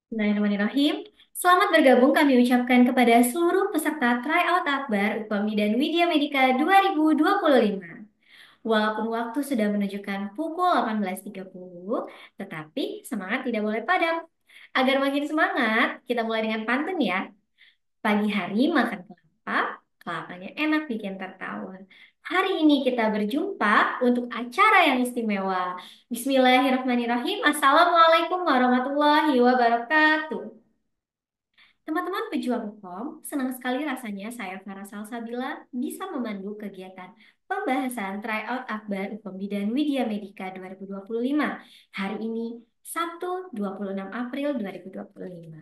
Bismillahirrahmanirrahim. Selamat bergabung kami ucapkan kepada seluruh peserta tryout Akbar UPAMI dan Widya Medika 2025. Walaupun waktu sudah menunjukkan pukul 18.30, tetapi semangat tidak boleh padam. Agar makin semangat, kita mulai dengan pantun ya. Pagi hari makan kelapa, kelapanya enak bikin tertawa. Hari ini kita berjumpa untuk acara yang istimewa. Bismillahirrahmanirrahim. Assalamualaikum warahmatullahi wabarakatuh. Teman-teman pejuang hukum, senang sekali rasanya saya Farah Salsabila bisa memandu kegiatan pembahasan tryout Akbar UPEM Bidan Widya Medika 2025 hari ini Sabtu 26 April 2025.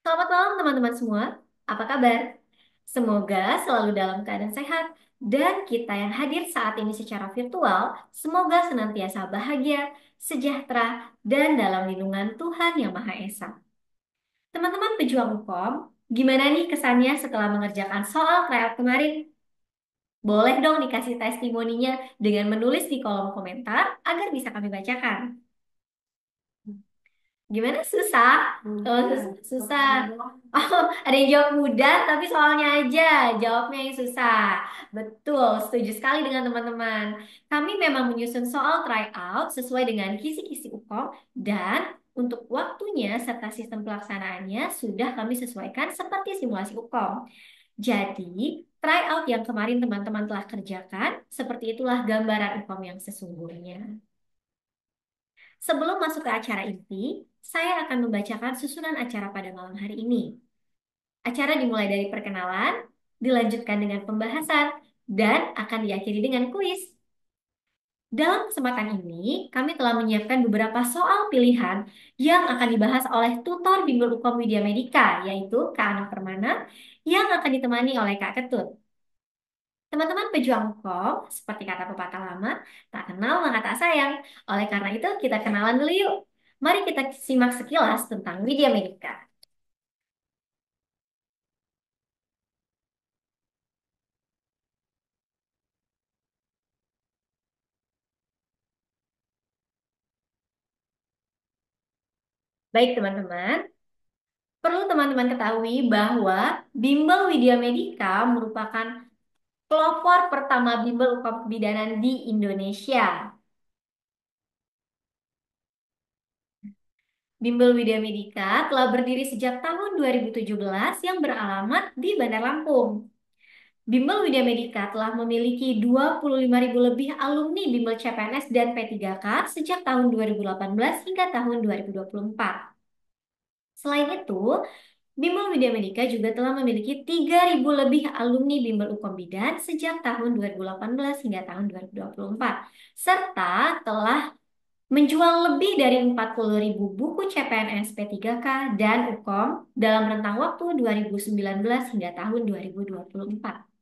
Selamat malam teman-teman semua, apa kabar? Semoga selalu dalam keadaan sehat dan kita yang hadir saat ini secara virtual, semoga senantiasa bahagia, sejahtera, dan dalam lindungan Tuhan Yang Maha Esa. Teman-teman pejuang hukum, gimana nih kesannya setelah mengerjakan soal tryout kemarin? Boleh dong dikasih testimoninya dengan menulis di kolom komentar agar bisa kami bacakan. Gimana? Susah? Oh, susah. Oh, ada yang jawab mudah, tapi soalnya aja jawabnya yang susah. Betul, setuju sekali dengan teman-teman. Kami memang menyusun soal tryout sesuai dengan kisi-kisi UKOM dan untuk waktunya serta sistem pelaksanaannya sudah kami sesuaikan seperti simulasi UKOM. Jadi, tryout yang kemarin teman-teman telah kerjakan, seperti itulah gambaran UKOM yang sesungguhnya. Sebelum masuk ke acara inti, saya akan membacakan susunan acara pada malam hari ini. Acara dimulai dari perkenalan, dilanjutkan dengan pembahasan, dan akan diakhiri dengan kuis. Dalam kesempatan ini, kami telah menyiapkan beberapa soal pilihan yang akan dibahas oleh tutor Bimbel Ukom Widya Medika, yaitu Kak Ana Permana, yang akan ditemani oleh Kak Ketut. Teman-teman pejuang hukum, seperti kata pepatah lama, tak kenal maka tak sayang. Oleh karena itu, kita kenalan dulu yuk. Mari kita simak sekilas tentang Widya Medika. Baik teman-teman, perlu teman-teman ketahui bahwa Bimbel Widya Medika merupakan pelopor pertama bimbel kebidanan di Indonesia. Bimbel Widya Medika telah berdiri sejak tahun 2017 yang beralamat di Bandar Lampung. Bimbel Widya Medika telah memiliki 25.000 lebih alumni Bimbel CPNS dan P3K sejak tahun 2018 hingga tahun 2024. Selain itu, Bimbel Widya Medika juga telah memiliki 3.000 lebih alumni Bimbel Ukom Bidan sejak tahun 2018 hingga tahun 2024, serta telah menjual lebih dari 40.000 buku CPNS P3K dan UKOM dalam rentang waktu 2019 hingga tahun 2024.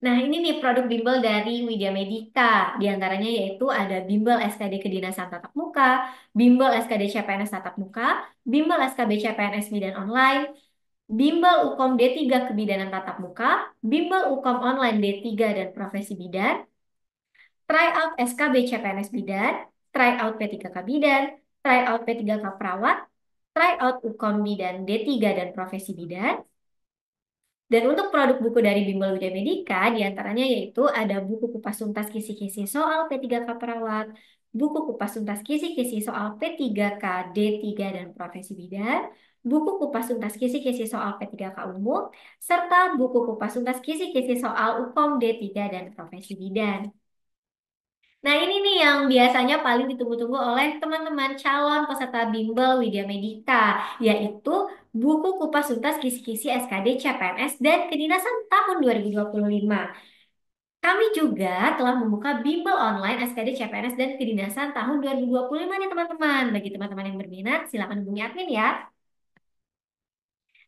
Nah, ini nih produk bimbel dari Widya Medika. Di antaranya yaitu ada bimbel SKD Kedinasan Tatap Muka, bimbel SKD CPNS Tatap Muka, bimbel SKB CPNS Bidan Online, bimbel UKOM D3 Kebidanan Tatap Muka, bimbel UKOM Online D3 dan Profesi Bidan, tryout SKB CPNS Bidan, tryout P3K Bidan, tryout P3K Perawat, tryout UKOM Bidan D3 dan Profesi Bidan. Dan untuk produk buku dari Bimbel Widya Medika, diantaranya yaitu ada buku kupas tuntas kisi-kisi soal P3K Perawat, buku kupas tuntas kisi-kisi soal P3K D3 dan Profesi Bidan, buku kupas tuntas kisi-kisi soal P3K Umum, serta buku kupas tuntas kisi-kisi soal UKOM D3 dan Profesi Bidan. Nah, ini nih yang biasanya paling ditunggu-tunggu oleh teman-teman calon peserta Bimbel Widya Medika, yaitu buku kupas tuntas kisi-kisi SKD CPNS dan Kedinasan tahun 2025. Kami juga telah membuka Bimbel online SKD CPNS dan Kedinasan tahun 2025 nih teman-teman. Bagi teman-teman yang berminat, silakan hubungi admin ya.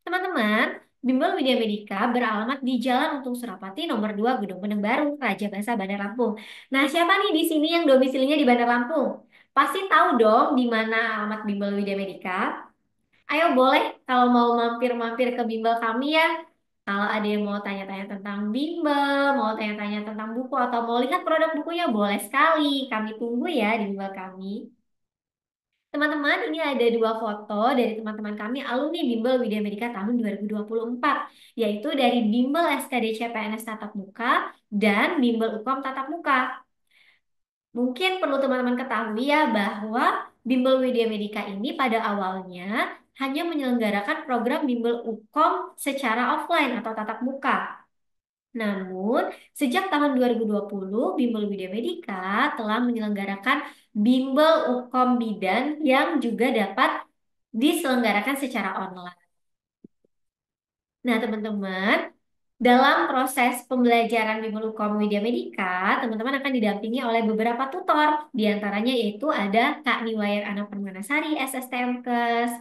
Teman-teman, Bimbel Widya Medika beralamat di Jalan Untung Surapati nomor 2 Gedung Peneng Baru, Raja Basa, Bandar Lampung. Nah, siapa nih di sini yang domisilinya di Bandar Lampung? Pasti tahu dong di mana alamat Bimbel Widya Medika. Ayo boleh kalau mau mampir-mampir ke Bimbel kami ya. Kalau ada yang mau tanya-tanya tentang Bimbel, mau tanya-tanya tentang buku atau mau lihat produk bukunya, boleh sekali. Kami tunggu ya di Bimbel kami. Teman-teman, ini ada dua foto dari teman-teman kami alumni Bimbel Widya Medika tahun 2024, yaitu dari Bimbel SKD CPNS Tatap Muka dan Bimbel UKOM Tatap Muka. Mungkin perlu teman-teman ketahui ya bahwa Bimbel Widya Medika ini pada awalnya hanya menyelenggarakan program Bimbel UKOM secara offline atau tatap muka. Namun, sejak tahun 2020, Bimbel Widya Medika telah menyelenggarakan Bimbel UKOM Bidan yang juga dapat diselenggarakan secara online. Nah, teman-teman, dalam proses pembelajaran Bimbel UKOM Widya Medika, teman-teman akan didampingi oleh beberapa tutor. Di antaranya yaitu ada Kak Niwayan Ana Permanasari, SSTMKes,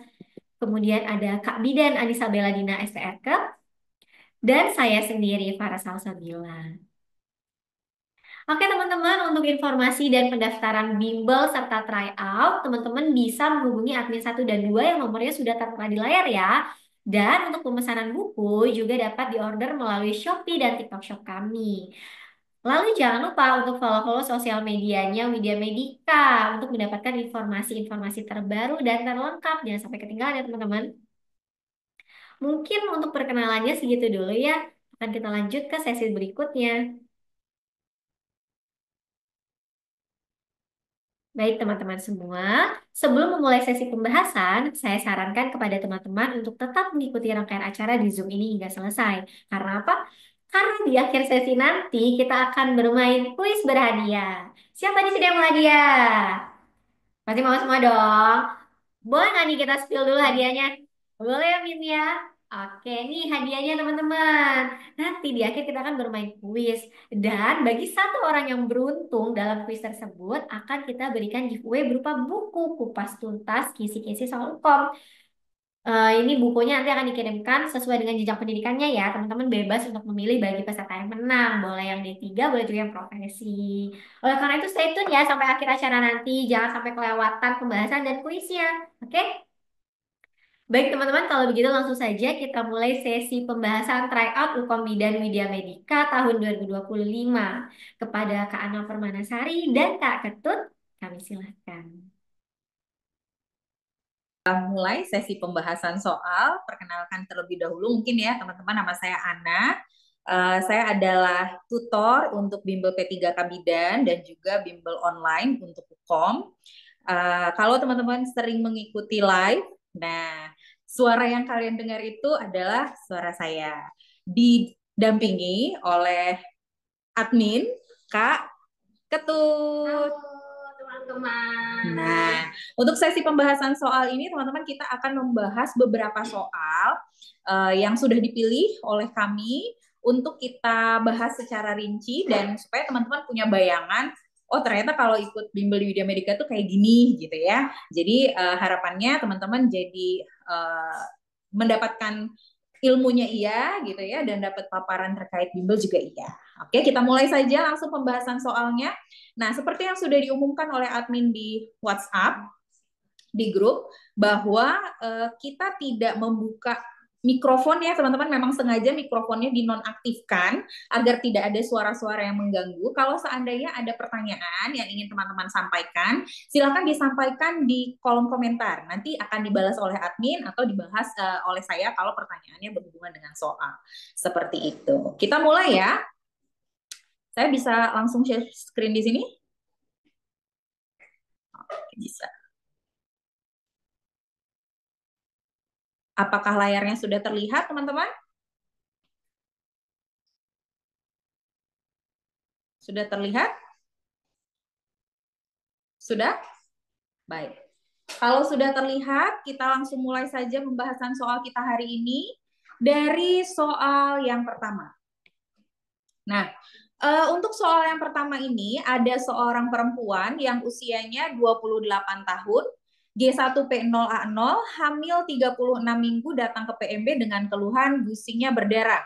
kemudian ada Kak Bidan Anissa Beladina, STRK, dan saya sendiri, Farah Salsabila. Oke teman-teman, untuk informasi dan pendaftaran bimbel serta tryout, teman-teman bisa menghubungi admin 1 dan 2 yang nomornya sudah tertera di layar ya. Dan untuk pemesanan buku juga dapat diorder melalui Shopee dan TikTok Shop kami. Lalu jangan lupa untuk follow-follow sosial medianya Widya Medika untuk mendapatkan informasi-informasi terbaru dan terlengkap. Jangan sampai ketinggalan ya teman-teman. Mungkin untuk perkenalannya segitu dulu ya. Akan kita lanjut ke sesi berikutnya. Baik teman-teman semua, sebelum memulai sesi pembahasan, saya sarankan kepada teman-teman untuk tetap mengikuti rangkaian acara di Zoom ini hingga selesai. Karena apa? Karena di akhir sesi nanti kita akan bermain kuis berhadiah. Siapa di sini yang mau hadiah? Pasti mau semua dong. Boleh nggak nih kita spill dulu hadiahnya? Boleh ya, Min ya? Oke, nih hadiahnya teman-teman. Nanti di akhir kita akan bermain kuis. Dan bagi satu orang yang beruntung dalam kuis tersebut, akan kita berikan giveaway berupa buku kupas tuntas kisi-kisi soal hukum. Ini bukunya nanti akan dikirimkan sesuai dengan jenjang pendidikannya ya. Teman-teman bebas untuk memilih bagi peserta yang menang. Boleh yang D3, boleh juga yang profesi. Oleh karena itu stay tune ya sampai akhir acara nanti. Jangan sampai kelewatan pembahasan dan kuisnya. Oke? Baik teman-teman, kalau begitu langsung saja kita mulai sesi pembahasan tryout Ukom Bidan Widya Medika tahun 2025. Kepada Kak Ana Permanasari dan Kak Ketut, kami silahkan. Mulai sesi pembahasan soal, perkenalkan terlebih dahulu mungkin ya teman-teman, nama saya Ana. Saya adalah tutor untuk Bimbel P3K Bidan dan juga Bimbel online untuk UKOM. Kalau teman-teman sering mengikuti live, nah suara yang kalian dengar itu adalah suara saya. Didampingi oleh admin Kak Ketut. Teman-teman. Nah, untuk sesi pembahasan soal ini, teman-teman, kita akan membahas beberapa soal yang sudah dipilih oleh kami untuk kita bahas secara rinci dan supaya teman-teman punya bayangan, oh ternyata kalau ikut bimbel di Widya Medika tuh kayak gini gitu ya. Jadi harapannya teman-teman jadi mendapatkan ilmunya iya gitu ya dan dapat paparan terkait bimbel juga iya. Oke, kita mulai saja langsung pembahasan soalnya. Nah, seperti yang sudah diumumkan oleh admin di WhatsApp di grup bahwa kita tidak membuka mikrofon ya teman-teman, memang sengaja mikrofonnya dinonaktifkan agar tidak ada suara-suara yang mengganggu. Kalau seandainya ada pertanyaan yang ingin teman-teman sampaikan, silakan disampaikan di kolom komentar. Nanti akan dibalas oleh admin atau dibahas oleh saya kalau pertanyaannya berhubungan dengan soal. Seperti itu. Kita mulai ya. Saya bisa langsung share screen di sini? Oke, bisa. Apakah layarnya sudah terlihat, teman-teman? Sudah terlihat? Sudah? Baik. Kalau sudah terlihat, kita langsung mulai saja pembahasan soal kita hari ini dari soal yang pertama. Nah, untuk soal yang pertama ini ada seorang perempuan yang usianya 28 tahun, G1P0A0, hamil 36 minggu datang ke PMB dengan keluhan gusingnya berdarah.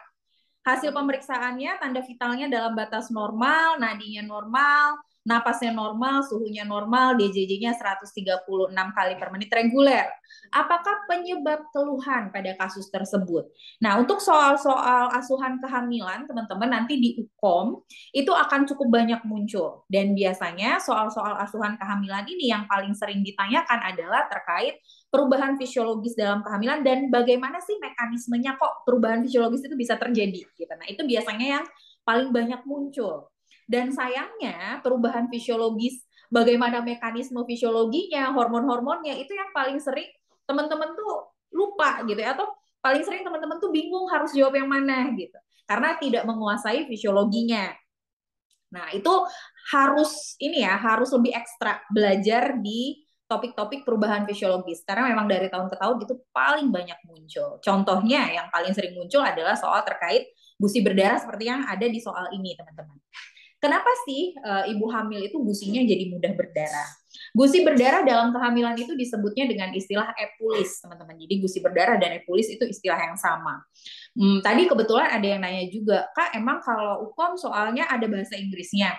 Hasil pemeriksaannya, tanda vitalnya dalam batas normal, nadinya normal, napasnya normal, suhunya normal, DJJ-nya 136 kali per menit reguler. Apakah penyebab keluhan pada kasus tersebut? Nah, untuk soal-soal asuhan kehamilan, teman-teman nanti di UKOM itu akan cukup banyak muncul. Dan biasanya soal-soal asuhan kehamilan ini yang paling sering ditanyakan adalah terkait perubahan fisiologis dalam kehamilan dan bagaimana sih mekanismenya kok perubahan fisiologis itu bisa terjadi gitu. Nah, itu biasanya yang paling banyak muncul. Dan sayangnya perubahan fisiologis, bagaimana mekanisme fisiologinya, hormon-hormonnya itu yang paling sering teman-teman tuh lupa gitu ya, atau paling sering teman-teman tuh bingung harus jawab yang mana gitu. Karena tidak menguasai fisiologinya. Nah, itu harus ini ya, harus lebih ekstra belajar di topik-topik perubahan fisiologis karena memang dari tahun ke tahun itu paling banyak muncul. Contohnya yang paling sering muncul adalah soal terkait gusi berdarah seperti yang ada di soal ini, teman-teman. Kenapa sih ibu hamil itu gusinya jadi mudah berdarah? Gusi berdarah dalam kehamilan itu disebutnya dengan istilah epulis, teman-teman. Jadi gusi berdarah dan epulis itu istilah yang sama. Tadi kebetulan ada yang nanya juga, Kak, emang kalau UKOM soalnya ada bahasa Inggrisnya?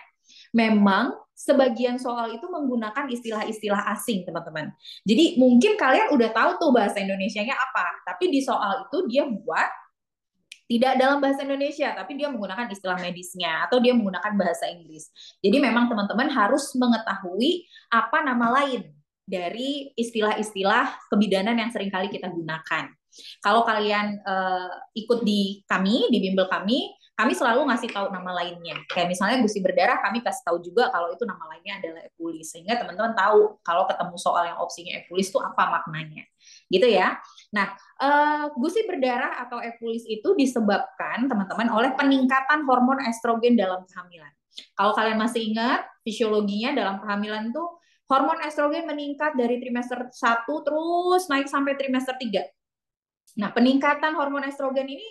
Memang sebagian soal itu menggunakan istilah-istilah asing, teman-teman. Jadi mungkin kalian udah tahu tuh bahasa Indonesianya apa, tapi di soal itu dia buat tidak dalam bahasa Indonesia, tapi dia menggunakan istilah medisnya atau dia menggunakan bahasa Inggris. Jadi memang teman-teman harus mengetahui apa nama lain dari istilah-istilah kebidanan yang seringkali kita gunakan. Kalau kalian ikut di kami, di bimbel kami selalu ngasih tahu nama lainnya. Kayak misalnya gusi berdarah, kami kasih tahu juga kalau itu nama lainnya adalah epulis. Sehingga teman-teman tahu kalau ketemu soal yang opsinya epulis itu apa maknanya. Gitu ya. Nah, gusi berdarah atau epulis itu disebabkan teman-teman oleh peningkatan hormon estrogen dalam kehamilan. Kalau kalian masih ingat fisiologinya dalam kehamilan itu hormon estrogen meningkat dari trimester 1 terus naik sampai trimester 3. Nah, peningkatan hormon estrogen ini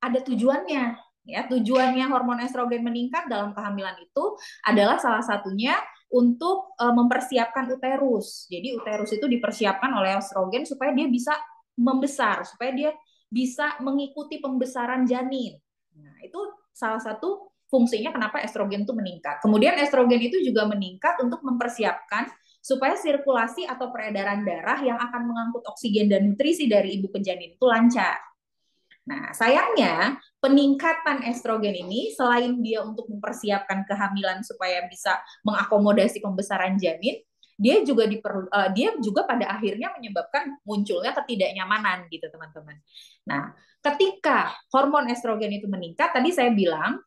ada tujuannya. Ya, tujuannya hormon estrogen meningkat dalam kehamilan itu adalah salah satunya untuk mempersiapkan uterus. Jadi uterus itu dipersiapkan oleh estrogen supaya dia bisa membesar, supaya dia bisa mengikuti pembesaran janin. Nah, itu salah satu fungsinya kenapa estrogen itu meningkat. Kemudian estrogen itu juga meningkat untuk mempersiapkan supaya sirkulasi atau peredaran darah yang akan mengangkut oksigen dan nutrisi dari ibu ke janin itu lancar. Nah, sayangnya peningkatan estrogen ini selain dia untuk mempersiapkan kehamilan supaya bisa mengakomodasi pembesaran janin, dia juga pada akhirnya menyebabkan munculnya ketidaknyamanan gitu, teman-teman. Nah, ketika hormon estrogen itu meningkat, tadi saya bilang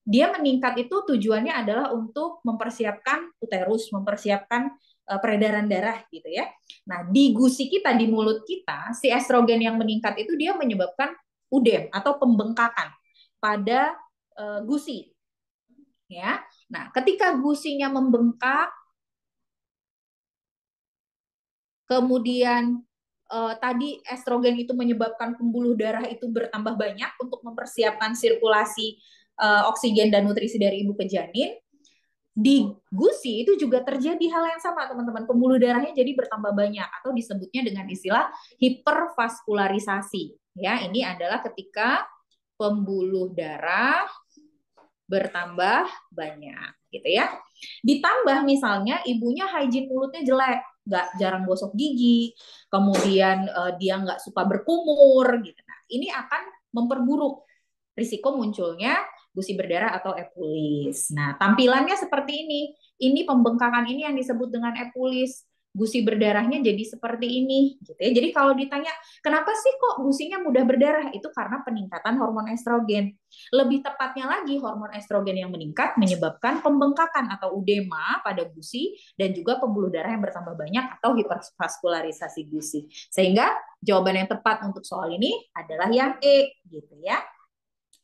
dia meningkat itu tujuannya adalah untuk mempersiapkan uterus, mempersiapkan peredaran darah gitu ya. Nah, di gusi kita, di mulut kita, si estrogen yang meningkat itu dia menyebabkan udem atau pembengkakan pada gusi ya. Nah, ketika gusinya membengkak, kemudian tadi estrogen itu menyebabkan pembuluh darah itu bertambah banyak untuk mempersiapkan sirkulasi oksigen dan nutrisi dari ibu ke janin. Di gusi itu juga terjadi hal yang sama, teman-teman. Pembuluh darahnya jadi bertambah banyak atau disebutnya dengan istilah hipervaskularisasi. Ya, ini adalah ketika pembuluh darah bertambah banyak, gitu ya. Ditambah misalnya ibunya hygiene mulutnya jelek, nggak jarang gosok gigi, kemudian dia nggak suka berkumur, gitu. Nah, ini akan memperburuk risiko munculnya gusi berdarah atau epulis. Nah, tampilannya seperti ini. Ini pembengkakan ini yang disebut dengan epulis. Gusi berdarahnya jadi seperti ini, gitu ya. Jadi kalau ditanya, kenapa sih kok gusinya mudah berdarah? Itu karena peningkatan hormon estrogen. Lebih tepatnya lagi, hormon estrogen yang meningkat menyebabkan pembengkakan atau udema pada gusi dan juga pembuluh darah yang bertambah banyak atau hipervaskularisasi gusi. Sehingga jawaban yang tepat untuk soal ini adalah yang E, gitu ya.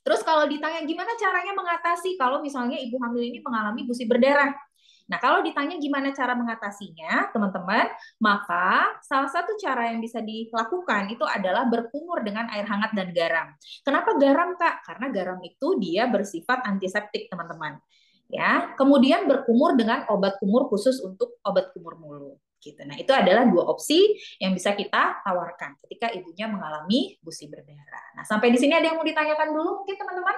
Terus kalau ditanya gimana caranya mengatasi kalau misalnya ibu hamil ini mengalami gusi berdarah. Nah, kalau ditanya gimana cara mengatasinya, teman-teman, maka salah satu cara yang bisa dilakukan itu adalah berkumur dengan air hangat dan garam. Kenapa garam, Kak? Karena garam itu dia bersifat antiseptik, teman-teman. Ya, kemudian berkumur dengan obat kumur khusus untuk obat kumur mulut. Gitu. Nah, itu adalah dua opsi yang bisa kita tawarkan ketika ibunya mengalami gusi berdarah. Nah, sampai di sini ada yang mau ditanyakan dulu mungkin teman-teman?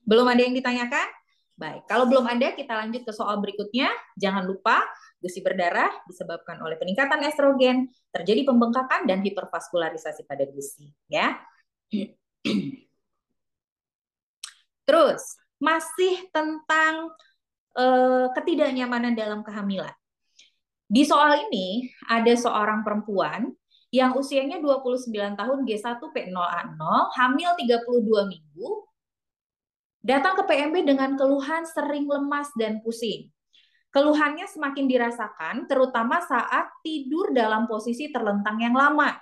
Belum ada yang ditanyakan? Baik, kalau belum ada, kita lanjut ke soal berikutnya. Jangan lupa, gusi berdarah disebabkan oleh peningkatan estrogen, terjadi pembengkakan dan hipervaskularisasi pada gusi. Ya. Terus, masih tentang ketidaknyamanan dalam kehamilan. Di soal ini, ada seorang perempuan yang usianya 29 tahun G1P0A0, hamil 32 minggu, datang ke PMB dengan keluhan sering lemas dan pusing. Keluhannya semakin dirasakan, terutama saat tidur dalam posisi terlentang yang lama.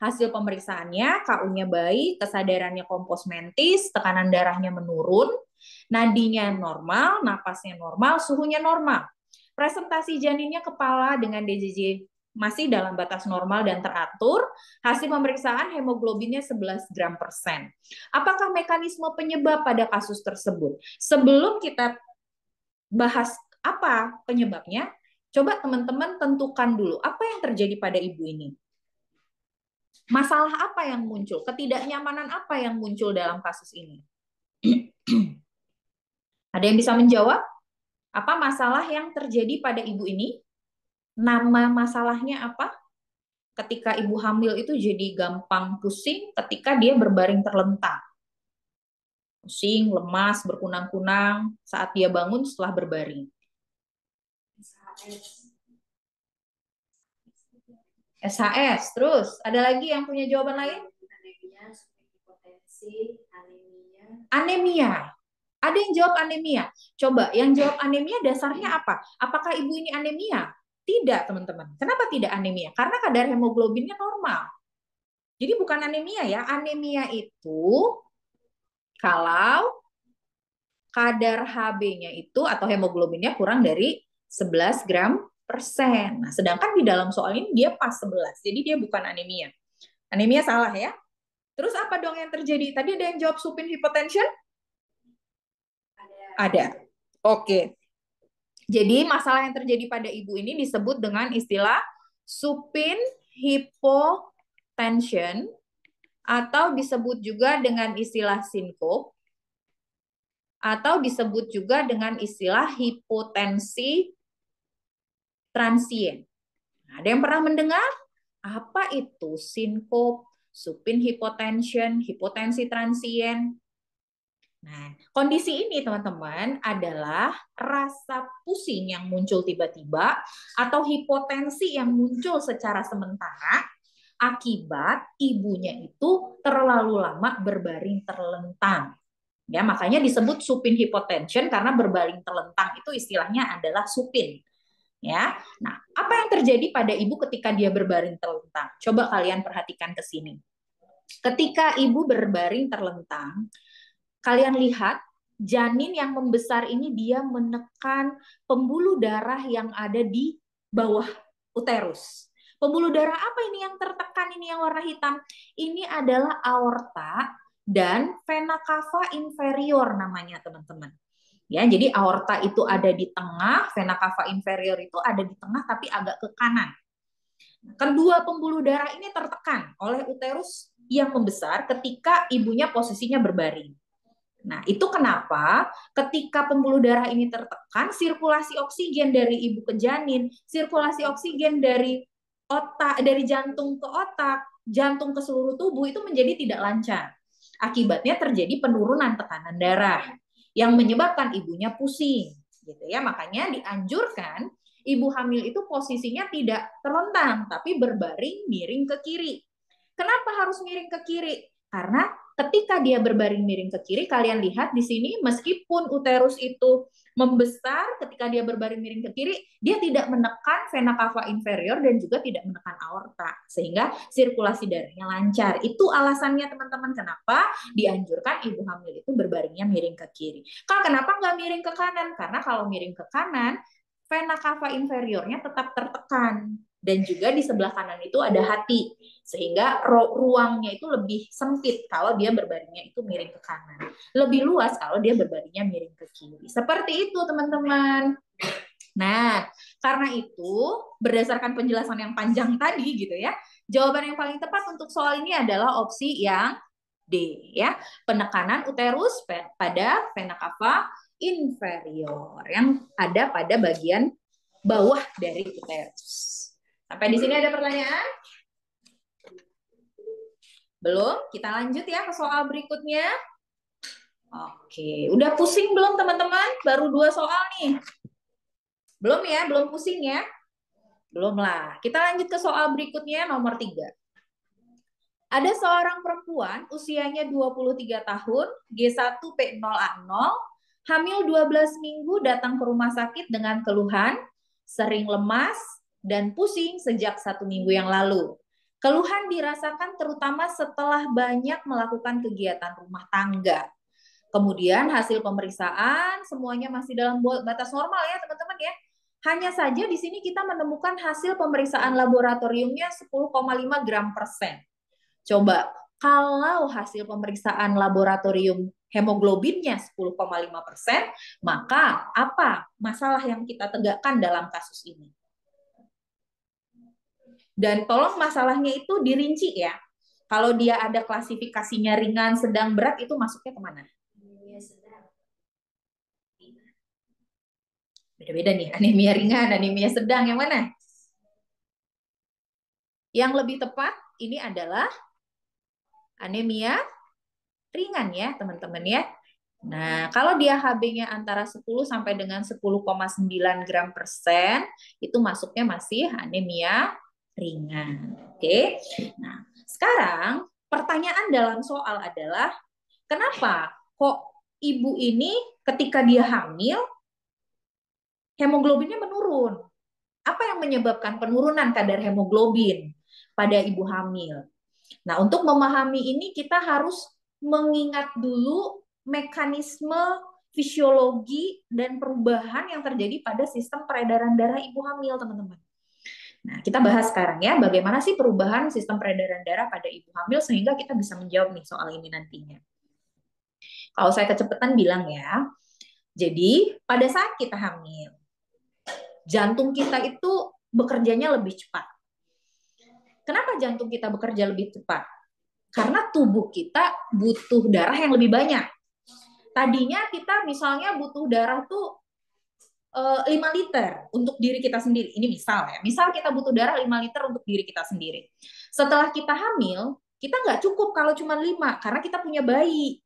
Hasil pemeriksaannya, KU-nya baik, kesadarannya kompos mentis, tekanan darahnya menurun, nadinya normal, napasnya normal, suhunya normal. Presentasi janinnya kepala dengan DJJ masih dalam batas normal dan teratur. Hasil pemeriksaan hemoglobinnya 11 gram per sen. Apakah mekanisme penyebab pada kasus tersebut? Sebelum kita bahas apa penyebabnya, coba teman-teman tentukan dulu apa yang terjadi pada ibu ini. Masalah apa yang muncul? Ketidaknyamanan apa yang muncul dalam kasus ini? Ada yang bisa menjawab? Apa masalah yang terjadi pada ibu ini? Nama masalahnya apa? Ketika ibu hamil itu jadi gampang pusing ketika dia berbaring terlentang. Pusing, lemas, berkunang-kunang saat dia bangun setelah berbaring. SHS. Terus, ada lagi yang punya jawaban lain? Anemia. Ada yang jawab anemia. Coba, yang jawab anemia dasarnya apa? Apakah ibu ini anemia? Tidak, teman-teman. Kenapa tidak anemia? Karena kadar hemoglobinnya normal. Jadi bukan anemia ya. Anemia itu kalau kadar Hb-nya itu atau hemoglobinnya kurang dari 11 gram per sen. Nah, sedangkan di dalam soal ini dia pas 11. Jadi dia bukan anemia. Anemia salah ya. Terus apa dong yang terjadi? Tadi ada yang jawab supine hypotension? Ada. Oke. Jadi masalah yang terjadi pada ibu ini disebut dengan istilah supine hypotension atau disebut juga dengan istilah sinkop atau disebut juga dengan istilah hipotensi transien. Ada yang pernah mendengar? Apa itu sinkop, supine hypotension, hipotensi transien? Nah, kondisi ini teman-teman adalah rasa pusing yang muncul tiba-tiba atau hipotensi yang muncul secara sementara akibat ibunya itu terlalu lama berbaring terlentang. Ya, makanya disebut supine hypotension karena berbaring terlentang itu istilahnya adalah supine. Ya. Nah, apa yang terjadi pada ibu ketika dia berbaring terlentang? Coba kalian perhatikan ke sini. Ketika ibu berbaring terlentang, kalian lihat janin yang membesar ini dia menekan pembuluh darah yang ada di bawah uterus. Pembuluh darah apa ini yang tertekan ini yang warna hitam? Ini adalah aorta dan vena cava inferior namanya teman-teman. Ya, jadi aorta itu ada di tengah, vena cava inferior itu ada di tengah tapi agak ke kanan. Kedua pembuluh darah ini tertekan oleh uterus yang membesar ketika ibunya posisinya berbaring. Nah, itu kenapa ketika pembuluh darah ini tertekan, sirkulasi oksigen dari ibu ke janin, sirkulasi oksigen dari otak, dari jantung ke otak, jantung ke seluruh tubuh itu menjadi tidak lancar. Akibatnya terjadi penurunan tekanan darah yang menyebabkan ibunya pusing, gitu ya. Makanya dianjurkan ibu hamil itu posisinya tidak terlentang, tapi berbaring miring ke kiri. Kenapa harus miring ke kiri? Karena ketika dia berbaring miring ke kiri, kalian lihat di sini meskipun uterus itu membesar, ketika dia berbaring miring ke kiri, dia tidak menekan vena cava inferior dan juga tidak menekan aorta, sehingga sirkulasi darahnya lancar. Itu alasannya teman-teman kenapa dianjurkan ibu hamil itu berbaringnya miring ke kiri. Kak, kenapa nggak miring ke kanan? Karena kalau miring ke kanan, vena cava inferiornya tetap tertekan. Dan juga di sebelah kanan itu ada hati, sehingga ruangnya itu lebih sempit kalau dia berbaringnya itu miring ke kanan. Lebih luas kalau dia berbaringnya miring ke kiri. Seperti itu teman-teman. Nah, karena itu berdasarkan penjelasan yang panjang tadi gitu ya, jawaban yang paling tepat untuk soal ini adalah opsi yang D ya. Penekanan uterus pada vena cava inferior yang ada pada bagian bawah dari uterus. Sampai di sini ada pertanyaan? Belum? Kita lanjut ya ke soal berikutnya. Oke, udah pusing belum teman-teman? Baru 2 soal nih. Belum ya? Belum pusing ya? Belum lah. Kita lanjut ke soal berikutnya nomor 3. Ada seorang perempuan usianya 23 tahun, G1P0A0, hamil 12 minggu datang ke rumah sakit dengan keluhan, sering lemas, dan pusing sejak 1 minggu yang lalu. Keluhan dirasakan terutama setelah banyak melakukan kegiatan rumah tangga. Kemudian hasil pemeriksaan semuanya masih dalam batas normal ya teman-teman ya. Hanya saja di sini kita menemukan hasil pemeriksaan laboratoriumnya 10,5 gram per sen. Coba, kalau hasil pemeriksaan laboratorium hemoglobinnya 10,5%, maka apa masalah yang kita tegakkan dalam kasus ini? Dan tolong masalahnya itu dirinci ya. Kalau dia ada klasifikasinya ringan, sedang, berat, itu masuknya kemana? Beda-beda nih, anemia ringan, anemia sedang, yang mana? Yang lebih tepat ini adalah anemia ringan ya teman-teman ya. Nah, kalau dia HB-nya antara 10 sampai dengan 10,9 gram per sen, itu masuknya masih anemia ringan. Oke. Nah, sekarang pertanyaan dalam soal adalah, kenapa kok ibu ini ketika dia hamil, hemoglobinnya menurun? Apa yang menyebabkan penurunan kadar hemoglobin pada ibu hamil? Nah, untuk memahami ini kita harus mengingat dulu mekanisme fisiologi dan perubahan yang terjadi pada sistem peredaran darah ibu hamil, teman-teman. Nah, kita bahas sekarang ya, bagaimana sih perubahan sistem peredaran darah pada ibu hamil sehingga kita bisa menjawab nih soal ini nantinya. Kalau saya kecepatan bilang ya, jadi pada saat kita hamil, jantung kita itu bekerjanya lebih cepat. Kenapa jantung kita bekerja lebih cepat? Karena tubuh kita butuh darah yang lebih banyak. Tadinya kita misalnya butuh darah tuh 5 liter untuk diri kita sendiri. Ini misal ya. Misal kita butuh darah 5 liter untuk diri kita sendiri. Setelah kita hamil, kita nggak cukup kalau cuma 5 karena kita punya bayi.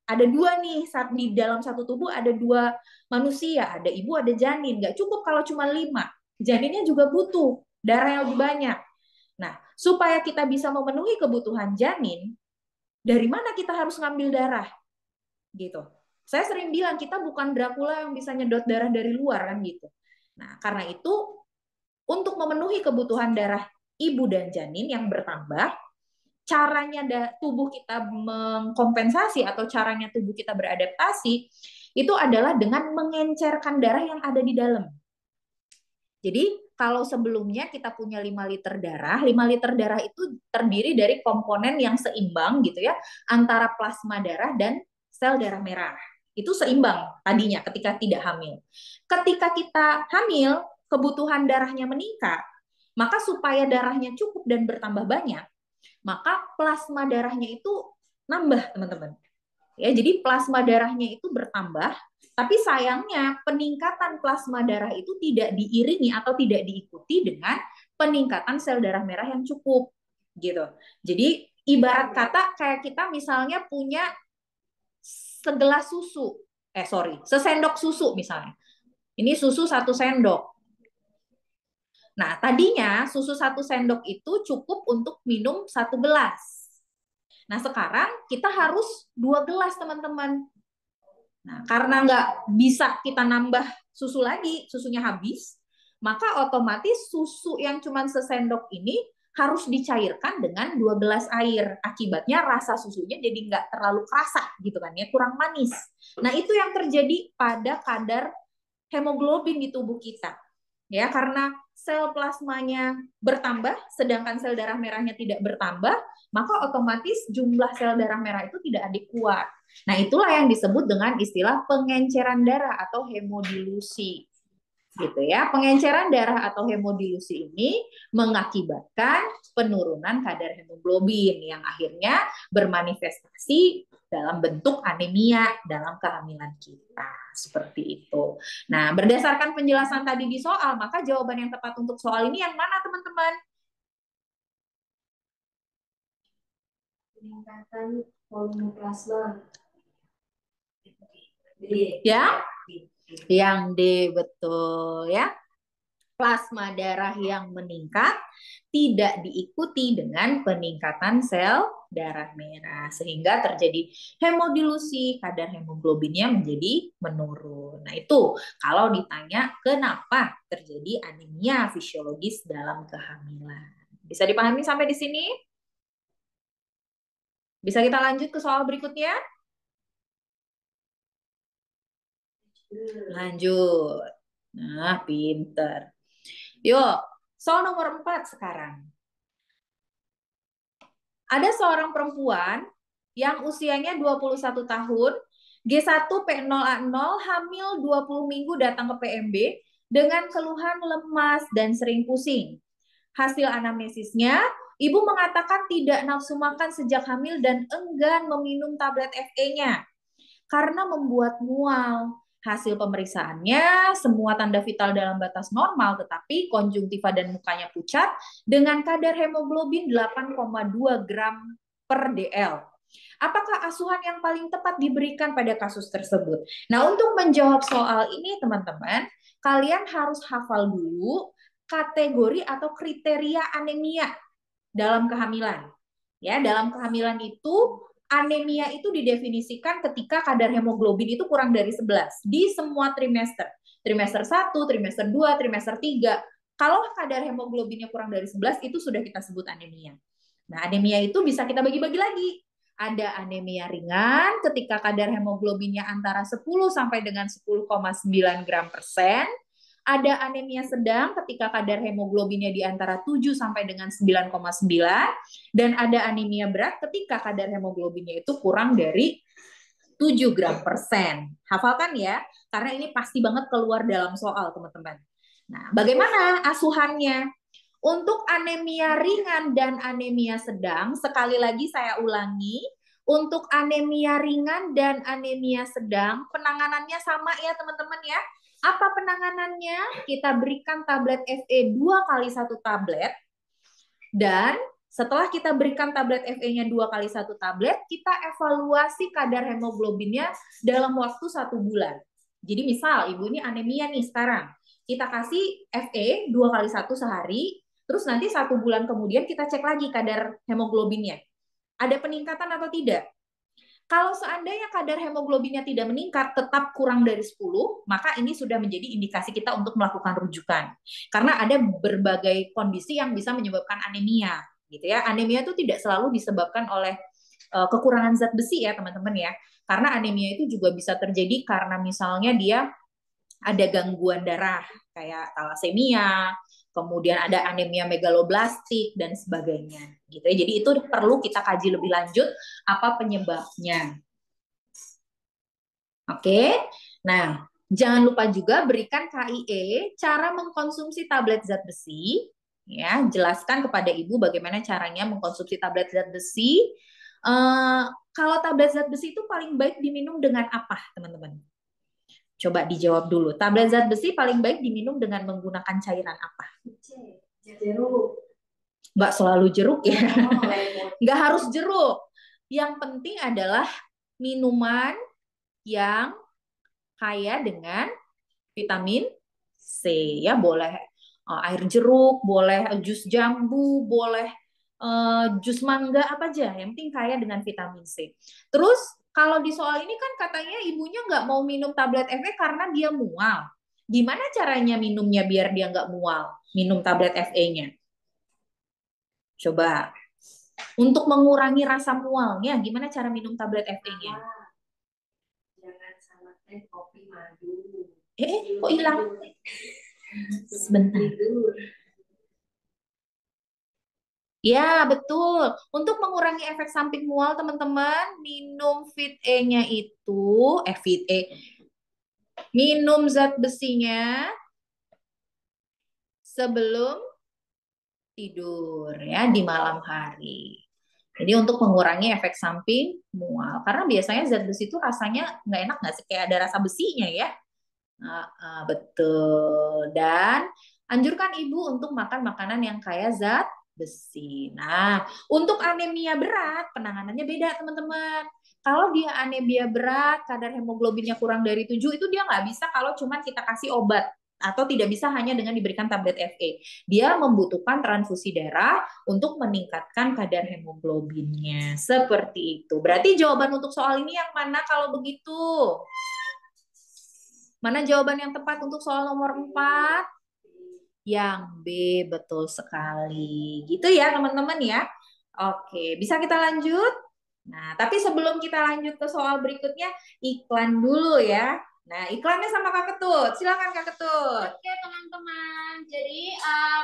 Ada 2 nih, saat di dalam satu tubuh ada 2 manusia, ada ibu, ada janin. Nggak cukup kalau cuma 5. Janinnya juga butuh darah yang lebih banyak. Nah, supaya kita bisa memenuhi kebutuhan janin, dari mana kita harus ngambil darah? Gitu. Saya sering bilang kita bukan Dracula yang bisa nyedot darah dari luar kan gitu. Nah, karena itu untuk memenuhi kebutuhan darah ibu dan janin yang bertambah, caranya tubuh kita mengkompensasi atau caranya tubuh kita beradaptasi itu adalah dengan mengencerkan darah yang ada di dalam. Jadi kalau sebelumnya kita punya 5 liter darah, 5 liter darah itu terdiri dari komponen yang seimbang gitu ya, antara plasma darah dan sel darah merah. Itu seimbang tadinya ketika tidak hamil. Ketika kita hamil, kebutuhan darahnya meningkat, maka supaya darahnya cukup dan bertambah banyak, maka plasma darahnya itu nambah, teman-teman. Ya, jadi plasma darahnya itu bertambah, tapi sayangnya peningkatan plasma darah itu tidak diiringi atau tidak diikuti dengan peningkatan sel darah merah yang cukup gitu. Jadi ibarat kata kayak kita misalnya punya segelas susu, sesendok susu misalnya. Ini susu 1 sendok. Nah, tadinya susu 1 sendok itu cukup untuk minum 1 gelas. Nah, sekarang kita harus 2 gelas, teman-teman. Nah, karena nggak bisa kita nambah susu lagi, susunya habis, maka otomatis susu yang cuma sesendok ini harus dicairkan dengan 2 gelas air. Akibatnya rasa susunya jadi nggak terlalu kerasa gitu kan ya, kurang manis. Nah, itu yang terjadi pada kadar hemoglobin di tubuh kita. Ya, karena sel plasmanya bertambah, sedangkan sel darah merahnya tidak bertambah, maka otomatis jumlah sel darah merah itu tidak adekuat. Nah, itulah yang disebut dengan istilah pengenceran darah atau hemodilusi. gitu ya. Pengenceran darah atau hemodilusi ini mengakibatkan penurunan kadar hemoglobin yang akhirnya bermanifestasi dalam bentuk anemia dalam kehamilan kita. Seperti itu. Nah, berdasarkan penjelasan tadi di soal, maka jawaban yang tepat untuk soal ini yang mana, teman-teman? Peningkatan volume plasma. Ya, yang D, betul ya. Plasma darah yang meningkat tidak diikuti dengan peningkatan sel darah merah sehingga terjadi hemodilusi, kadar hemoglobinnya menjadi menurun. Nah, itu kalau ditanya kenapa terjadi anemia fisiologis dalam kehamilan. Bisa dipahami sampai di sini? Bisa kita lanjut ke soal berikutnya? Lanjut. Nah, pinter. Yuk, soal nomor 4 sekarang. Ada seorang perempuan yang usianya 21 tahun, G1P0A0, hamil 20 minggu datang ke PMB dengan keluhan lemas dan sering pusing. Hasil anamnesisnya, ibu mengatakan tidak nafsu makan sejak hamil dan enggan meminum tablet FE-nya karena membuat mual. Hasil pemeriksaannya, semua tanda vital dalam batas normal, tetapi konjungtiva dan mukanya pucat dengan kadar hemoglobin 8,2 gram per DL. Apakah asuhan yang paling tepat diberikan pada kasus tersebut? Nah, untuk menjawab soal ini, teman-teman, kalian harus hafal dulu kategori atau kriteria anemia dalam kehamilan. Ya, dalam kehamilan itu anemia itu didefinisikan ketika kadar hemoglobin itu kurang dari 11 di semua trimester. Trimester 1, trimester 2, trimester 3. Kalau kadar hemoglobinnya kurang dari 11 itu sudah kita sebut anemia. Nah, anemia itu bisa kita bagi-bagi lagi. Ada anemia ringan ketika kadar hemoglobinnya antara 10 sampai dengan 10,9 gram persen. Ada anemia sedang ketika kadar hemoglobinnya di antara 7 sampai dengan 9,9 dan ada anemia berat ketika kadar hemoglobinnya itu kurang dari 7 gram persen. Hafalkan ya, karena ini pasti banget keluar dalam soal, teman-teman. Nah, bagaimana asuhannya? Untuk anemia ringan dan anemia sedang, sekali lagi saya ulangi, untuk anemia ringan dan anemia sedang, penanganannya sama ya teman-teman ya. Apa penanganannya? Kita berikan tablet FE 2 kali 1 tablet, dan setelah kita berikan tablet FE-nya 2 kali 1 tablet, kita evaluasi kadar hemoglobinnya dalam waktu 1 bulan. Jadi misal ibu ini anemia nih sekarang, kita kasih FE 2 kali 1 sehari, terus nanti 1 bulan kemudian kita cek lagi kadar hemoglobinnya. Ada peningkatan atau tidak? Kalau seandainya kadar hemoglobinnya tidak meningkat, tetap kurang dari 10, maka ini sudah menjadi indikasi kita untuk melakukan rujukan. Karena ada berbagai kondisi yang bisa menyebabkan anemia, gitu ya. Anemia itu tidak selalu disebabkan oleh kekurangan zat besi ya, teman-teman ya. Karena anemia itu juga bisa terjadi karena misalnya dia ada gangguan darah kayak talasemia, kemudian ada anemia megaloblastik dan sebagainya gitu ya. Jadi itu perlu kita kaji lebih lanjut apa penyebabnya. Oke. Nah, jangan lupa juga berikan KIE cara mengkonsumsi tablet zat besi ya. Jelaskan kepada ibu bagaimana caranya mengkonsumsi tablet zat besi. Kalau tablet zat besi itu paling baik diminum dengan apa, teman-teman? Coba dijawab dulu. Tablet zat besi paling baik diminum dengan menggunakan cairan apa? Jeruk. Nggak selalu jeruk ya. Nggak harus jeruk. Yang penting adalah minuman yang kaya dengan vitamin C. Ya, boleh air jeruk, boleh jus jambu, boleh jus mangga, apa aja. Yang penting kaya dengan vitamin C. Terus kalau di soal ini kan katanya ibunya nggak mau minum tablet FE karena dia mual. Gimana caranya minumnya biar dia nggak mual? Minum tablet FE-nya. Coba. Untuk mengurangi rasa mualnya, gimana cara minum tablet FE-nya? Jangan sama teh kopi madu. Kok hilang? Sebentar. Ya, betul. Untuk mengurangi efek samping mual, teman-teman, minum Fit E-nya itu, Fit E, minum zat besinya sebelum tidur ya di malam hari. Jadi untuk mengurangi efek samping mual. Karena biasanya zat besi itu rasanya nggak enak nggak sih? Kayak ada rasa besinya ya. Betul. Dan anjurkan ibu untuk makan makanan yang kaya zat besi. Nah, untuk anemia berat, penanganannya beda teman-teman. Kalau dia anemia berat, kadar hemoglobinnya kurang dari 7, itu dia nggak bisa kalau cuma kita kasih obat. Atau tidak bisa hanya dengan diberikan tablet Fe. Dia membutuhkan transfusi darah untuk meningkatkan kadar hemoglobinnya. Seperti itu. Berarti jawaban untuk soal ini yang mana kalau begitu? Mana jawaban yang tepat untuk soal nomor 4? Yang B, betul sekali. Gitu ya teman-teman ya. Oke, bisa kita lanjut? Nah, tapi sebelum kita lanjut ke soal berikutnya, iklan dulu ya. Nah, iklannya sama Kak Ketut. Silakan Kak Ketut. Oke teman-teman, jadi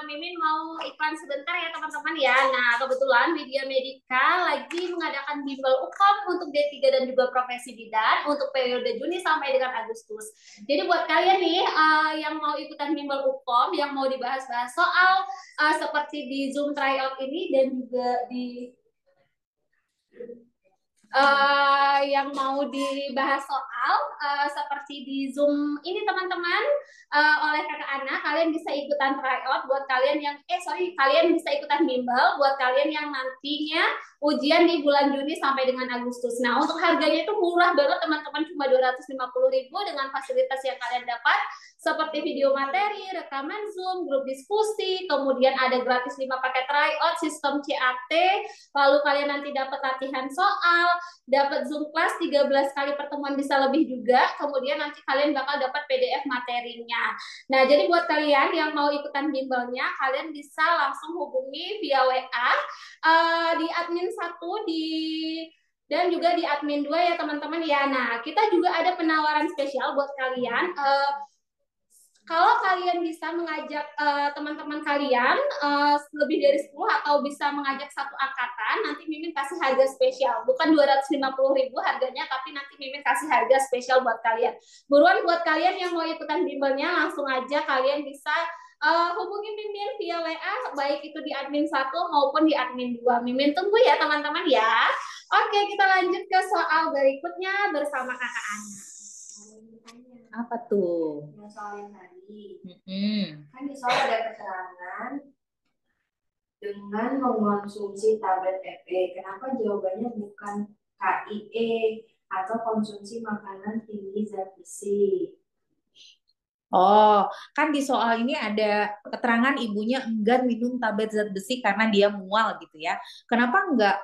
Mimin mau iklan sebentar ya teman-teman ya. Nah kebetulan Widya Medica lagi mengadakan bimbel UKOM untuk D3 dan juga profesi bidan untuk periode Juni sampai dengan Agustus. Jadi buat kalian nih yang mau ikutan bimbel UKOM, yang mau dibahas-bahas soal seperti di Zoom tryout ini dan juga di yang mau dibahas soal seperti di Zoom ini teman-teman oleh Kakak Ana, kalian bisa ikutan tryout buat kalian yang kalian bisa ikutan bimbel buat kalian yang nantinya ujian di bulan Juni sampai dengan Agustus. Nah, untuk harganya itu murah banget teman-teman, cuma 250.000 dengan fasilitas yang kalian dapat seperti video materi, rekaman Zoom, grup diskusi, kemudian ada gratis 5 paket tryout, sistem CAT, lalu kalian nanti dapat latihan soal, dapat Zoom class 13 kali pertemuan bisa lebih juga, kemudian nanti kalian bakal dapat PDF materinya. Nah, jadi buat kalian yang mau ikutan bimbelnya, kalian bisa langsung hubungi via WA di admin 1 dan juga di admin 2 ya teman-teman ya. Nah, kita juga ada penawaran spesial buat kalian. Kalau kalian bisa mengajak teman-teman kalian lebih dari 10 atau bisa mengajak satu angkatan, nanti Mimin kasih harga spesial. Bukan 250.000 harganya, tapi nanti Mimin kasih harga spesial buat kalian. Buruan buat kalian yang mau ikutan bimbelnya, langsung aja kalian bisa hubungi Mimin via WA, baik itu di admin 1 maupun di admin 2. Mimin tunggu ya teman-teman ya. Oke, kita lanjut ke soal berikutnya bersama Kakak Ana. Apa tuh? Yang soal yang tadi. Kan di soal ada keterangan dengan mengonsumsi tablet Fe. Kenapa jawabannya bukan KIE atau konsumsi makanan tinggi zat besi? Oh, kan di soal ini ada keterangan ibunya enggan minum tablet zat besi karena dia mual gitu ya. Kenapa enggak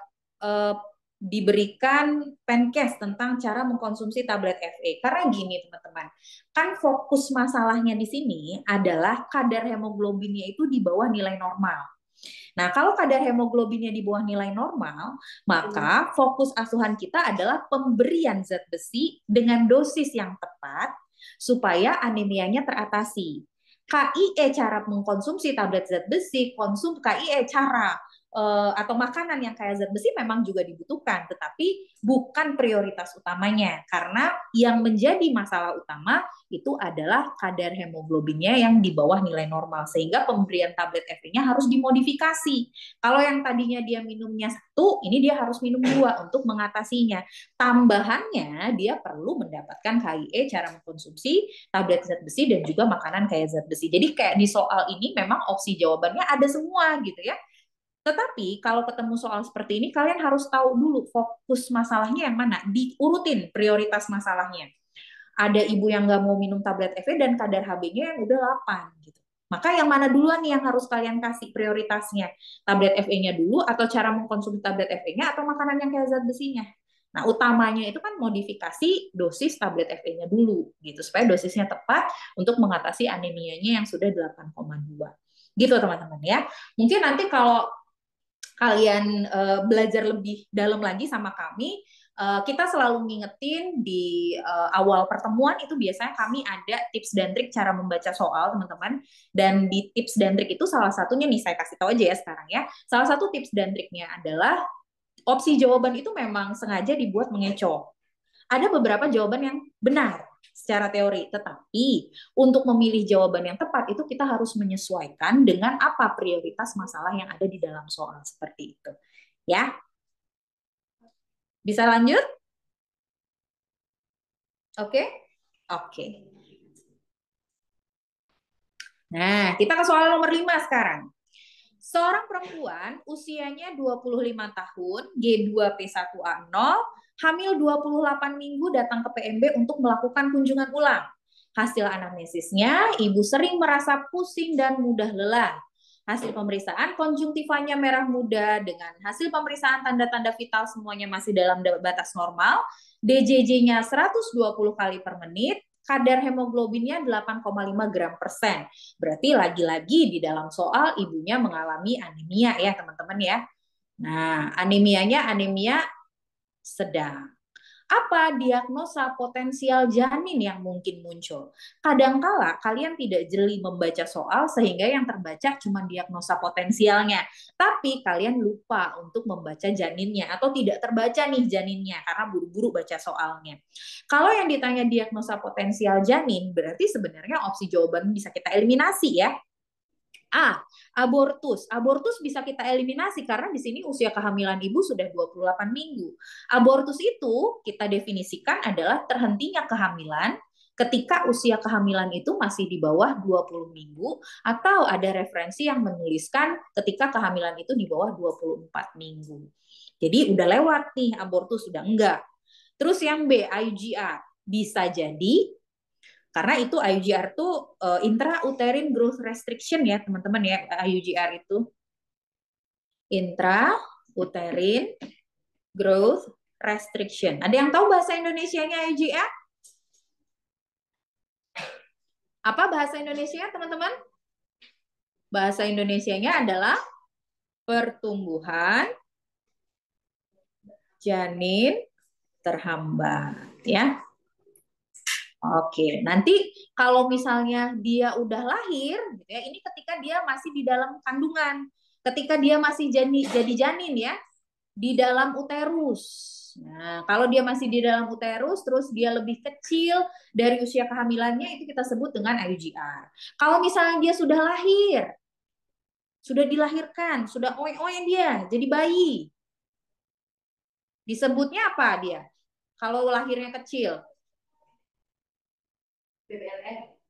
diberikan penkes tentang cara mengkonsumsi tablet Fe? Karena gini teman-teman, kan fokus masalahnya di sini adalah kadar hemoglobinnya itu di bawah nilai normal. Nah, kalau kadar hemoglobinnya di bawah nilai normal, maka fokus asuhan kita adalah pemberian zat besi dengan dosis yang tepat supaya anemianya teratasi. KIE cara mengkonsumsi tablet zat besi, KIE cara atau makanan yang kaya zat besi memang juga dibutuhkan, tetapi bukan prioritas utamanya karena yang menjadi masalah utama itu adalah kadar hemoglobinnya yang di bawah nilai normal sehingga pemberian tablet Fe-nya harus dimodifikasi. Kalau yang tadinya dia minumnya 1, ini dia harus minum 2 untuk mengatasinya. Tambahannya dia perlu mendapatkan KIE cara mengkonsumsi tablet zat besi dan juga makanan kaya zat besi. Jadi kayak di soal ini memang opsi jawabannya ada semua gitu ya. Tetapi kalau ketemu soal seperti ini, kalian harus tahu dulu fokus masalahnya yang mana. Diurutin prioritas masalahnya. Ada ibu yang nggak mau minum tablet Fe dan kadar HB-nya yang udah 8 gitu. Maka yang mana duluan nih yang harus kalian kasih prioritasnya? Tablet Fe-nya dulu atau cara mengkonsumsi tablet Fe-nya atau makanan yang kayak zat besinya? Nah, utamanya itu kan modifikasi dosis tablet Fe-nya dulu gitu supaya dosisnya tepat untuk mengatasi anemianya yang sudah 8,2. Gitu teman-teman ya. Mungkin nanti kalau kalian belajar lebih dalam lagi sama kami, kita selalu ngingetin di awal pertemuan itu biasanya kami ada tips dan trik cara membaca soal teman-teman. Dan di tips dan trik itu salah satunya nih saya kasih tahu aja ya sekarang ya. Salah satu tips dan triknya adalah opsi jawaban itu memang sengaja dibuat mengecoh. Ada beberapa jawaban yang benar, secara teori. Tetapi untuk memilih jawaban yang tepat itu kita harus menyesuaikan dengan apa prioritas masalah yang ada di dalam soal seperti itu. Ya, bisa lanjut? Oke? Oke. Nah, kita ke soal nomor 5 sekarang. Seorang perempuan usianya 25 tahun, G2P1A0, hamil 28 minggu datang ke PMB untuk melakukan kunjungan ulang. Hasil anamnesisnya, ibu sering merasa pusing dan mudah lelah. Hasil pemeriksaan konjungtivanya merah muda dengan hasil pemeriksaan tanda-tanda vital semuanya masih dalam batas normal. DJJ-nya 120 kali per menit, kadar hemoglobinnya 8,5 gram persen. Berarti lagi-lagi di dalam soal ibunya mengalami anemia ya teman-teman ya. Nah, anemianya anemia sedang. Apa diagnosa potensial janin yang mungkin muncul? Kadangkala kalian tidak jeli membaca soal sehingga yang terbaca cuma diagnosa potensialnya. Tapi kalian lupa untuk membaca janinnya atau tidak terbaca nih janinnya karena buru-buru baca soalnya. Kalau yang ditanya diagnosa potensial janin, berarti sebenarnya opsi jawaban bisa kita eliminasi ya. A. Abortus. Abortus bisa kita eliminasi karena di sini usia kehamilan ibu sudah 28 minggu. Abortus itu kita definisikan adalah terhentinya kehamilan ketika usia kehamilan itu masih di bawah 20 minggu atau ada referensi yang menuliskan ketika kehamilan itu di bawah 24 minggu. Jadi udah lewat nih abortus, sudah enggak. Terus yang B, IUGR. Bisa jadi karena itu IUGR itu intrauterine growth restriction ya teman-teman ya, IUGR itu intrauterine growth restriction. Ada yang tahu bahasa Indonesianya IUGR? Apa bahasa Indonesia teman-teman? Bahasa Indonesianya adalah pertumbuhan janin terhambat ya. Oke, nanti kalau misalnya dia udah lahir, gitu ya, ini ketika dia masih di dalam kandungan, ketika dia masih jadi janin ya, di dalam uterus. Nah, kalau dia masih di dalam uterus, terus dia lebih kecil dari usia kehamilannya, itu kita sebut dengan IUGR. Kalau misalnya dia sudah lahir, sudah dilahirkan, sudah oe-oe dia, jadi bayi, disebutnya apa dia? Kalau lahirnya kecil,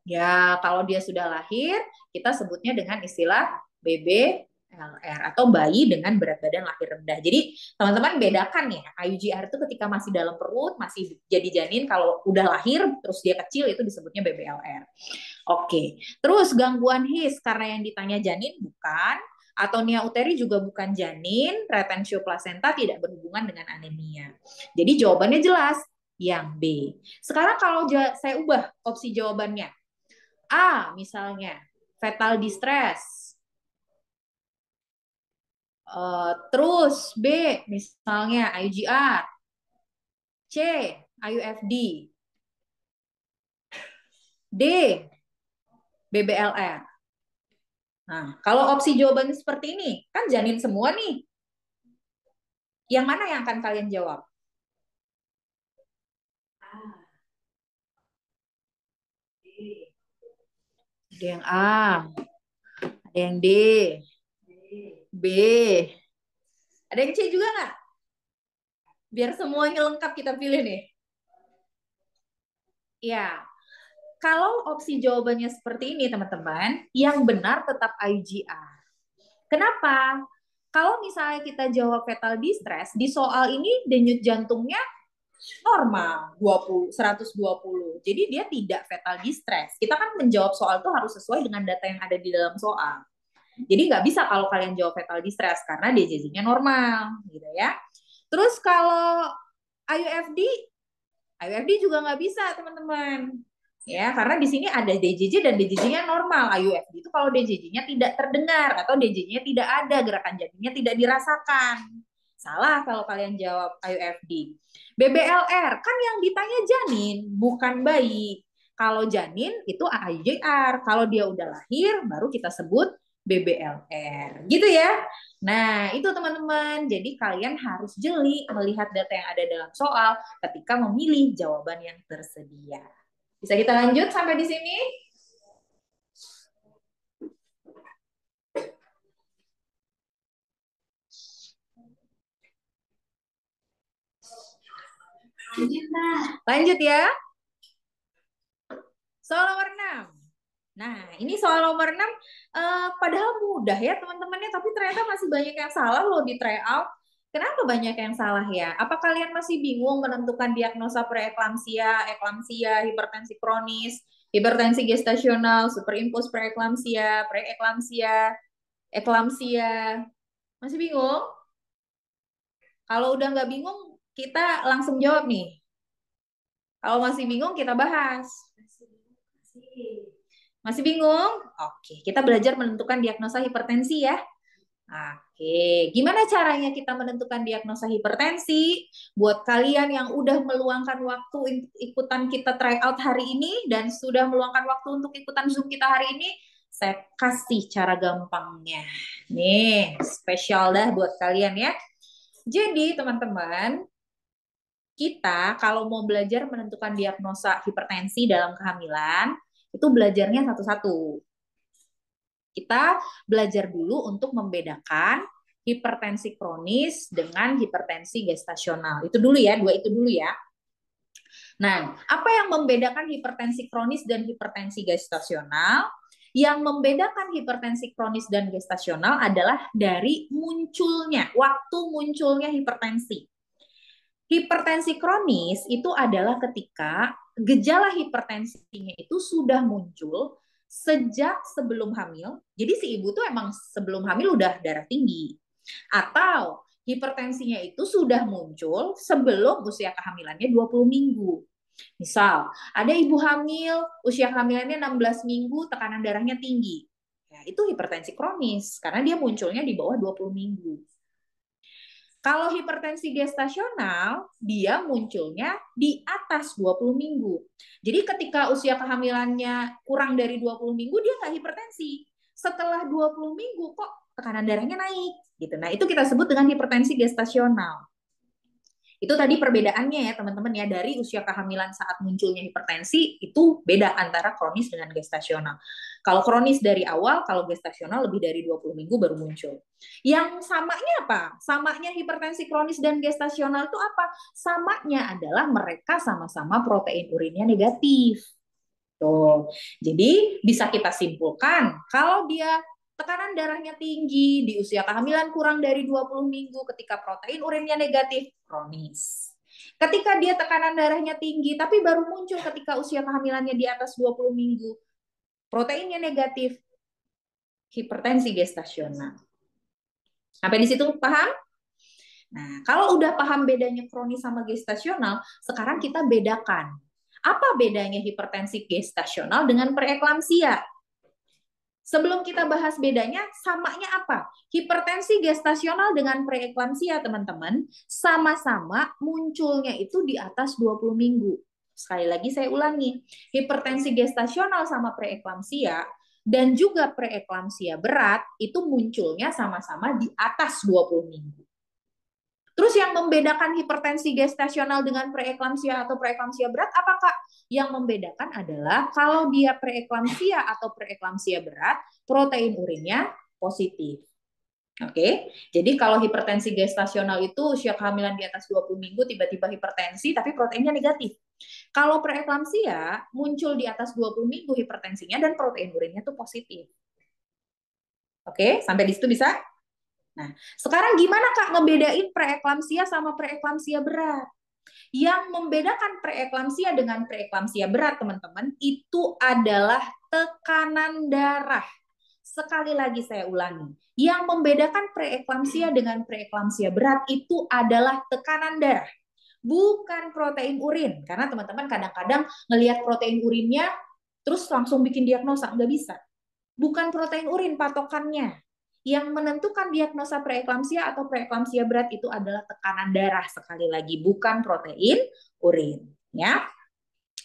ya, kalau dia sudah lahir, kita sebutnya dengan istilah BBLR atau bayi dengan berat badan lahir rendah. Jadi, teman-teman bedakan ya, IUGR itu ketika masih dalam perut, masih jadi janin, kalau udah lahir, terus dia kecil, itu disebutnya BBLR. Oke, terus gangguan HIS, karena yang ditanya janin bukan, atau nia uteri juga bukan janin, retensio placenta tidak berhubungan dengan anemia. Jadi jawabannya jelas, yang B. Sekarang kalau saya ubah opsi jawabannya, A misalnya fetal distress, terus B misalnya IUGR, C IUFD, D BBLR. Nah, kalau opsi jawabannya seperti ini, kan janin semua nih. Yang mana yang akan kalian jawab? Ada yang A, ada yang D, B, ada yang C juga nggak? Biar semuanya lengkap kita pilih nih. Ya, kalau opsi jawabannya seperti ini teman-teman, yang benar tetap IGR. Kenapa? Kalau misalnya kita jawab fetal distress, di soal ini denyut jantungnya normal 120. Jadi dia tidak fetal distress. Kita kan menjawab soal itu harus sesuai dengan data yang ada di dalam soal. Jadi nggak bisa kalau kalian jawab fetal distress karena DJJ-nya normal, gitu ya. Terus kalau IUFD, IUFD juga nggak bisa teman-teman. Ya, karena di sini ada DJJ dan DJJ-nya normal. IUFD itu kalau DJJ-nya tidak terdengar atau DJJ-nya tidak ada, gerakan janinnya tidak dirasakan. Salah kalau kalian jawab IUFD. BBLR, kan yang ditanya janin, bukan bayi. Kalau janin itu AIJR. Kalau dia udah lahir, baru kita sebut BBLR. Gitu ya. Nah, itu teman-teman. Jadi kalian harus jeli melihat data yang ada dalam soal ketika memilih jawaban yang tersedia. Bisa kita lanjut sampai di sini? Lanjut ya. Soal nomor 6. Nah, ini soal nomor 6 padahal mudah ya teman-temannya, tapi ternyata masih banyak yang salah loh di tryout. Kenapa banyak yang salah ya? Apa kalian masih bingung menentukan diagnosa preeklamsia, eklamsia, hipertensi kronis, hipertensi gestasional, superimpos preeklamsia, preeklamsia, eklamsia? Masih bingung? Kalau udah nggak bingung, kita langsung jawab nih. Kalau masih bingung, kita bahas. Masih bingung? Oke, kita belajar menentukan diagnosa hipertensi ya. Oke, gimana caranya kita menentukan diagnosa hipertensi? Buat kalian yang udah meluangkan waktu ikutan kita tryout hari ini dan sudah meluangkan waktu untuk ikutan Zoom kita hari ini, saya kasih cara gampangnya. Nih, spesial dah buat kalian ya. Jadi, teman-teman, kita kalau mau belajar menentukan diagnosa hipertensi dalam kehamilan, itu belajarnya satu-satu. Kita belajar dulu untuk membedakan hipertensi kronis dengan hipertensi gestasional. Itu dulu ya, dua itu dulu ya. Nah, apa yang membedakan hipertensi kronis dan hipertensi gestasional? Yang membedakan hipertensi kronis dan gestasional adalah dari munculnya, waktu munculnya hipertensi. Hipertensi kronis itu adalah ketika gejala hipertensinya itu sudah muncul sejak sebelum hamil. Jadi si ibu tuh emang sebelum hamil udah darah tinggi. Atau hipertensinya itu sudah muncul sebelum usia kehamilannya 20 minggu. Misal, ada ibu hamil, usia kehamilannya 16 minggu, tekanan darahnya tinggi. Ya, itu hipertensi kronis karena dia munculnya di bawah 20 minggu. Kalau hipertensi gestasional, dia munculnya di atas 20 minggu. Jadi ketika usia kehamilannya kurang dari 20 minggu, dia nggak hipertensi. Setelah 20 minggu, kok tekanan darahnya naik. Gitu. Nah, itu kita sebut dengan hipertensi gestasional. Itu tadi perbedaannya ya teman-teman ya, dari usia kehamilan saat munculnya hipertensi itu beda antara kronis dengan gestasional. Kalau kronis dari awal, kalau gestasional lebih dari 20 minggu baru muncul. Yang samanya apa? Samanya hipertensi kronis dan gestasional itu apa? Samanya adalah mereka sama-sama protein urinnya negatif. Tuh. Jadi bisa kita simpulkan kalau dia tekanan darahnya tinggi di usia kehamilan kurang dari 20 minggu ketika protein urinnya negatif, kronis. Ketika dia tekanan darahnya tinggi tapi baru muncul ketika usia kehamilannya di atas 20 minggu, proteinnya negatif, hipertensi gestasional. Sampai di situ paham? Nah, kalau udah paham bedanya kronis sama gestasional, sekarang kita bedakan. Apa bedanya hipertensi gestasional dengan preeklamsia? Sebelum kita bahas bedanya, samanya apa? Hipertensi gestasional dengan preeklamsia, teman-teman, sama-sama munculnya itu di atas 20 minggu. Sekali lagi saya ulangi, hipertensi gestasional sama preeklamsia dan juga preeklamsia berat itu munculnya sama-sama di atas 20 minggu. Terus yang membedakan hipertensi gestasional dengan preeklamsia atau preeklamsia berat, apakah yang membedakan adalah kalau dia preeklamsia atau preeklamsia berat, protein urinnya positif. Oke, jadi kalau hipertensi gestasional itu usia kehamilan di atas 20 minggu tiba-tiba hipertensi tapi proteinnya negatif. Kalau preeklamsia muncul di atas 20 minggu hipertensinya dan protein urinnya itu positif. Oke, sampai di situ bisa? Nah, sekarang gimana Kak ngebedain preeklamsia sama preeklamsia berat? Yang membedakan preeklamsia dengan preeklamsia berat, teman-teman, itu adalah tekanan darah. Sekali lagi saya ulangi, yang membedakan preeklamsia dengan preeklamsia berat itu adalah tekanan darah, bukan protein urin. Karena teman-teman kadang-kadang ngelihat protein urinnya, terus langsung bikin diagnosa, nggak bisa. Bukan protein urin patokannya. Yang menentukan diagnosa preeklamsia atau preeklamsia berat itu adalah tekanan darah, sekali lagi bukan protein urin ya.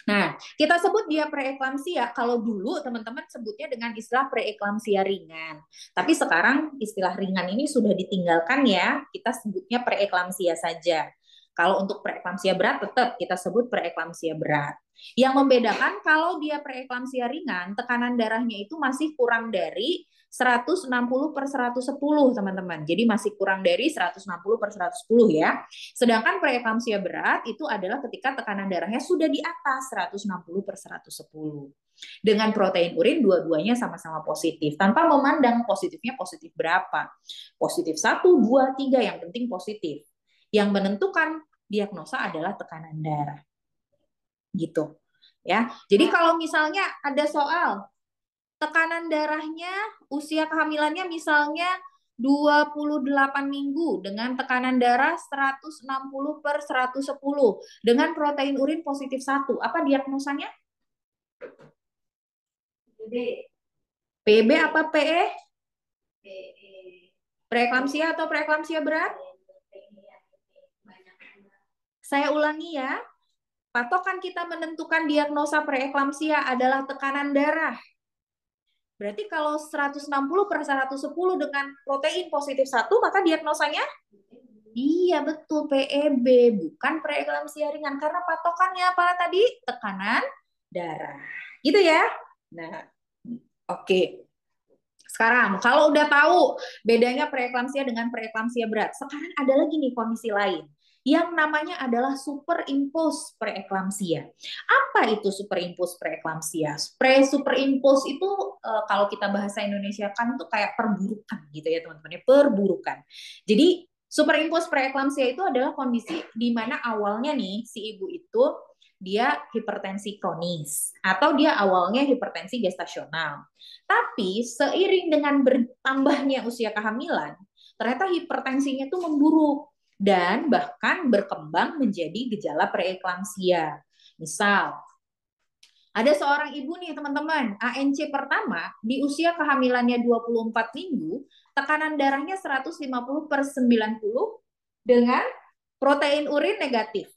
Nah, kita sebut dia preeklamsia kalau dulu teman-teman sebutnya dengan istilah preeklamsia ringan. Tapi sekarang istilah ringan ini sudah ditinggalkan ya, kita sebutnya preeklamsia saja. Kalau untuk preeklamsia berat tetap kita sebut preeklamsia berat. Yang membedakan kalau dia preeklamsia ringan, tekanan darahnya itu masih kurang dari 160 per 110, teman-teman. Jadi masih kurang dari 160 per 110 ya. Sedangkan preeklamsia berat itu adalah ketika tekanan darahnya sudah di atas 160 per 110. Dengan protein urin dua-duanya sama-sama positif, tanpa memandang positifnya positif berapa. Positif 1, 2, 3, yang penting positif. Yang menentukan diagnosa adalah tekanan darah. Gitu. Ya. Jadi kalau misalnya ada soal tekanan darahnya, usia kehamilannya misalnya 28 minggu dengan tekanan darah 160 per 110 dengan protein urin positif 1. Apa diagnosanya? PB. PB apa PE? Preeklamsia atau preeklamsia berat? Saya ulangi ya. Patokan kita menentukan diagnosa preeklamsia adalah tekanan darah. Berarti kalau 160 per 110 dengan protein positif 1, maka diagnosanya? Iya, betul, PEB, bukan preeklamsia ringan. Karena patokannya apa tadi? Tekanan darah. Gitu ya? Nah, oke. Sekarang, kalau udah tahu bedanya preeklamsia dengan preeklamsia berat, sekarang ada lagi nih kondisi lain yang namanya adalah superimpos preeklamsia. Apa itu superimpos preeklamsia? Superimpos itu kalau kita bahasa Indonesia kan tuh kayak perburukan gitu ya teman-teman, perburukan. Jadi superimpos preeklamsia itu adalah kondisi di mana awalnya nih si ibu itu dia hipertensi kronis atau dia awalnya hipertensi gestasional. Tapi seiring dengan bertambahnya usia kehamilan, ternyata hipertensinya itu memburuk dan bahkan berkembang menjadi gejala preeklamsia. Misal, ada seorang ibu nih teman-teman, ANC pertama di usia kehamilannya 24 minggu, tekanan darahnya 150 per 90 dengan protein urin negatif.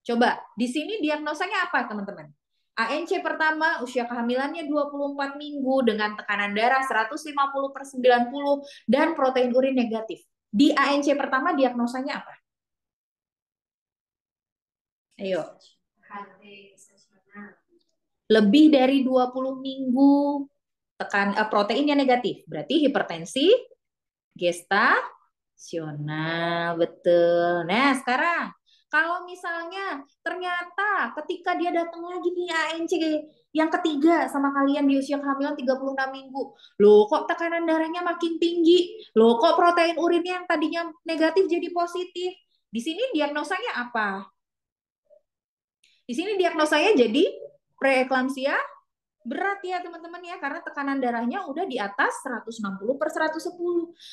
Coba, di sini diagnosanya apa teman-teman? ANC pertama, usia kehamilannya 24 minggu dengan tekanan darah 150 per 90 dan protein urin negatif. Di ANC pertama diagnosanya apa? Ayo. Lebih dari 20 minggu proteinnya negatif. Berarti hipertensi gestasional, betul. Nah, sekarang kalau misalnya ternyata ketika dia datang lagi nih ANC yang ketiga sama kalian di usia kehamilan 36 minggu, loh kok tekanan darahnya makin tinggi, loh kok protein urinnya yang tadinya negatif jadi positif. Di sini diagnosanya apa? Di sini diagnosanya jadi preeklamsia berat ya teman-teman ya, karena tekanan darahnya udah di atas 160 per 110.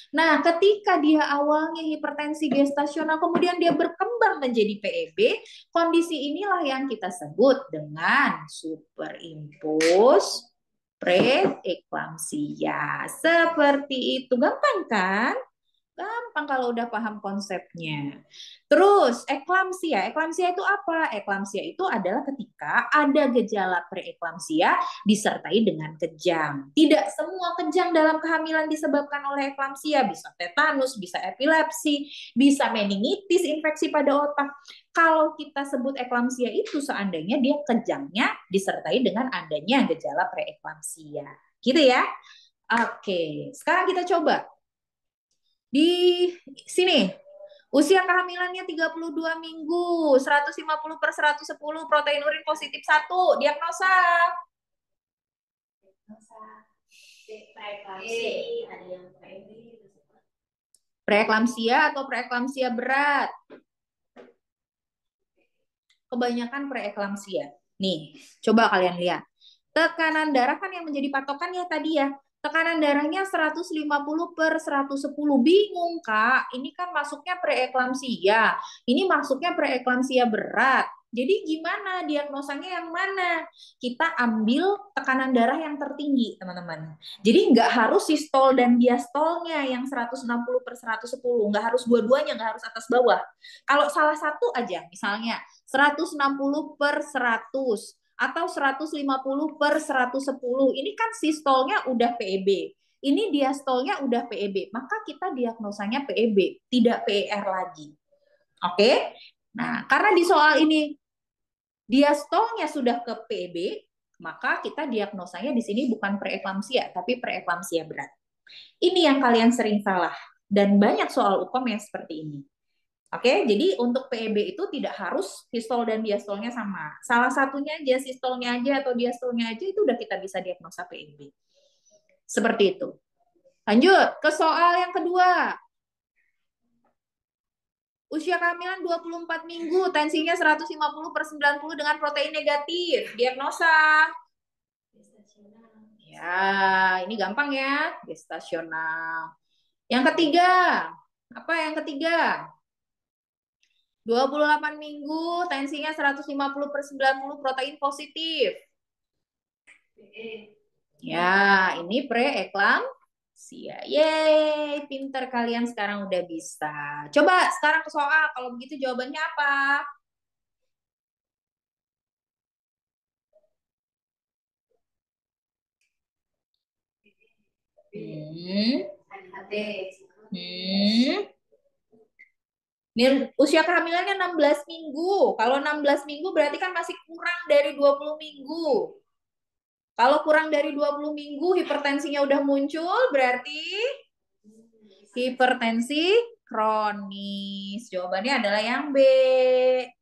Nah, ketika dia awalnya hipertensi gestasional, kemudian dia berkembang menjadi PEB, kondisi inilah yang kita sebut dengan superimpos preeklamsia. Seperti itu, gampang kan? Gampang kalau udah paham konsepnya. Terus, eklamsia. Eklamsia itu apa? Eklamsia itu adalah ketika ada gejala preeklamsia disertai dengan kejang. Tidak semua kejang dalam kehamilan disebabkan oleh eklamsia. Bisa tetanus, bisa epilepsi, bisa meningitis, infeksi pada otak. Kalau kita sebut eklamsia itu seandainya dia kejangnya disertai dengan adanya gejala preeklamsia. Gitu ya? Oke, sekarang kita coba. Di sini, usia kehamilannya 32 minggu, 150 per 110, protein urin positif 1. Diagnosa. Preeklamsia atau preeklamsia berat? Kebanyakan preeklamsia. Nih, coba kalian lihat. Tekanan darah kan yang menjadi patokan ya tadi ya. Tekanan darahnya 150 per 110. Bingung, Kak. Ini kan masuknya preeklamsia. Ini masuknya preeklamsia berat. Jadi gimana diagnosanya yang mana? Kita ambil tekanan darah yang tertinggi, teman-teman. Jadi nggak harus sistol dan diastolnya yang 160 per 110. Nggak harus dua-duanya, nggak harus atas bawah. Kalau salah satu aja, misalnya 160 per 100 atau 150 per 110. Ini kan sistolnya udah PEB. Ini diastolnya udah PEB. Maka kita diagnosanya PEB, tidak PER lagi. Oke? Nah, karena di soal ini diastolnya sudah ke PEB, maka kita diagnosanya di sini bukan preeklamsia, tapi preeklamsia berat. Ini yang kalian sering salah. Dan banyak soal UKOM yang seperti ini. Oke, jadi untuk PEB itu tidak harus sistol dan diastolnya sama. Salah satunya aja, sistolnya aja atau diastolnya aja itu udah kita bisa diagnosa PEB. Seperti itu. Lanjut ke soal yang kedua. Usia kehamilan 24 minggu, tensinya 150/90 dengan protein negatif. Diagnosa. Ya, ini gampang ya, gestasional. Yang ketiga, apa yang ketiga? 28 minggu, tensinya 150/90, protein positif. Ya, ini preeklamsia. Yeay, pinter kalian sekarang udah bisa. Coba sekarang ke soal, kalau begitu jawabannya apa? Hmm. Hmm. Ini usia kehamilannya 16 minggu. Kalau 16 minggu berarti kan masih kurang dari 20 minggu. Kalau kurang dari 20 minggu hipertensinya udah muncul, berarti hipertensi kronis. Jawabannya adalah yang B.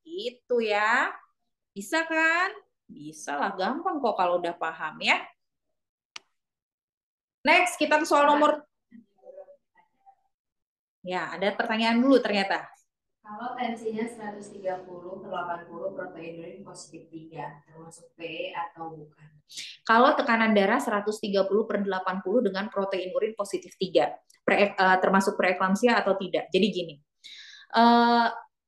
Itu ya. Bisa kan? Bisa lah, gampang kok kalau udah paham ya. Next, kita ke soal nomor. Ya, ada pertanyaan dulu ternyata. Kalau tensinya 130/80, protein urin positif 3, termasuk P atau bukan? Kalau tekanan darah 130/80 dengan protein urin positif 3, termasuk preeklamsia atau tidak. Jadi gini,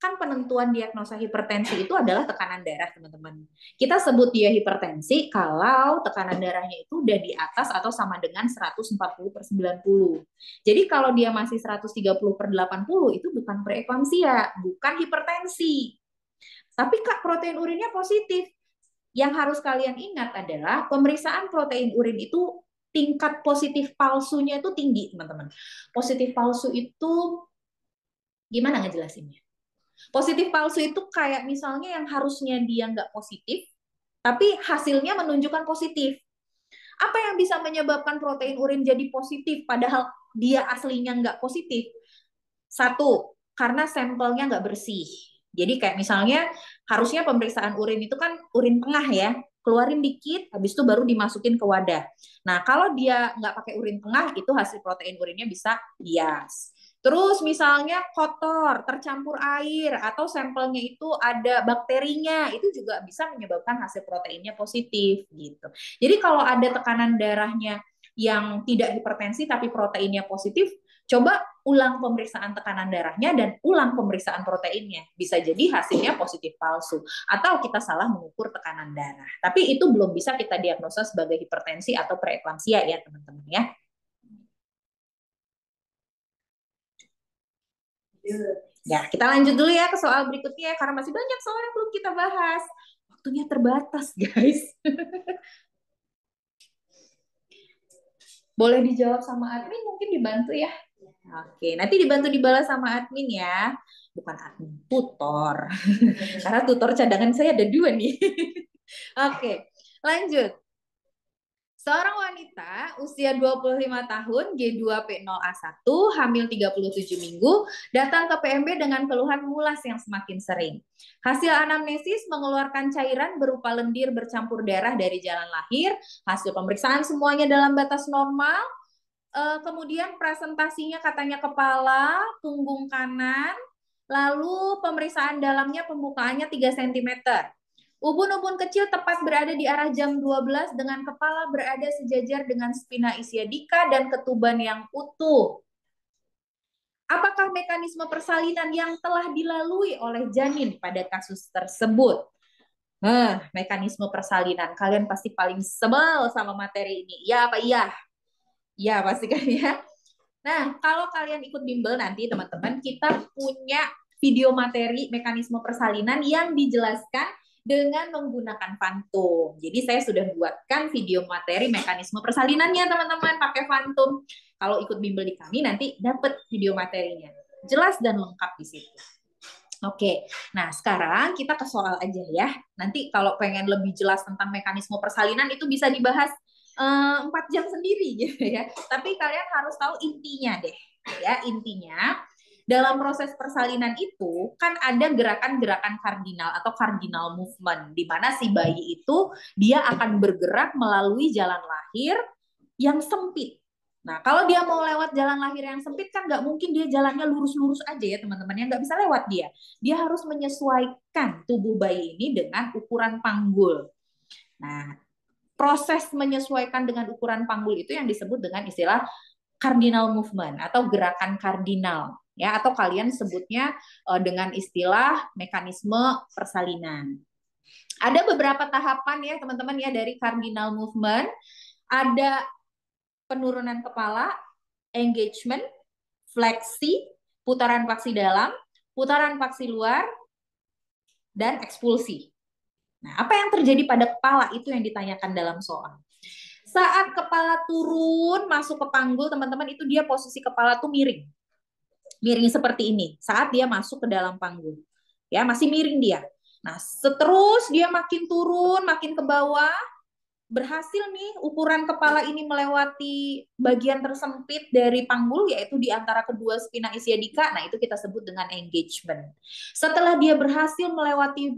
kan penentuan diagnosa hipertensi itu adalah tekanan darah, teman-teman. Kita sebut dia hipertensi kalau tekanan darahnya itu udah di atas atau sama dengan 140/90. Jadi kalau dia masih 130/80 itu bukan preeklamsia, bukan hipertensi. Tapi Kak, protein urinnya positif. Yang harus kalian ingat adalah pemeriksaan protein urin itu tingkat positif palsunya itu tinggi, teman-teman. Positif palsu itu gimana ngejelasinnya? Positif palsu itu kayak misalnya yang harusnya dia nggak positif, tapi hasilnya menunjukkan positif. Apa yang bisa menyebabkan protein urin jadi positif padahal dia aslinya nggak positif? Satu, karena sampelnya nggak bersih. Jadi kayak misalnya harusnya pemeriksaan urin itu kan urin tengah ya, keluarin dikit, habis itu baru dimasukin ke wadah. Nah kalau dia nggak pakai urin tengah, itu hasil protein urinnya bisa bias. Terus misalnya kotor, tercampur air, atau sampelnya itu ada bakterinya, itu juga bisa menyebabkan hasil proteinnya positif gitu. Jadi kalau ada tekanan darahnya yang tidak hipertensi tapi proteinnya positif, coba ulang pemeriksaan tekanan darahnya dan ulang pemeriksaan proteinnya. Bisa jadi hasilnya positif palsu. Atau kita salah mengukur tekanan darah. Tapi itu belum bisa kita diagnosa sebagai hipertensi atau preeklamsia ya teman-teman ya. Ya, kita lanjut dulu ya ke soal berikutnya karena masih banyak soal yang belum kita bahas. Waktunya terbatas, guys. Boleh dijawab sama admin, mungkin dibantu ya. Oke, nanti dibantu dibalas sama admin ya. Bukan admin, tutor. Karena tutor cadangan saya ada 2 nih. Oke, lanjut. Seorang wanita usia 25 tahun, G2P0A1, hamil 37 minggu, datang ke PMB dengan keluhan mulas yang semakin sering. Hasil anamnesis mengeluarkan cairan berupa lendir bercampur darah dari jalan lahir. Hasil pemeriksaan semuanya dalam batas normal. Kemudian presentasinya katanya kepala, punggung kanan, lalu pemeriksaan dalamnya pembukaannya 3 cm. Ubun-ubun kecil tepat berada di arah jam 12 dengan kepala berada sejajar dengan spina ischiadica dan ketuban yang utuh. Apakah mekanisme persalinan yang telah dilalui oleh janin pada kasus tersebut? Mekanisme persalinan. Kalian pasti paling sebel sama materi ini. Ya apa iya? Ya pastikan ya. Nah, kalau kalian ikut bimbel nanti teman-teman, kita punya video materi mekanisme persalinan yang dijelaskan dengan menggunakan Fantom. Jadi saya sudah buatkan video materi mekanisme persalinannya teman-teman pakai Fantom. Kalau ikut bimbel di kami nanti dapat video materinya. Jelas dan lengkap di situ. Oke, nah sekarang kita ke soal aja ya. Nanti kalau pengen lebih jelas tentang mekanisme persalinan itu bisa dibahas 4 jam sendiri gitu ya. Tapi kalian harus tahu intinya deh. Ya, intinya dalam proses persalinan itu kan ada gerakan-gerakan kardinal atau cardinal movement di mana si bayi itu dia akan bergerak melalui jalan lahir yang sempit. Nah, kalau dia mau lewat jalan lahir yang sempit kan nggak mungkin dia jalannya lurus-lurus aja ya teman-teman, yang nggak bisa lewat dia. Dia harus menyesuaikan tubuh bayi ini dengan ukuran panggul. Nah, proses menyesuaikan dengan ukuran panggul itu yang disebut dengan istilah cardinal movement atau gerakan kardinal ya, atau kalian sebutnya dengan istilah mekanisme persalinan. Ada beberapa tahapan ya teman-teman ya dari cardinal movement. Ada penurunan kepala, engagement, fleksi, putaran paksi dalam, putaran paksi luar, dan ekspulsi. Nah, apa yang terjadi pada kepala itu yang ditanyakan dalam soal. Saat kepala turun masuk ke panggul, teman-teman, itu dia posisi kepala tuh miring. Miring seperti ini saat dia masuk ke dalam panggul. Ya, masih miring dia. Nah, seterus dia makin turun, makin ke bawah, berhasil nih ukuran kepala ini melewati bagian tersempit dari panggul, yaitu di antara kedua spina ischiadica. Nah, itu kita sebut dengan engagement. Setelah dia berhasil melewati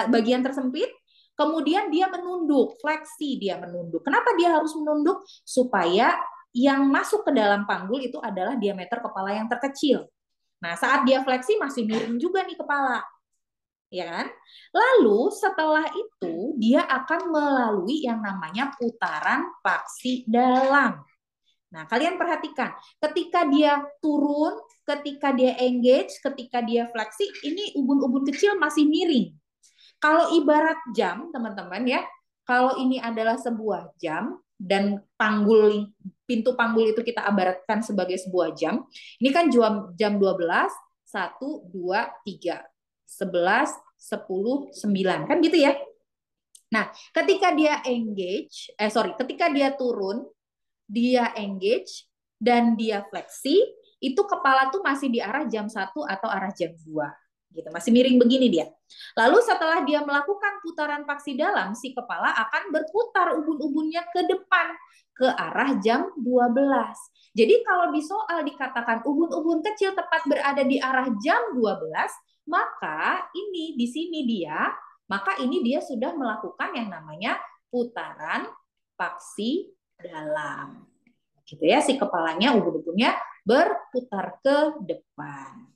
bagian tersempit, kemudian dia menunduk, fleksi, dia menunduk. Kenapa dia harus menunduk? Supaya yang masuk ke dalam panggul itu adalah diameter kepala yang terkecil. Nah, saat dia fleksi masih miring juga nih kepala. Ya kan? Lalu setelah itu dia akan melalui yang namanya putaran paksi dalam. Nah, kalian perhatikan, ketika dia turun, ketika dia engage, ketika dia fleksi, ini ubun-ubun kecil masih miring. Kalau ibarat jam, teman-teman ya, kalau ini adalah sebuah jam dan pintu panggul itu kita ibaratkan sebagai sebuah jam. Ini kan jam 12, 1, 2, 3, 11, 10, 9, kan gitu ya. Nah, ketika dia ketika dia turun, dia engage dan dia fleksi, itu kepala tuh masih di arah jam 1 atau arah jam 2 gitu, masih miring begini dia. Lalu setelah dia melakukan putaran paksi dalam, si kepala akan berputar ubun-ubunnya ke depan ke arah jam 12. Jadi kalau di soal dikatakan ubun-ubun kecil tepat berada di arah jam 12, maka ini di sini dia sudah melakukan yang namanya putaran paksi dalam. Gitu ya, si kepalanya ubun-ubunnya berputar ke depan.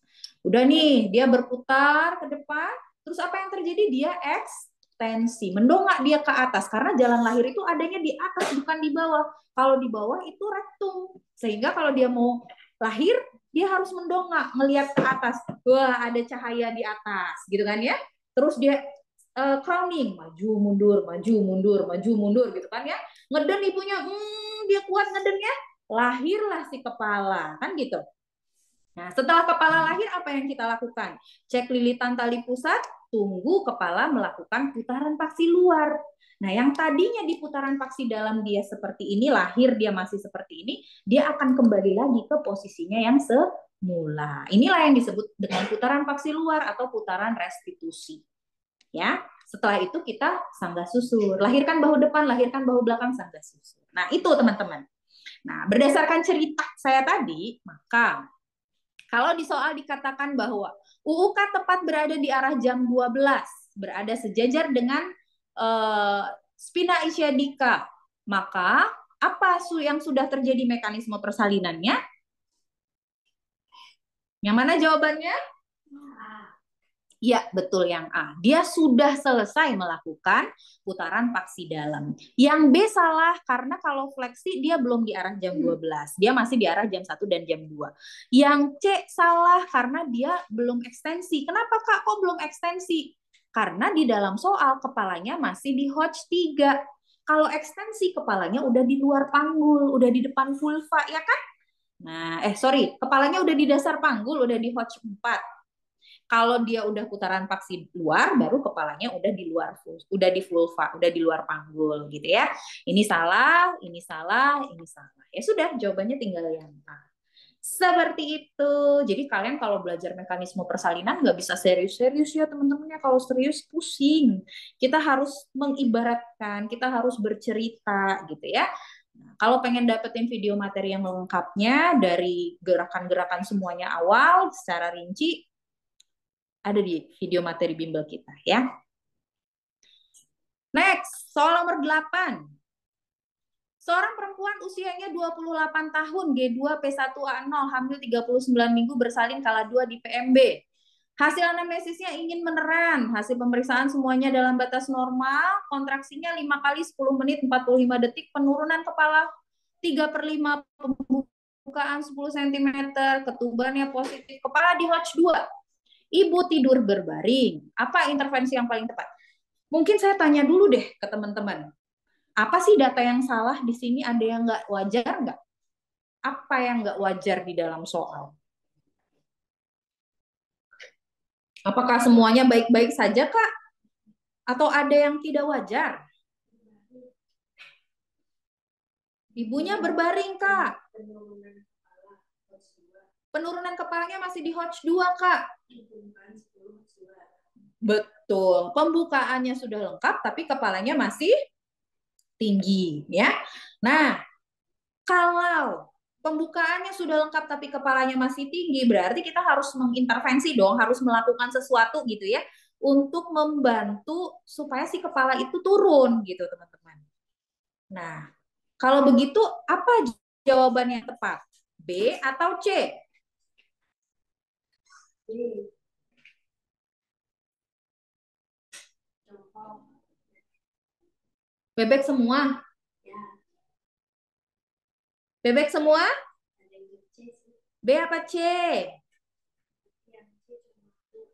Udah nih, dia berputar ke depan, terus apa yang terjadi? Dia ekstensi, mendongak dia ke atas, karena jalan lahir itu adanya di atas, bukan di bawah. Kalau di bawah itu rektum, sehingga kalau dia mau lahir, dia harus mendongak, melihat ke atas. Wah, ada cahaya di atas, gitu kan ya. Terus dia crowning, maju mundur, maju mundur, maju mundur, gitu kan ya. Ngeden ibunya, dia kuat ngedennya, lahirlah si kepala, kan gitu. Nah, setelah kepala lahir, apa yang kita lakukan? Cek lilitan tali pusat, tunggu kepala melakukan putaran paksi luar. Nah, yang tadinya di putaran paksi dalam dia seperti ini, lahir dia masih seperti ini, dia akan kembali lagi ke posisinya yang semula. Inilah yang disebut dengan putaran paksi luar atau putaran restitusi. Ya, setelah itu kita sanggah susur. Lahirkan bahu depan, lahirkan bahu belakang, sanggah susur. Nah, itu teman-teman. Nah, berdasarkan cerita saya tadi, maka kalau di soal dikatakan bahwa UUK tepat berada di arah jam 12, berada sejajar dengan spina ischiadica, maka apa yang sudah terjadi mekanisme persalinannya? Yang mana jawabannya? Ya, betul yang A. Dia sudah selesai melakukan putaran paksi dalam. Yang B salah karena kalau fleksi dia belum di arah jam 12. Dia masih di arah jam 1 dan jam 2. Yang C salah karena dia belum ekstensi. Kenapa Kak kok belum ekstensi? Karena di dalam soal kepalanya masih di Hodge 3. Kalau ekstensi kepalanya udah di luar panggul, udah di depan vulva, ya kan? Nah, kepalanya udah di dasar panggul, udah di Hodge 4. Kalau dia udah putaran paksi luar, baru kepalanya udah di luar, udah di vulva, udah di luar panggul gitu ya. Ini salah, ini salah, ini salah. Ya sudah, jawabannya tinggal yang A. Seperti itu. Jadi kalian kalau belajar mekanisme persalinan nggak bisa serius-serius ya teman-temannya. Kalau serius pusing. Kita harus mengibaratkan, kita harus bercerita gitu ya. Nah, kalau pengen dapetin video materi yang lengkapnya dari gerakan-gerakan semuanya awal secara rinci, ada di video materi bimbel kita ya. Next, soal nomor 8. Seorang perempuan usianya 28 tahun, G2P1A0, hamil 39 minggu, bersalin kala 2 di PMB. Hasil anamnesisnya ingin meneran, hasil pemeriksaan semuanya dalam batas normal, kontraksinya 5 kali 10 menit 45 detik, penurunan kepala 3/5, pembukaan 10 cm, ketubannya positif, kepala di Hodge 2. Ibu tidur berbaring. Apa intervensi yang paling tepat? Mungkin saya tanya dulu deh ke teman-teman. Apa sih data yang salah di sini? Ada yang nggak wajar nggak? Apa yang nggak wajar di dalam soal? Apakah semuanya baik-baik saja, Kak? Atau ada yang tidak wajar? Ibunya berbaring, Kak. Penurunan kepalanya masih di Hodge 2, Kak. Betul. Pembukaannya sudah lengkap, tapi kepalanya masih tinggi, ya. Nah, kalau pembukaannya sudah lengkap tapi kepalanya masih tinggi, berarti kita harus mengintervensi dong, harus melakukan sesuatu gitu ya, untuk membantu supaya si kepala itu turun gitu, teman-teman. Nah, kalau begitu apa jawaban yang tepat? B atau C? Bebek semua? Bebek semua? B apa C?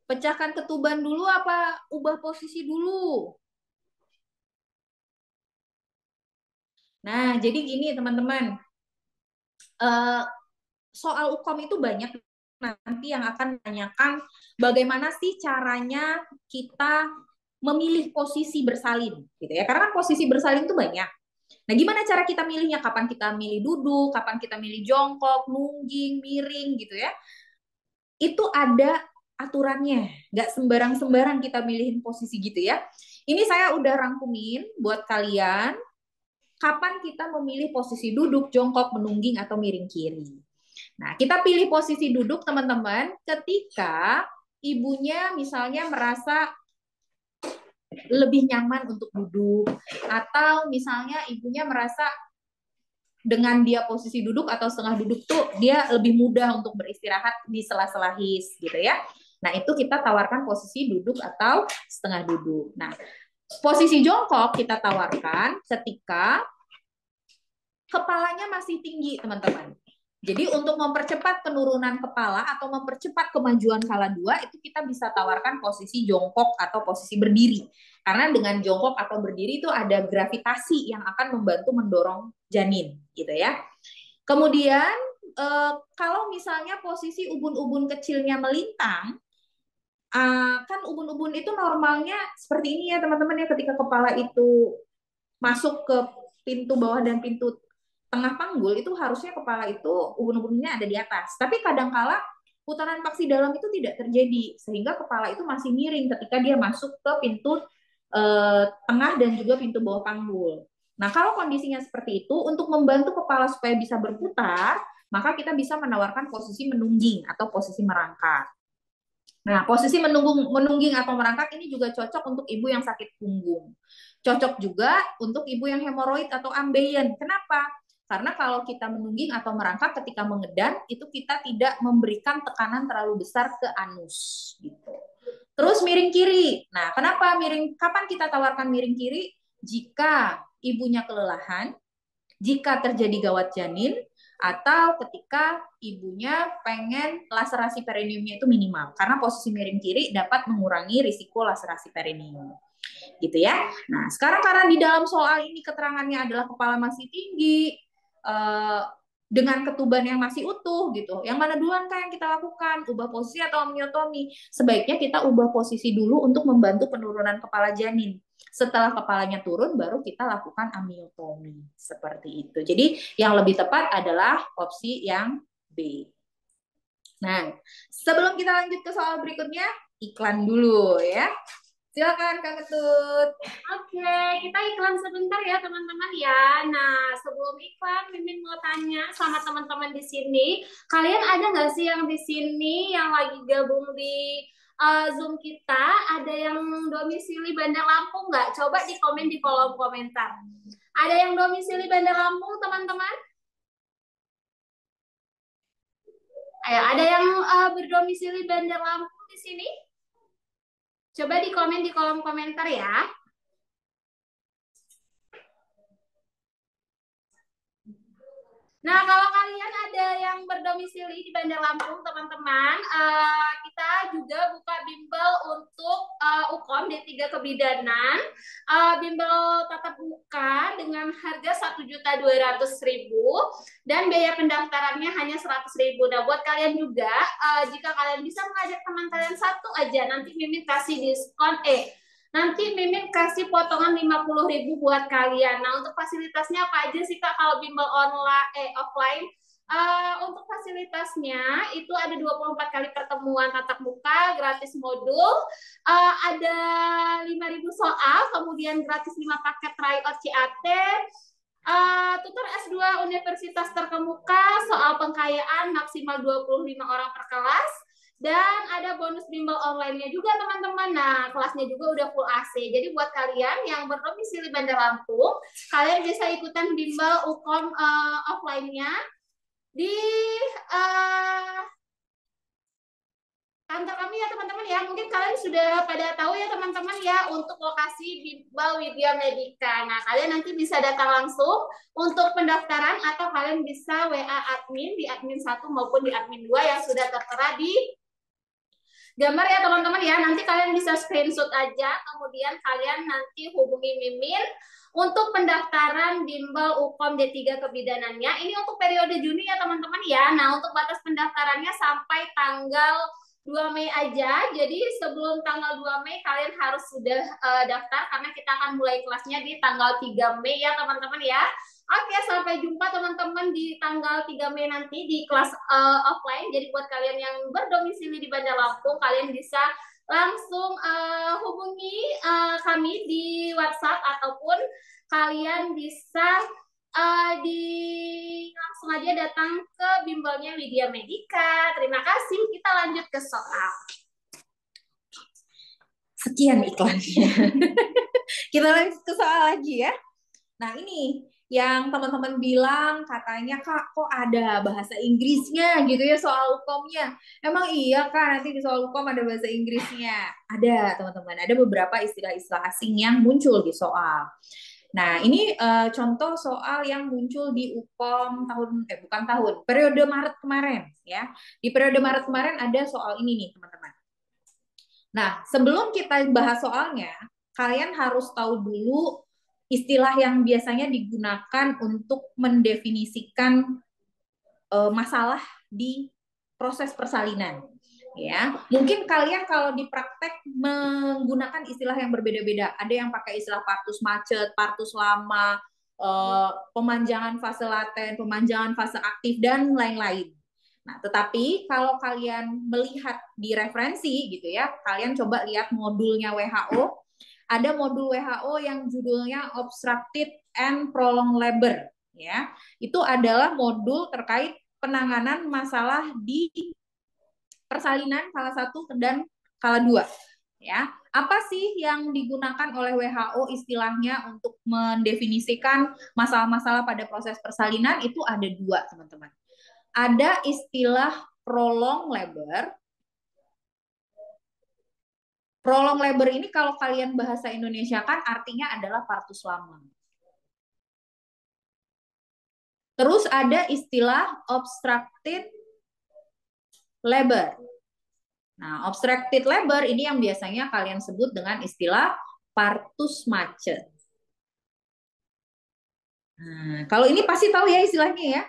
Pecahkan ketuban dulu apa ubah posisi dulu? Nah, jadi gini teman-teman. Soal UKOM itu banyak nanti yang akan menanyakan bagaimana sih caranya kita memilih posisi bersalin gitu ya. Karena kan posisi bersalin itu banyak. Nah, gimana cara kita milihnya? Kapan kita milih duduk, kapan kita milih jongkok, nungging, miring gitu ya. Itu ada aturannya. Nggak sembarang-sembarang kita milihin posisi gitu ya. Ini saya udah rangkumin buat kalian kapan kita memilih posisi duduk, jongkok, menungging, atau miring kiri. Nah, kita pilih posisi duduk teman-teman ketika ibunya misalnya merasa lebih nyaman untuk duduk atau misalnya ibunya merasa dengan dia posisi duduk atau setengah duduk tuh dia lebih mudah untuk beristirahat di sela-sela his gitu ya. Nah, itu kita tawarkan posisi duduk atau setengah duduk. Nah, posisi jongkok kita tawarkan ketika kepalanya masih tinggi, teman-teman. Jadi untuk mempercepat penurunan kepala atau mempercepat kemajuan kala 2 itu kita bisa tawarkan posisi jongkok atau posisi berdiri. Karena dengan jongkok atau berdiri itu ada gravitasi yang akan membantu mendorong janin gitu ya. Kemudian kalau misalnya posisi ubun-ubun kecilnya melintang, kan ubun-ubun itu normalnya seperti ini ya teman-teman ya, ketika kepala itu masuk ke pintu bawah dan pintu tengah panggul itu harusnya kepala itu ubun-ubunnya ada di atas. Tapi kadangkala putaran paksi dalam itu tidak terjadi sehingga kepala itu masih miring ketika dia masuk ke pintu tengah dan juga pintu bawah panggul. Nah, kalau kondisinya seperti itu, untuk membantu kepala supaya bisa berputar, maka kita bisa menawarkan posisi menungging atau posisi merangkak. Nah, posisi menungging atau merangkak ini juga cocok untuk ibu yang sakit punggung. Cocok juga untuk ibu yang hemoroid atau ambeien. Kenapa? Karena kalau kita menungging atau merangkak ketika mengedan, itu kita tidak memberikan tekanan terlalu besar ke anus. Gitu. Terus miring kiri. Nah, kenapa miring? Kapan kita tawarkan miring kiri? Jika ibunya kelelahan, jika terjadi gawat janin, atau ketika ibunya pengen laserasi perineumnya itu minimal. Karena posisi miring kiri dapat mengurangi risiko laserasi perineum. Gitu ya. Nah, sekarang karena di dalam soal ini keterangannya adalah kepala masih tinggi, dengan ketuban yang masih utuh gitu. Yang mana duluan Kak yang kita lakukan? Ubah posisi atau amniotomi? Sebaiknya kita ubah posisi dulu untuk membantu penurunan kepala janin. Setelah kepalanya turun, baru kita lakukan amniotomi. Seperti itu. Jadi yang lebih tepat adalah opsi yang B. Nah, sebelum kita lanjut ke soal berikutnya, iklan dulu ya. Silakan Kak Ketut. Oke, kita iklan sebentar ya teman-teman ya. Nah, sebelum iklan, Mimin mau tanya sama teman-teman di sini, kalian ada nggak sih yang di sini yang lagi gabung di Zoom kita? Ada yang domisili Bandar Lampung nggak? Coba di komen di kolom komentar. Ada yang domisili Bandar Lampung, teman-teman? Ayo, ada yang berdomisili Bandar Lampung di sini? Coba di komen di kolom komentar ya. Nah, kalau kalian ada yang berdomisili di Bandar Lampung, teman-teman, kita juga buka bimbel untuk UKOM D3 Kebidanan, bimbel tatap muka dengan harga 1.200.000 dan biaya pendaftarannya hanya 100.000. Nah, buat kalian juga, jika kalian bisa mengajak teman kalian satu aja, nanti Mimin kasih diskon, nanti Mimin kasih potongan 50.000 buat kalian. Nah, untuk fasilitasnya apa aja sih Kak kalau bimbel offline? Untuk fasilitasnya itu ada 24 kali pertemuan tatap muka, gratis modul, ada 5.000 soal, kemudian gratis 5 paket tryout CAT, tutor S2 Universitas Terkemuka, soal pengkayaan maksimal 25 orang per kelas, dan ada bonus bimbel online-nya juga teman-teman. Nah, kelasnya juga udah full AC. Jadi buat kalian yang berdomisili Bandar Lampung, kalian bisa ikutan bimbel UKOM offline-nya di uh, kantor kami ya teman-teman ya. Mungkin kalian sudah pada tahu ya teman-teman ya untuk lokasi bimbel Widya Medika. Nah, kalian nanti bisa datang langsung untuk pendaftaran atau kalian bisa WA admin di admin 1 maupun di admin 2 yang sudah tertera di gambar ya teman-teman ya. Nanti kalian bisa screenshot aja, kemudian kalian nanti hubungi Mimin untuk pendaftaran bimbel UKOM D3 kebidanannya. Ini untuk periode Juni ya teman-teman ya. Nah, untuk batas pendaftarannya sampai tanggal 2 Mei aja. Jadi sebelum tanggal 2 Mei kalian harus sudah daftar karena kita akan mulai kelasnya di tanggal 3 Mei ya teman-teman ya. Oke, sampai jumpa teman-teman di tanggal 3 Mei nanti di kelas offline. Jadi buat kalian yang berdomisili di Bandar Lampung, kalian bisa langsung hubungi kami di WhatsApp ataupun kalian bisa langsung aja datang ke bimbelnya Widya Medika. Terima kasih. Kita lanjut ke soal. Sekian iklannya. Kita lanjut ke soal lagi ya. Nah, ini yang teman-teman bilang katanya Kak kok ada bahasa Inggrisnya gitu ya soal UKOM-nya. Emang iya Kak nanti di soal UKOM ada bahasa Inggrisnya? Ada teman-teman, ada beberapa istilah-istilah asing yang muncul di soal. Nah ini contoh soal yang muncul di UKOM periode Maret kemarin ya. Di periode Maret kemarin ada soal ini nih teman-teman. Nah sebelum kita bahas soalnya, kalian harus tahu dulu istilah yang biasanya digunakan untuk mendefinisikan masalah di proses persalinan. Ya, mungkin kalian kalau di praktek menggunakan istilah yang berbeda-beda. Ada yang pakai istilah partus macet, partus lama, pemanjangan fase laten, pemanjangan fase aktif dan lain-lain. Nah, tetapi kalau kalian melihat di referensi gitu ya, kalian coba lihat modulnya WHO. Ada modul WHO yang judulnya Obstructed and Prolonged Labor ya. Itu adalah modul terkait penanganan masalah di persalinan kala 1 dan kala 2 ya. Apa sih yang digunakan oleh WHO istilahnya untuk mendefinisikan masalah-masalah pada proses persalinan? Itu ada 2 teman-teman. Ada istilah prolonged labor. Prolong labor ini kalau kalian bahasa Indonesia kan artinya adalah partus lama. Terus ada istilah obstructed labor. Nah, obstructed labor ini yang biasanya kalian sebut dengan istilah partus macet. Nah, kalau ini pasti tahu ya istilahnya ya.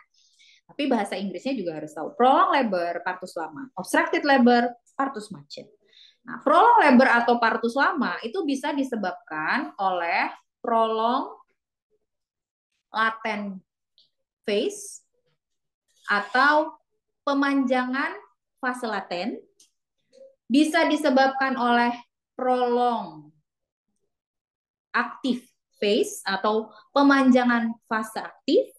Tapi bahasa Inggrisnya juga harus tahu. Prolong labor, partus lama. Obstructed labor, partus macet. Nah, prolong labor atau partus lama itu bisa disebabkan oleh prolong latent phase atau pemanjangan fase laten, bisa disebabkan oleh prolong aktif phase atau pemanjangan fase aktif,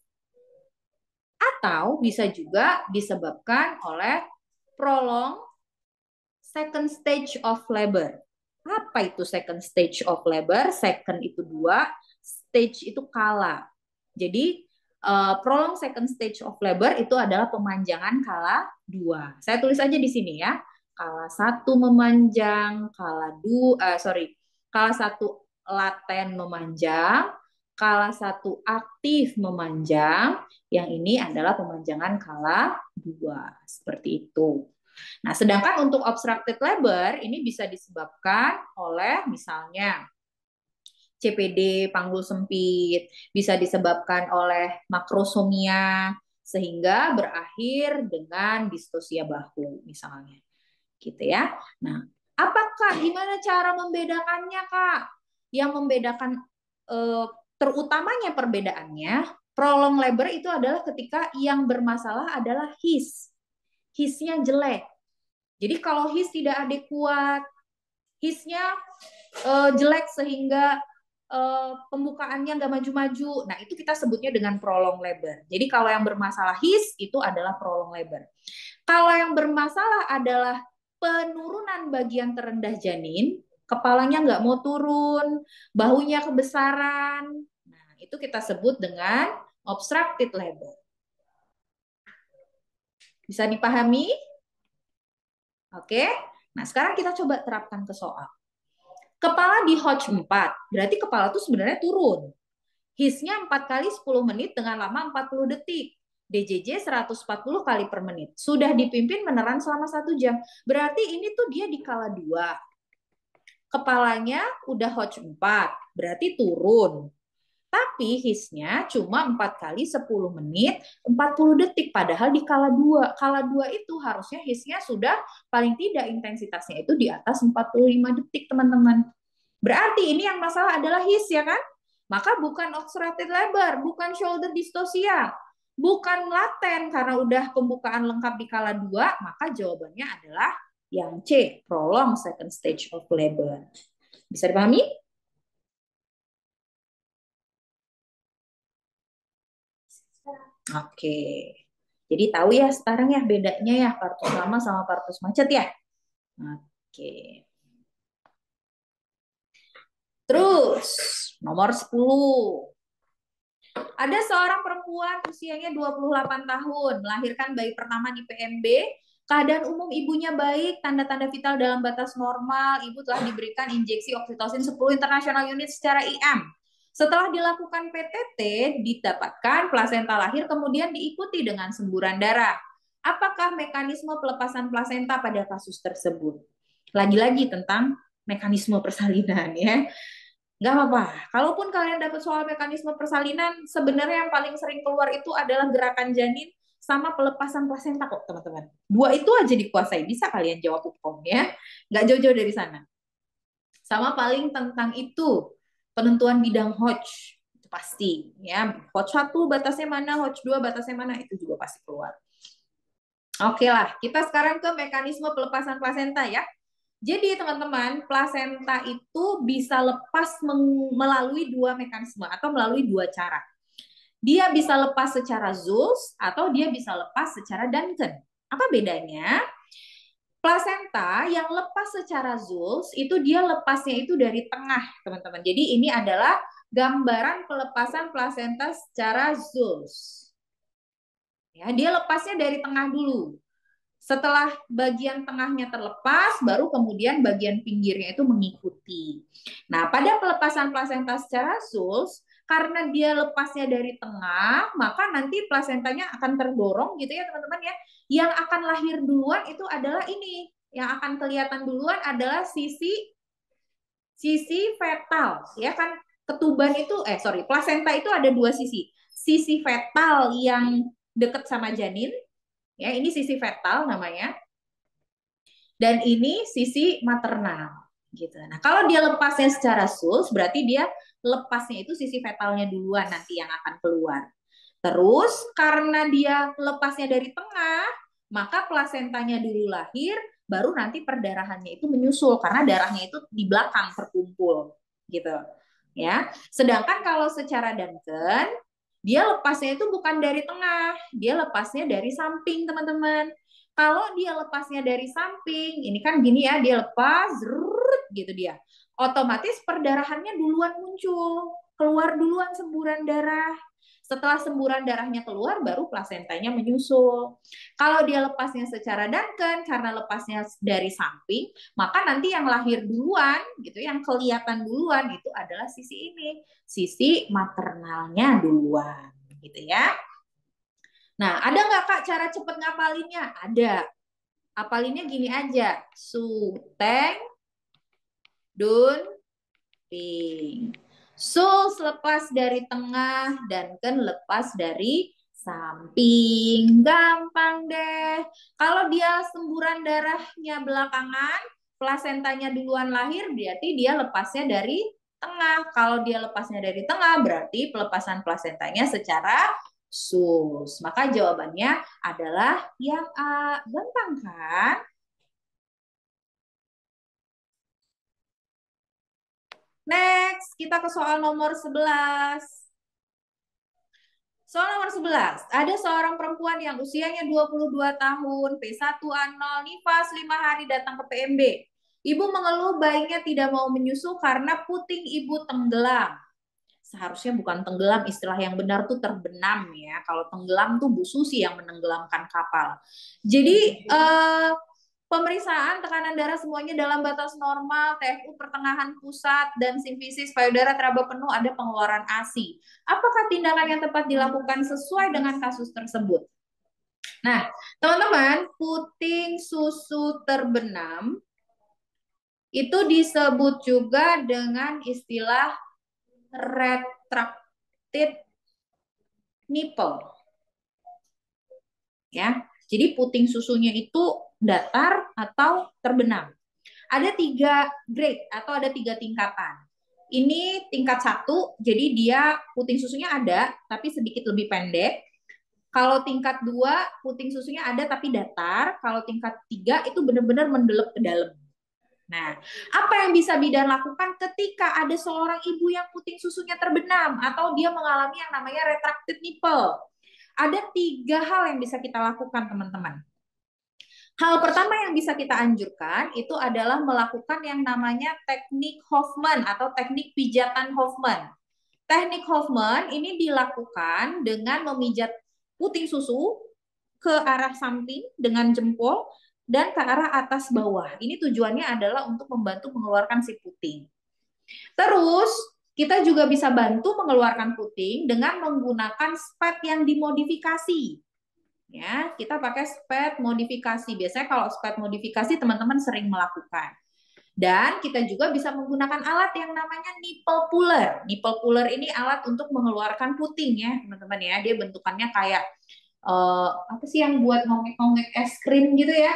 atau bisa juga disebabkan oleh prolong second stage of labor. Apa itu second stage of labor? Second itu 2, stage itu kala. Jadi prolong second stage of labor itu adalah pemanjangan kala 2. Saya tulis aja di sini ya. Kala 1 memanjang, kala 1 laten memanjang, kala 1 aktif memanjang, yang ini adalah pemanjangan kala 2. Seperti itu. Nah, sedangkan untuk obstructed labor ini bisa disebabkan oleh misalnya CPD panggul sempit, bisa disebabkan oleh makrosomia, sehingga berakhir dengan distosia bahu misalnya. Gitu ya. Nah, gimana cara membedakannya, Kak? Yang membedakan terutamanya perbedaannya, prolong labor itu adalah ketika yang bermasalah adalah hisnya jelek. Jadi kalau his tidak adekuat, hisnya jelek sehingga pembukaannya nggak maju-maju, nah itu kita sebutnya dengan prolong labor. Jadi kalau yang bermasalah his itu adalah prolong labor. Kalau yang bermasalah adalah penurunan bagian terendah janin, kepalanya nggak mau turun, bahunya kebesaran, nah itu kita sebut dengan obstructed labor. Bisa dipahami? Oke, nah sekarang kita coba terapkan ke soal. Kepala di Hodge 4, berarti kepala itu sebenarnya turun. Hisnya 4 kali 10 menit dengan lama 40 detik. DJJ 140 kali per menit. Sudah dipimpin meneran selama 1 jam. Berarti ini tuh dia di kala 2. Kepalanya udah Hodge 4, berarti turun. Tapi hisnya cuma 4 kali 10 menit 40 detik. Padahal di kala 2. Kala 2 itu harusnya hisnya sudah paling tidak intensitasnya itu di atas 45 detik, teman-teman. Berarti ini yang masalah adalah his, ya kan? Maka bukan obstructed labor, bukan shoulder dystocia, bukan laten karena udah pembukaan lengkap di kala 2, maka jawabannya adalah yang C, prolong second stage of labor. Bisa dipahami? Oke. Jadi tahu ya sekarang ya bedanya ya partus lama sama partus macet ya. Oke. Terus nomor 10. Ada seorang perempuan usianya 28 tahun, melahirkan bayi pertama di PMB. Keadaan umum ibunya baik, tanda-tanda vital dalam batas normal. Ibu telah diberikan injeksi oksitosin 10 international unit secara IM. Setelah dilakukan PTT, didapatkan plasenta lahir kemudian diikuti dengan semburan darah. Apakah mekanisme pelepasan plasenta pada kasus tersebut? Lagi-lagi tentang mekanisme persalinan ya. Nggak apa-apa. Kalaupun kalian dapat soal mekanisme persalinan, sebenarnya yang paling sering keluar itu adalah gerakan janin sama pelepasan plasenta kok, teman-teman. 2 itu aja dikuasai. Bisa kalian jawab UPOM ya. Nggak jauh-jauh dari sana. Sama paling tentang itu, penentuan bidang Hodge. Itu pasti. Ya. Hodge 1 batasnya mana, Hodge 2 batasnya mana, itu juga pasti keluar. Oke lah, kita sekarang ke mekanisme pelepasan plasenta ya. Jadi teman-teman, plasenta itu bisa lepas melalui 2 mekanisme atau melalui 2 cara. Dia bisa lepas secara Zuls atau dia bisa lepas secara Duncan. Apa bedanya? Plasenta yang lepas secara Zuls itu dia lepasnya itu dari tengah, teman-teman. Jadi ini adalah gambaran pelepasan plasenta secara Zuls. Ya, dia lepasnya dari tengah dulu. Setelah bagian tengahnya terlepas, baru kemudian bagian pinggirnya itu mengikuti. Nah, pada pelepasan plasenta secara Zuls, karena dia lepasnya dari tengah, maka nanti plasentanya akan terdorong gitu ya teman-teman ya. Yang akan lahir duluan itu adalah ini. Yang akan kelihatan duluan adalah sisi fetal. Ya kan, ketuban itu, plasenta itu ada 2 sisi. Sisi fetal yang dekat sama janin, ya, ini sisi fetal namanya. Dan ini sisi maternal gitu. Nah, kalau dia lepasnya secara Zuls, berarti dia lepasnya itu sisi fetalnya duluan nanti yang akan keluar. Terus karena dia lepasnya dari tengah, maka plasentanya dulu lahir, baru nanti perdarahannya itu menyusul karena darahnya itu di belakang terkumpul gitu ya. Sedangkan kalau secara Duncan dia lepasnya itu bukan dari tengah, dia lepasnya dari samping, teman-teman. Kalau dia lepasnya dari samping, ini kan gini ya, dia lepas, zrrrt, gitu dia. Otomatis perdarahannya duluan muncul, keluar duluan semburan darah. Setelah semburan darahnya keluar, baru plasentanya menyusul. Kalau dia lepasnya secara Duncan, karena lepasnya dari samping, maka nanti yang lahir duluan, gitu, yang kelihatan duluan itu adalah sisi ini, sisi maternalnya duluan, gitu ya. Nah, ada nggak Kak cara cepet ngapalinnya? Ada. Apalinnya gini aja, Suteng, Dun, Ping. Sus lepas dari tengah dan Ken lepas dari samping. Gampang deh. Kalau dia semburan darahnya belakangan, plasentanya duluan lahir, berarti dia lepasnya dari tengah. Kalau dia lepasnya dari tengah, berarti pelepasan plasentanya secara sus. Maka jawabannya adalah yang A. Gampang kan? Next, kita ke soal nomor 11. Soal nomor 11, ada seorang perempuan yang usianya 22 tahun, P1A0, nifas 5 hari datang ke PMB. Ibu mengeluh bayinya tidak mau menyusu karena puting ibu tenggelam. Seharusnya bukan tenggelam, istilah yang benar tuh terbenam ya. Kalau tenggelam tuh Bu Susi yang menenggelamkan kapal. Jadi pemeriksaan tekanan darah semuanya dalam batas normal, TFU pertengahan pusat, dan simfisis payudara teraba penuh, ada pengeluaran ASI. Apakah tindakan yang tepat dilakukan sesuai dengan kasus tersebut? Nah, teman-teman, puting susu terbenam itu disebut juga dengan istilah retracted nipple. Ya, jadi puting susunya itu datar atau terbenam. Ada 3 grade atau ada 3 tingkatan. Ini tingkat 1, jadi dia puting susunya ada, tapi sedikit lebih pendek. Kalau tingkat 2, puting susunya ada tapi datar. Kalau tingkat 3 itu benar-benar mendelep ke dalam. Nah, apa yang bisa bidan lakukan ketika ada seorang ibu yang puting susunya terbenam atau dia mengalami yang namanya retracted nipple? Ada 3 hal yang bisa kita lakukan, teman-teman. Hal pertama yang bisa kita anjurkan itu adalah melakukan yang namanya teknik Hoffman atau teknik pijatan Hoffman. Teknik Hoffman ini dilakukan dengan memijat puting susu ke arah samping dengan jempol dan ke arah atas bawah. Ini tujuannya adalah untuk membantu mengeluarkan si puting. Terus kita juga bisa bantu mengeluarkan puting dengan menggunakan spad yang dimodifikasi. Ya, kita pakai spad modifikasi. Biasanya kalau spad modifikasi teman-teman sering melakukan. Dan kita juga bisa menggunakan alat yang namanya nipple puller. Nipple puller ini alat untuk mengeluarkan puting ya, teman-teman ya. Dia bentukannya kayak apa sih yang buat ngongek-ngongek es krim gitu ya?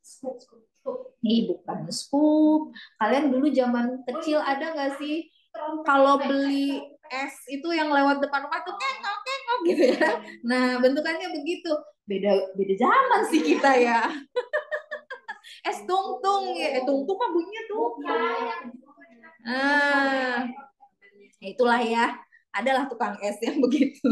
Scoop, scoop, scoop. Nih bukan scoop. Kalian dulu zaman kecil ada nggak sih kalau beli es itu yang lewat depan rumah tuh kengok kengok gitu ya? Nah bentukannya begitu. Beda beda zaman sih kita ya. Es tungtung ya, tungtung mah bunyinya tuh. Ah, itulah ya. Adalah tukang es yang begitu.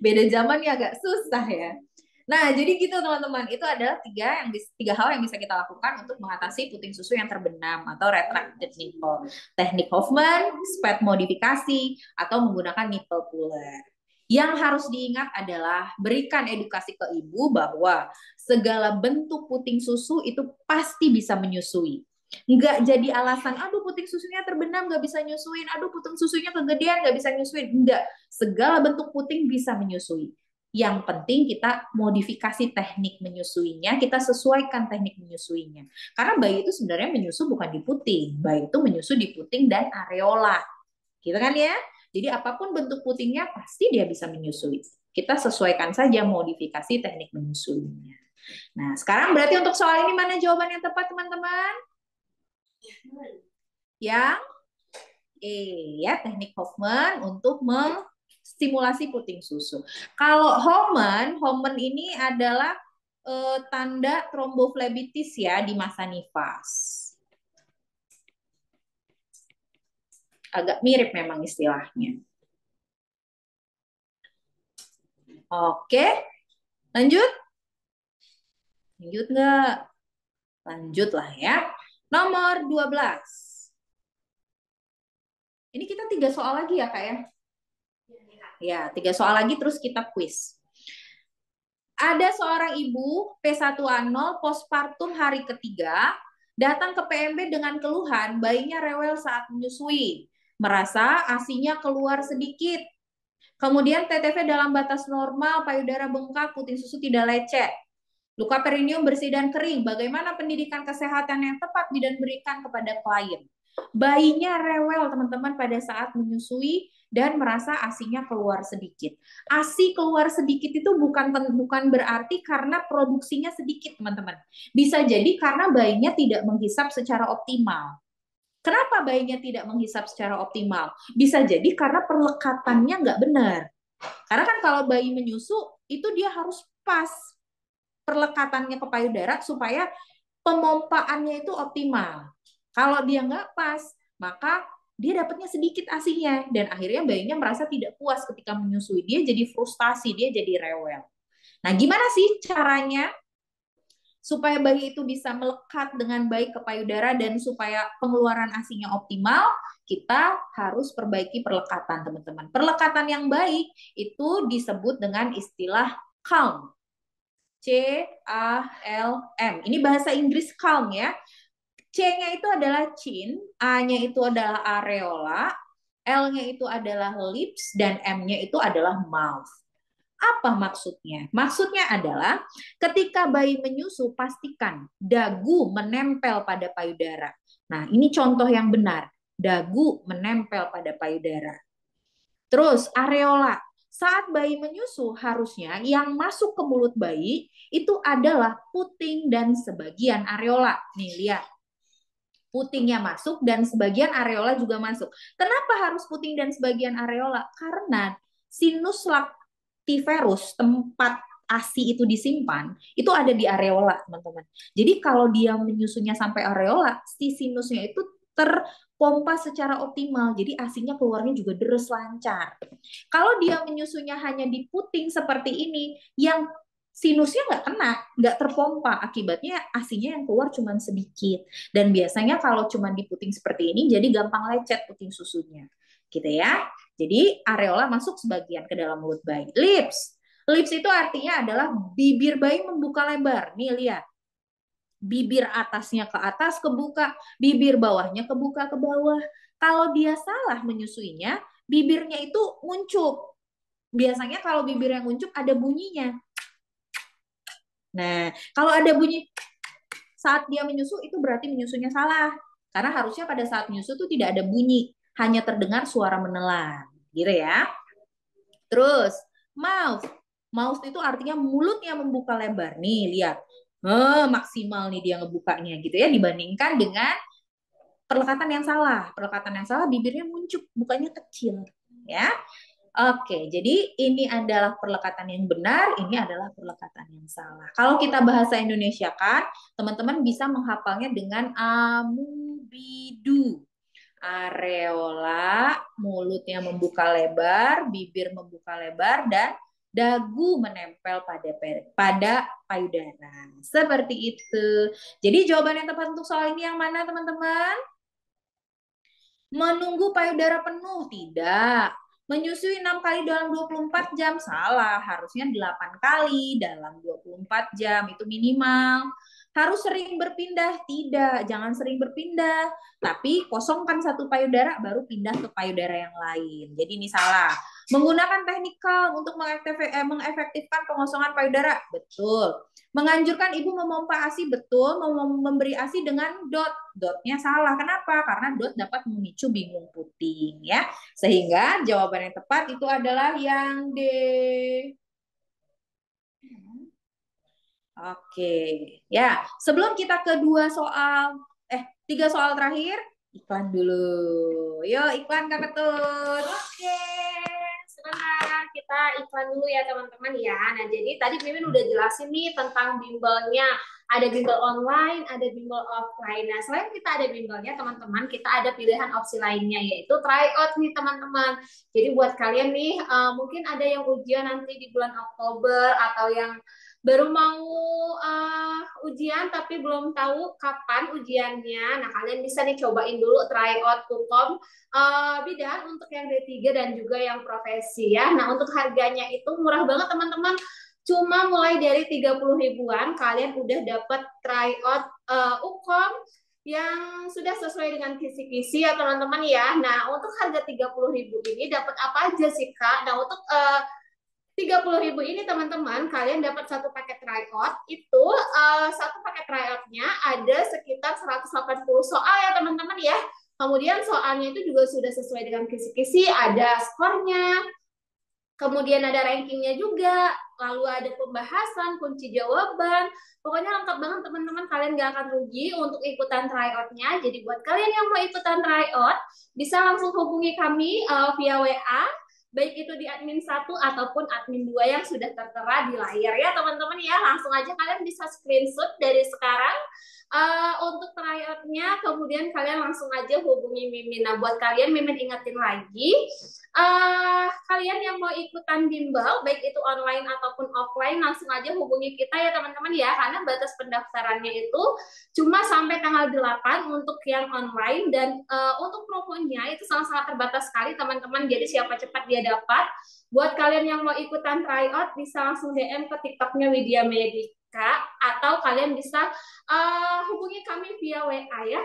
Beda zaman ya agak susah ya. Nah, jadi gitu teman-teman. Itu adalah 3 hal yang bisa kita lakukan untuk mengatasi puting susu yang terbenam atau retracted nipple. Teknik Hoffman, spad modifikasi, atau menggunakan nipple puller. Yang harus diingat adalah berikan edukasi ke ibu bahwa segala bentuk puting susu itu pasti bisa menyusui. Nggak jadi alasan, aduh puting susunya terbenam nggak bisa nyusuin, aduh puting susunya kegedean nggak bisa nyusuin. Enggak, segala bentuk puting bisa menyusui. Yang penting kita modifikasi teknik menyusuinya, kita sesuaikan teknik menyusuinya. Karena bayi itu sebenarnya menyusu bukan di puting, bayi itu menyusu di puting dan areola. Gitu kan ya? Jadi apapun bentuk putingnya pasti dia bisa menyusui. Kita sesuaikan saja modifikasi teknik menyusuinya. Nah, sekarang berarti untuk soal ini mana jawaban yang tepat, teman-teman? Yang E ya, teknik Hoffman untuk stimulasi puting susu. Kalau Hoffman ini adalah tanda tromboflebitis ya di masa nifas. Agak mirip memang istilahnya. Oke, lanjut? Lanjut nggak? Lanjut lah ya. Nomor 12. Ini kita 3 soal lagi ya, Kak ya? Ya, 3 soal lagi terus kita quiz. Ada seorang ibu P1A0 postpartum hari ketiga datang ke PMB dengan keluhan bayinya rewel saat menyusui, merasa ASINya keluar sedikit. Kemudian TTV dalam batas normal, payudara bengkak, puting susu tidak lecet. Luka perineum bersih dan kering. Bagaimana pendidikan kesehatan yang tepat bidan berikan kepada klien? Bayinya rewel teman-teman pada saat menyusui dan merasa ASINya keluar sedikit. ASI keluar sedikit itu bukan berarti karena produksinya sedikit teman-teman. Bisa jadi karena bayinya tidak menghisap secara optimal. Kenapa bayinya tidak menghisap secara optimal? Bisa jadi karena perlekatannya nggak benar. Karena kan kalau bayi menyusu itu dia harus pas perlekatannya ke payudara supaya pemompaannya itu optimal. Kalau dia nggak pas, maka dia dapatnya sedikit ASINya dan akhirnya bayinya merasa tidak puas ketika menyusui. Dia jadi frustasi, dia jadi rewel. Nah, gimana sih caranya supaya bayi itu bisa melekat dengan baik ke payudara dan supaya pengeluaran ASINya optimal? Kita harus perbaiki perlekatan, teman-teman. Perlekatan yang baik itu disebut dengan istilah calm. C-A-L-M. Ini bahasa Inggris calm ya. C-nya itu adalah chin, A-nya itu adalah areola, L-nya itu adalah lips, dan M-nya itu adalah mouth. Apa maksudnya? Maksudnya adalah ketika bayi menyusu, pastikan dagu menempel pada payudara. Nah, ini contoh yang benar. Dagu menempel pada payudara. Terus, areola. Saat bayi menyusu, harusnya yang masuk ke mulut bayi itu adalah puting dan sebagian areola. Nih, lihat. Putingnya masuk dan sebagian areola juga masuk. Kenapa harus puting dan sebagian areola? Karena sinus lactiferus, tempat ASI itu disimpan, itu ada di areola, teman-teman. Jadi kalau dia menyusunya sampai areola, si sinusnya itu terpompa secara optimal. Jadi ASINya keluarnya juga deres lancar. Kalau dia menyusunya hanya di puting seperti ini, yang sinusnya nggak kena, nggak terpompa, akibatnya ASINya yang keluar cuma sedikit. Dan biasanya kalau cuma di puting seperti ini, jadi gampang lecet puting susunya, gitu ya. Jadi areola masuk sebagian ke dalam mulut bayi. Lips, lips itu artinya adalah bibir bayi membuka lebar. Nih lihat, bibir atasnya ke atas kebuka, bibir bawahnya kebuka ke bawah. Kalau dia salah menyusuinya, bibirnya itu nguncup. Biasanya kalau bibir yang nguncup ada bunyinya. Nah, kalau ada bunyi saat dia menyusu itu berarti menyusunya salah. Karena harusnya pada saat menyusu itu tidak ada bunyi, hanya terdengar suara menelan, gitu ya. Terus, mouth. Mouth itu artinya mulutnya membuka lebar. Nih, lihat. Maksimal nih dia ngebukanya gitu ya dibandingkan dengan perlekatan yang salah. Perlekatan yang salah bibirnya muncup, bukanya kecil, ya. Oke, jadi ini adalah perlekatan yang benar, ini adalah perlekatan yang salah. Kalau kita bahasa Indonesia kan, teman-teman bisa menghafalnya dengan amubidu. Areola, mulutnya membuka lebar, bibir membuka lebar, dan dagu menempel pada payudara. Seperti itu. Jadi jawaban yang tepat untuk soal ini yang mana, teman-teman? Menunggu payudara penuh? Tidak. Menyusui 6 kali dalam 24 jam? Salah, harusnya 8 kali dalam 24 jam, itu minimal. Harus sering berpindah? Tidak, jangan sering berpindah. Tapi kosongkan satu payudara, baru pindah ke payudara yang lain. Jadi ini salah. Menggunakan teknik calm untuk mengefektifkan pengosongan payudara? Betul. Menganjurkan ibu memompa ASI? Betul. Memberi ASI dengan dot? Dotnya salah. Kenapa? Karena dot dapat memicu bingung puting, ya. Sehingga jawaban yang tepat itu adalah yang D. Oke, ya. Sebelum kita ke 3 soal terakhir, iklan dulu. Yuk, iklan Kak Ketut. Oke, sebentar kita kita iklan dulu ya teman-teman ya. Nah, jadi tadi Mimin udah jelasin nih tentang bimbelnya. Ada bimbel online, ada bimbel offline. Nah, selain kita ada bimbelnya teman-teman, kita ada pilihan opsi lainnya yaitu tryout nih teman-teman. Jadi buat kalian nih, mungkin ada yang ujian nanti di bulan Oktober atau yang baru mau ujian tapi belum tahu kapan ujiannya. Nah, kalian bisa nih cobain dulu tryout Ukom bidang untuk yang D3 dan juga yang profesi ya. Nah, untuk harganya itu murah banget teman-teman. Cuma mulai dari 30 ribuan kalian udah dapat tryout Ukom yang sudah sesuai dengan kisi-kisi ya teman-teman ya. Nah, untuk harga 30 ribu ini dapat apa aja sih Kak? Nah, untuk 30 ribu ini teman-teman, kalian dapat satu paket tryout. Itu satu paket tryoutnya ada sekitar 180 soal ya teman-teman ya. Kemudian soalnya itu juga sudah sesuai dengan kisi-kisi, ada skornya, kemudian ada rankingnya juga, lalu ada pembahasan, kunci jawaban. Pokoknya lengkap banget teman-teman, kalian gak akan rugi untuk ikutan tryoutnya. Jadi buat kalian yang mau ikutan tryout, bisa langsung hubungi kami via WA, baik itu di admin 1 ataupun admin 2 yang sudah tertera di layar ya teman-teman ya. Langsung aja kalian bisa screenshot dari sekarang untuk tryoutnya, kemudian kalian langsung aja hubungi Mimin. Nah, buat kalian Mimin ingetin lagi, kalian yang mau ikutan bimbel baik itu online ataupun offline, langsung aja hubungi kita ya teman-teman ya, karena batas pendaftarannya itu cuma sampai tanggal 8 untuk yang online, dan untuk promonya itu sangat-sangat terbatas sekali teman-teman, jadi siapa cepat dia dapat. Buat kalian yang mau ikutan tryout bisa langsung DM ke TikToknya Widya Medika, atau kalian bisa hubungi kami via WA ya.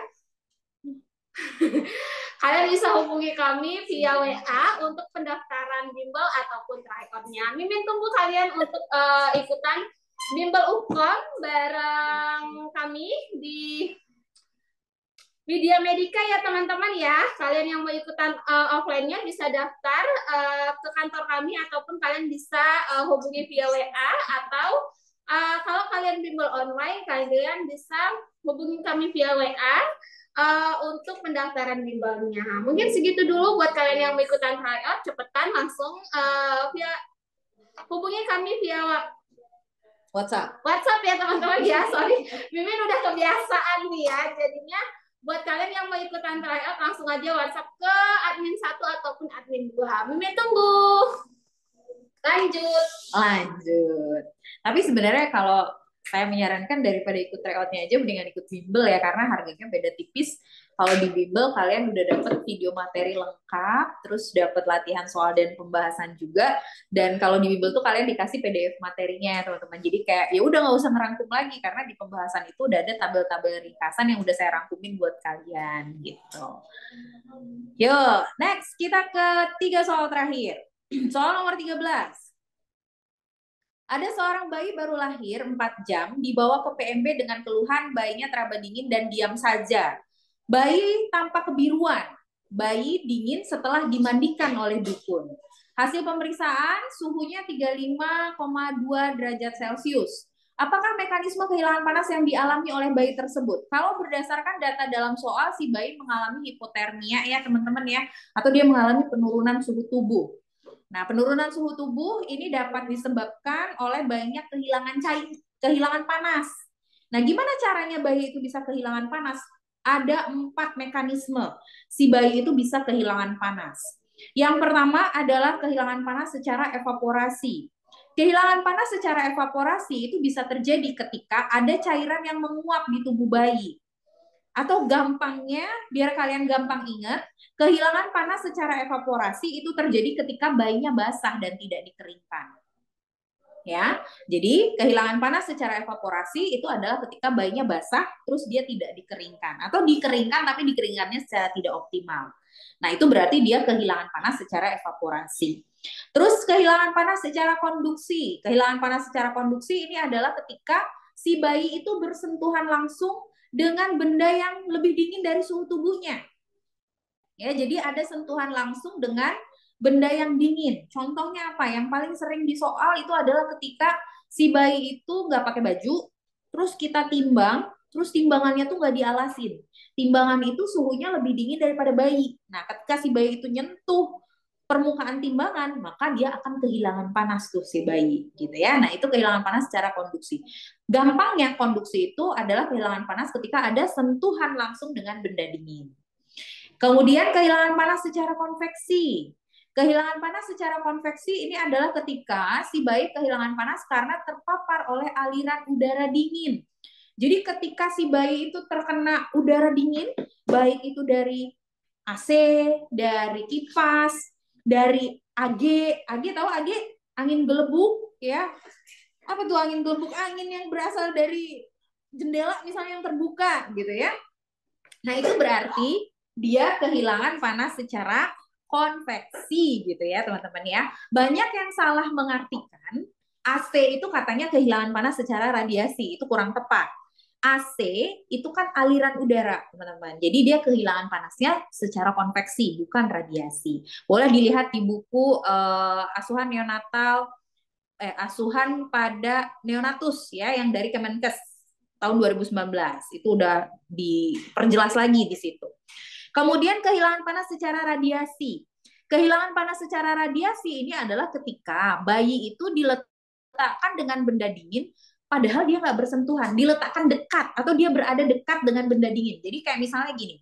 Kalian bisa hubungi kami via WA untuk pendaftaran bimbel ataupun tryoutnya. Mimin tunggu kalian untuk ikutan bimbel Ukom bareng kami di Widya Medika ya teman-teman ya. Kalian yang mau ikutan offline-nya bisa daftar ke kantor kami, ataupun kalian bisa hubungi via WA, atau kalau kalian bimbel online, kalian bisa hubungi kami via WA untuk pendaftaran bimbelnya. Mungkin segitu dulu buat kalian yang mau ikutan tryout, cepetan langsung via hubungi kami via WhatsApp ya teman-teman ya. Sorry, Mimin udah kebiasaan nih ya. Jadinya buat kalian yang mau ikutan tryout langsung aja WhatsApp ke admin 1 ataupun admin 2. Mimin tunggu. Lanjut. Tapi sebenarnya kalau saya menyarankan daripada ikut tryoutnya aja, mendingan ikut bimbel ya, karena harganya beda tipis. Kalau di bimbel kalian udah dapet video materi lengkap, terus dapet latihan soal dan pembahasan juga. Dan kalau di bimbel tuh kalian dikasih PDF materinya ya teman-teman. Jadi kayak ya udah nggak usah ngerangkum lagi, karena di pembahasan itu udah ada tabel-tabel ringkasan yang udah saya rangkumin buat kalian gitu. Yuk, next kita ke 3 soal terakhir. Soal nomor 13. Ada seorang bayi baru lahir 4 jam dibawa ke PMB dengan keluhan bayinya teraba dingin dan diam saja. Bayi tampak kebiruan. Bayi dingin setelah dimandikan oleh dukun. Hasil pemeriksaan suhunya 35,2 derajat Celcius. Apakah mekanisme kehilangan panas yang dialami oleh bayi tersebut? Kalau berdasarkan data dalam soal, si bayi mengalami hipotermia ya teman-teman ya, atau dia mengalami penurunan suhu tubuh. Nah, penurunan suhu tubuh ini dapat disebabkan oleh banyak kehilangan panas. Nah, gimana caranya bayi itu bisa kehilangan panas? Ada 4 mekanisme si bayi itu bisa kehilangan panas. Yang pertama adalah kehilangan panas secara evaporasi. Kehilangan panas secara evaporasi itu bisa terjadi ketika ada cairan yang menguap di tubuh bayi. Atau gampangnya, biar kalian gampang ingat, kehilangan panas secara evaporasi itu terjadi ketika bayinya basah dan tidak dikeringkan. Ya, jadi kehilangan panas secara evaporasi itu adalah ketika bayinya basah terus dia tidak dikeringkan, atau dikeringkan tapi dikeringkannya secara tidak optimal. Nah, itu berarti dia kehilangan panas secara evaporasi. Terus kehilangan panas secara konduksi. Kehilangan panas secara konduksi ini adalah ketika si bayi itu bersentuhan langsung dengan benda yang lebih dingin dari suhu tubuhnya. Ya, jadi ada sentuhan langsung dengan benda yang dingin. Contohnya apa? Yang paling sering di soal itu adalah ketika si bayi itu nggak pakai baju, terus kita timbang, terus timbangannya tuh nggak dialasin. Timbangan itu suhunya lebih dingin daripada bayi. Nah, ketika si bayi itu nyentuh permukaan timbangan, maka dia akan kehilangan panas tuh si bayi gitu ya. Nah, itu kehilangan panas secara konduksi. Gampangnya konduksi itu adalah kehilangan panas ketika ada sentuhan langsung dengan benda dingin. Kemudian kehilangan panas secara konveksi. Kehilangan panas secara konveksi ini adalah ketika si bayi kehilangan panas karena terpapar oleh aliran udara dingin. Jadi ketika si bayi itu terkena udara dingin, baik itu dari AC, dari kipas, dari AG, AG tahu AG? Angin gelembung ya. Apa tuh angin gelembung? Angin yang berasal dari jendela misalnya yang terbuka gitu ya. Nah, itu berarti dia kehilangan panas secara konveksi gitu ya, teman-teman ya. Banyak yang salah mengartikan AC itu katanya kehilangan panas secara radiasi, itu kurang tepat. AC itu kan aliran udara, teman-teman. Jadi dia kehilangan panasnya secara konveksi, bukan radiasi. Boleh dilihat di buku asuhan pada neonatus ya, yang dari Kemenkes tahun 2019. Itu udah diperjelas lagi di situ. Kemudian kehilangan panas secara radiasi. Kehilangan panas secara radiasi ini adalah ketika bayi itu diletakkan dengan benda dingin, padahal dia nggak bersentuhan, diletakkan dekat atau dia berada dekat dengan benda dingin. Jadi kayak misalnya gini,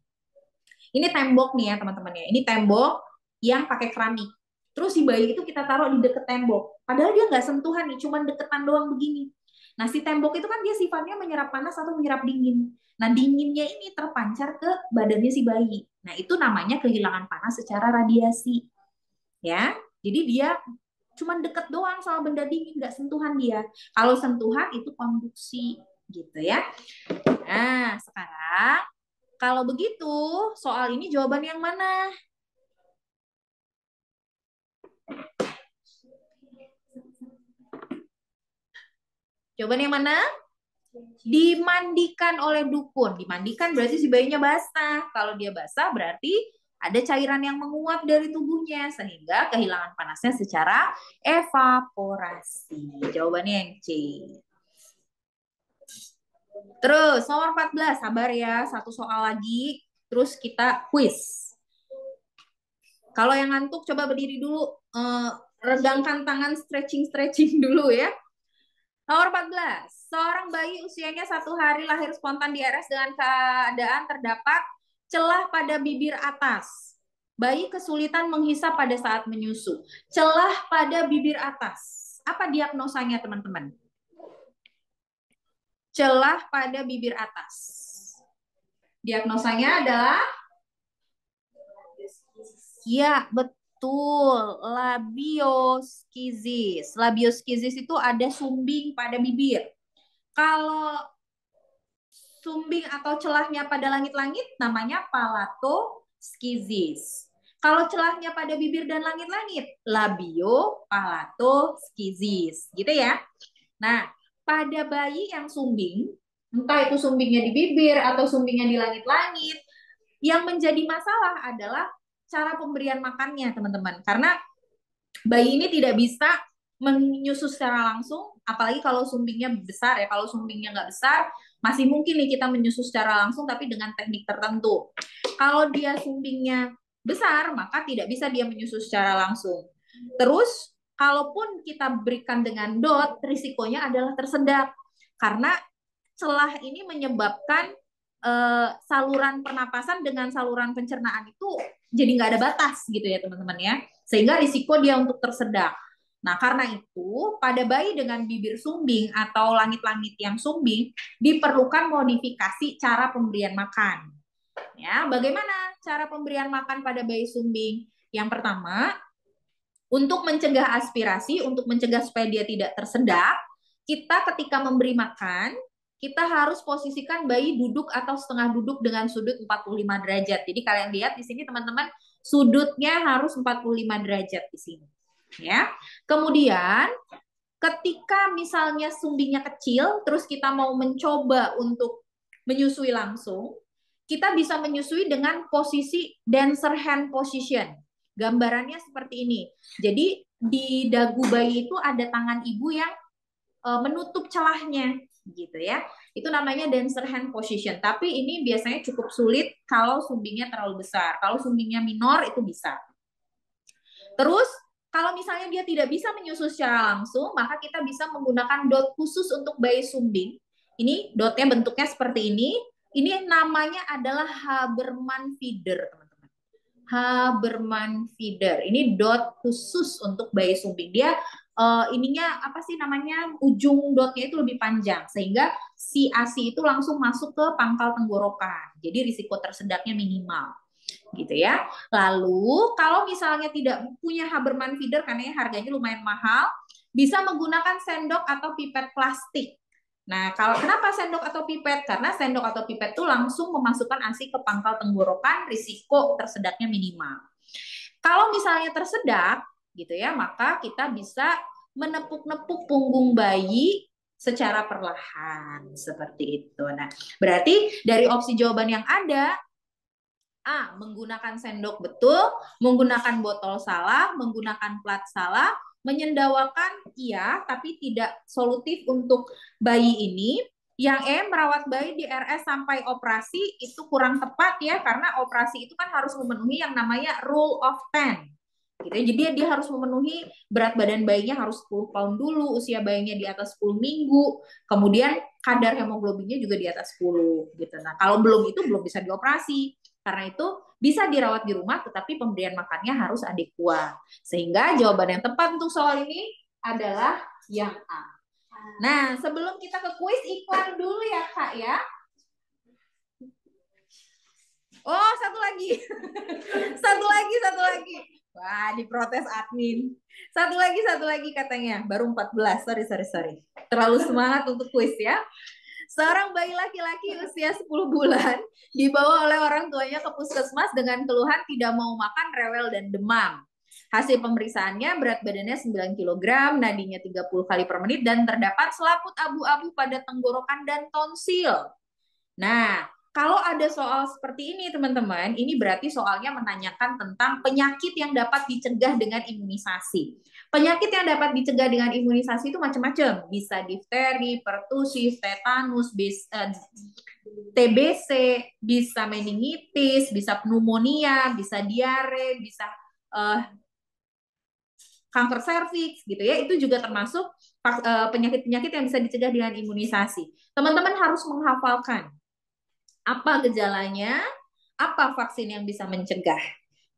ini tembok nih ya teman-teman ya, ini tembok yang pakai keramik. Terus si bayi itu kita taruh di deket tembok, padahal dia nggak sentuhan nih, cuma deketan doang begini. Nah, si tembok itu kan dia sifatnya menyerap panas atau menyerap dingin. Nah, dinginnya ini terpancar ke badannya si bayi. Nah, itu namanya kehilangan panas secara radiasi. Ya, jadi dia cuma deket doang sama benda dingin, nggak sentuhan dia. Kalau sentuhan itu konduksi, gitu ya. Nah, sekarang kalau begitu, soal ini jawaban yang mana? Jawaban yang mana? Dimandikan oleh dukun. Dimandikan berarti si bayinya basah. Kalau dia basah berarti ada cairan yang menguap dari tubuhnya sehingga kehilangan panasnya secara evaporasi. Jawabannya yang C. Terus nomor 14, sabar ya, satu soal lagi. Terus kita quiz. Kalau yang ngantuk coba berdiri dulu, regangkan tangan, stretching dulu ya. Nomor 14, seorang bayi usianya 1 hari lahir spontan di RS dengan keadaan terdapat celah pada bibir atas. Bayi kesulitan menghisap pada saat menyusu. Celah pada bibir atas. Apa diagnosanya teman-teman? Celah pada bibir atas. Diagnosanya adalah? Ya, betul. Betul, labioskizis. Labioskizis itu ada sumbing pada bibir. Kalau sumbing atau celahnya pada langit-langit namanya palatoskizis. Kalau celahnya pada bibir dan langit-langit, labiopalatoskizis. Gitu ya. Nah, pada bayi yang sumbing, entah itu sumbingnya di bibir atau sumbingnya di langit-langit, yang menjadi masalah adalah cara pemberian makannya, teman-teman. Karena bayi ini tidak bisa menyusu secara langsung, apalagi kalau sumbingnya besar ya. Kalau sumbingnya nggak besar, masih mungkin nih kita menyusu secara langsung, tapi dengan teknik tertentu. Kalau dia sumbingnya besar, maka tidak bisa dia menyusu secara langsung. Terus, kalaupun kita berikan dengan DOT, risikonya adalah tersedak. Karena celah ini menyebabkan saluran pernapasan dengan saluran pencernaan itu jadi nggak ada batas gitu ya teman-teman ya, sehingga risiko dia untuk tersedak. Nah, karena itu pada bayi dengan bibir sumbing atau langit-langit yang sumbing diperlukan modifikasi cara pemberian makan. Ya, bagaimana cara pemberian makan pada bayi sumbing? Yang pertama, untuk mencegah aspirasi, untuk mencegah supaya dia tidak tersedak, kita ketika memberi makan kita harus posisikan bayi duduk atau setengah duduk dengan sudut 45 derajat. Jadi kalian lihat di sini teman-teman, sudutnya harus 45 derajat di sini. Ya. Kemudian ketika misalnya sumbingnya kecil, terus kita mau mencoba untuk menyusui langsung, kita bisa menyusui dengan posisi dancer hand position. Gambarannya seperti ini. Jadi di dagu bayi itu ada tangan ibu yang menutup celahnya gitu ya. Itu namanya dancer hand position. Tapi ini biasanya cukup sulit kalau sumbingnya terlalu besar. Kalau sumbingnya minor itu bisa. Terus kalau misalnya dia tidak bisa menyusu secara langsung, maka kita bisa menggunakan dot khusus untuk bayi sumbing. Ini dotnya bentuknya seperti ini. Ini namanya adalah Haberman feeder, teman-teman. Haberman feeder. Ini dot khusus untuk bayi sumbing. Dia ininya apa sih namanya, ujung dotnya itu lebih panjang sehingga si ASI itu langsung masuk ke pangkal tenggorokan. Jadi risiko tersedaknya minimal gitu ya. Lalu kalau misalnya tidak punya Haberman feeder karena harganya lumayan mahal, bisa menggunakan sendok atau pipet plastik. Nah, kalau kenapa sendok atau pipet? Karena sendok atau pipet itu langsung memasukkan ASI ke pangkal tenggorokan, risiko tersedaknya minimal. Kalau misalnya tersedak gitu ya, maka kita bisa menepuk-nepuk punggung bayi secara perlahan seperti itu. Nah, berarti dari opsi jawaban yang ada, A. Menggunakan sendok betul, menggunakan botol salah, menggunakan plat salah, menyendawakan iya, tapi tidak solutif untuk bayi ini. Yang E. Merawat bayi di RS sampai operasi itu kurang tepat ya, karena operasi itu kan harus memenuhi yang namanya rule of 10. Gitu. Jadi dia harus memenuhi berat badan bayinya harus 10 pound dulu, usia bayinya di atas 10 minggu, kemudian kadar hemoglobinnya juga di atas 10 gitu. Nah, kalau belum itu belum bisa dioperasi. Karena itu bisa dirawat di rumah, tetapi pemberian makannya harus adekuat. Sehingga jawaban yang tepat untuk soal ini adalah yang A. Nah, sebelum kita ke kuis, iklan dulu ya Kak ya. Oh, satu lagi. satu lagi. Wah, diprotes admin. Satu lagi katanya. Baru 14. Sorry. Terlalu semangat untuk kuis ya. Seorang bayi laki-laki usia 10 bulan dibawa oleh orang tuanya ke puskesmas dengan keluhan tidak mau makan, rewel, dan demam. Hasil pemeriksaannya berat badannya 9 kg, nadinya 30 kali per menit, dan terdapat selaput abu-abu pada tenggorokan dan tonsil. Nah, kalau ada soal seperti ini teman-teman, ini berarti soalnya menanyakan tentang penyakit yang dapat dicegah dengan imunisasi. Penyakit yang dapat dicegah dengan imunisasi itu macam-macam. Bisa difteri, pertusis, tetanus, TBC, bisa meningitis, bisa pneumonia, bisa diare, bisa kanker serviks gitu ya. Itu juga termasuk penyakit-penyakit yang bisa dicegah dengan imunisasi. Teman-teman harus menghafalkan apa gejalanya, apa vaksin yang bisa mencegah.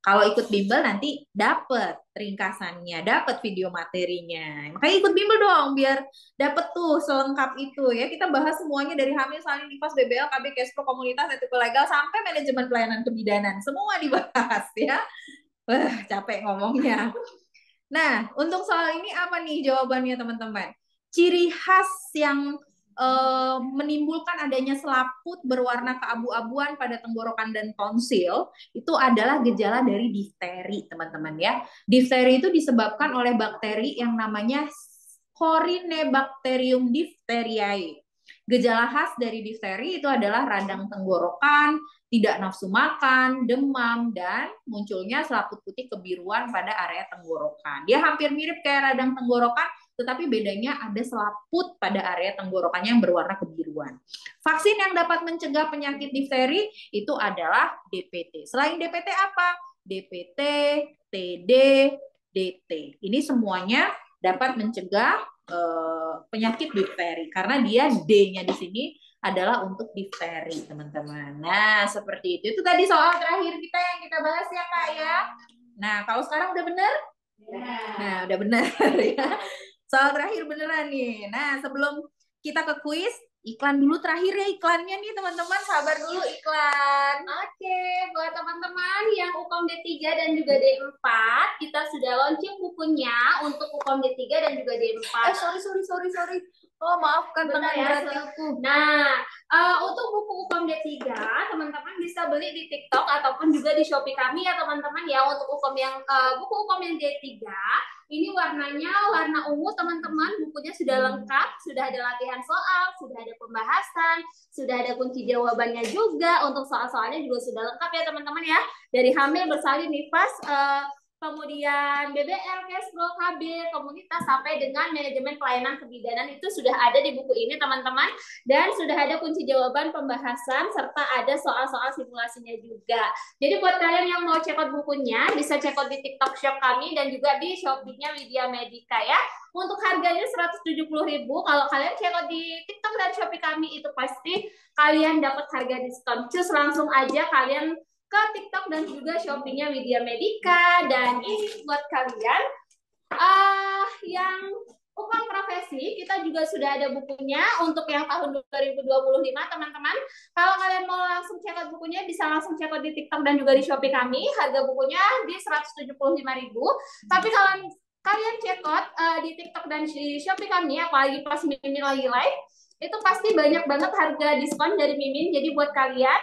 Kalau ikut bimbel nanti dapat ringkasannya, dapat video materinya. Makanya ikut bimbel dong biar dapat tuh selengkap itu ya. Kita bahas semuanya dari hamil, salin, nifas, BBL, KB, Kespro, komunitas, etika legal sampai manajemen pelayanan kebidanan. Semua dibahas ya. Wah, capek ngomongnya. Nah, untuk soal ini apa nih jawabannya teman-teman? Ciri khas yang menimbulkan adanya selaput berwarna keabu-abuan pada tenggorokan dan tonsil itu adalah gejala dari difteri, teman-teman ya. Difteri itu disebabkan oleh bakteri yang namanya Corynebacterium diphtheriae. Gejala khas dari difteri itu adalah radang tenggorokan, tidak nafsu makan, demam, dan munculnya selaput putih kebiruan pada area tenggorokan. Dia hampir mirip kayak radang tenggorokan, tetapi bedanya ada selaput pada area tenggorokannya yang berwarna kebiruan. Vaksin yang dapat mencegah penyakit difteri itu adalah DPT. Selain DPT apa? DPT, TD, DT. Ini semuanya dapat mencegah penyakit difteri karena dia D-nya di sini adalah untuk difteri, teman-teman. Nah, seperti itu. Itu tadi soal terakhir kita yang kita bahas ya, Kak ya. Nah, kalau sekarang udah benar? Nah, udah benar ya. Soal terakhir beneran nih. Nah, sebelum kita ke kuis, iklan dulu terakhir ya iklannya nih teman-teman. Sabar dulu iklan. Oke, buat teman-teman yang UKOM D3 dan juga D4, kita sudah launching bukunya untuk UKOM D3 dan juga D4. Sorry. Oh, maafkan tangan beratku. Nah, untuk buku UKOM D3, teman-teman bisa beli di TikTok ataupun juga di Shopee kami ya teman-teman ya. Untuk UKOM yang buku UKOM yang D3, ini warnanya warna ungu teman-teman. Bukunya sudah lengkap, sudah ada latihan soal, sudah ada pembahasan, sudah ada kunci jawabannya juga. Untuk soal-soalnya juga sudah lengkap ya teman-teman ya. Dari hamil, bersalin, nifas, kemudian BBL, Cashflow, KB, komunitas, sampai dengan manajemen pelayanan kebidanan itu sudah ada di buku ini teman-teman. Dan sudah ada kunci jawaban pembahasan serta ada soal-soal simulasinya juga. Jadi buat kalian yang mau check out bukunya bisa check out di TikTok Shop kami dan juga di Shopee-nya Widya Medika ya. Untuk harganya 170.000. Kalau kalian check out di TikTok dan Shopee kami itu pasti kalian dapat harga diskon. Cus langsung aja kalian ke TikTok dan juga Shopee-nya Widya Medika. Dan ini buat kalian yang UKM profesi, kita juga sudah ada bukunya untuk yang tahun 2025 teman-teman. Kalau kalian mau langsung check out bukunya bisa langsung check out di TikTok dan juga di Shopee kami. Harga bukunya di 175.000. Tapi kalau kalian check out di TikTok dan di Shopee kami, apalagi pas Mimin lagi live, itu pasti banyak banget harga diskon dari Mimin. Jadi buat kalian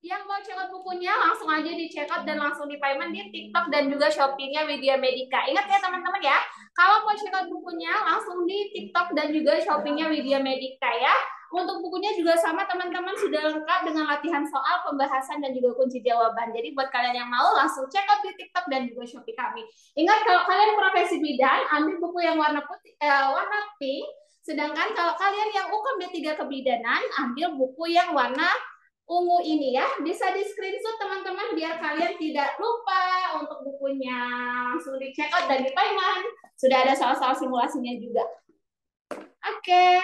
yang mau check out bukunya langsung aja di check out dan langsung di payment di TikTok dan juga Shopee-nya Widya Medika. Ingat ya teman-teman ya, kalau mau check out bukunya langsung di TikTok dan juga Shopee-nya Widya Medika ya. Untuk bukunya juga sama teman-teman, sudah lengkap dengan latihan soal, pembahasan dan juga kunci jawaban. Jadi buat kalian yang mau langsung check out di TikTok dan juga Shopee kami. Ingat kalau kalian profesi bidan, ambil buku yang warna putih, warna pink. Sedangkan kalau kalian yang UKM D3 kebidanan, ambil buku yang warna ungu ini ya. Bisa di screenshot teman-teman biar kalian tidak lupa untuk bukunya. Langsung di check out dan di payment. Sudah ada soal-soal simulasinya juga. Oke.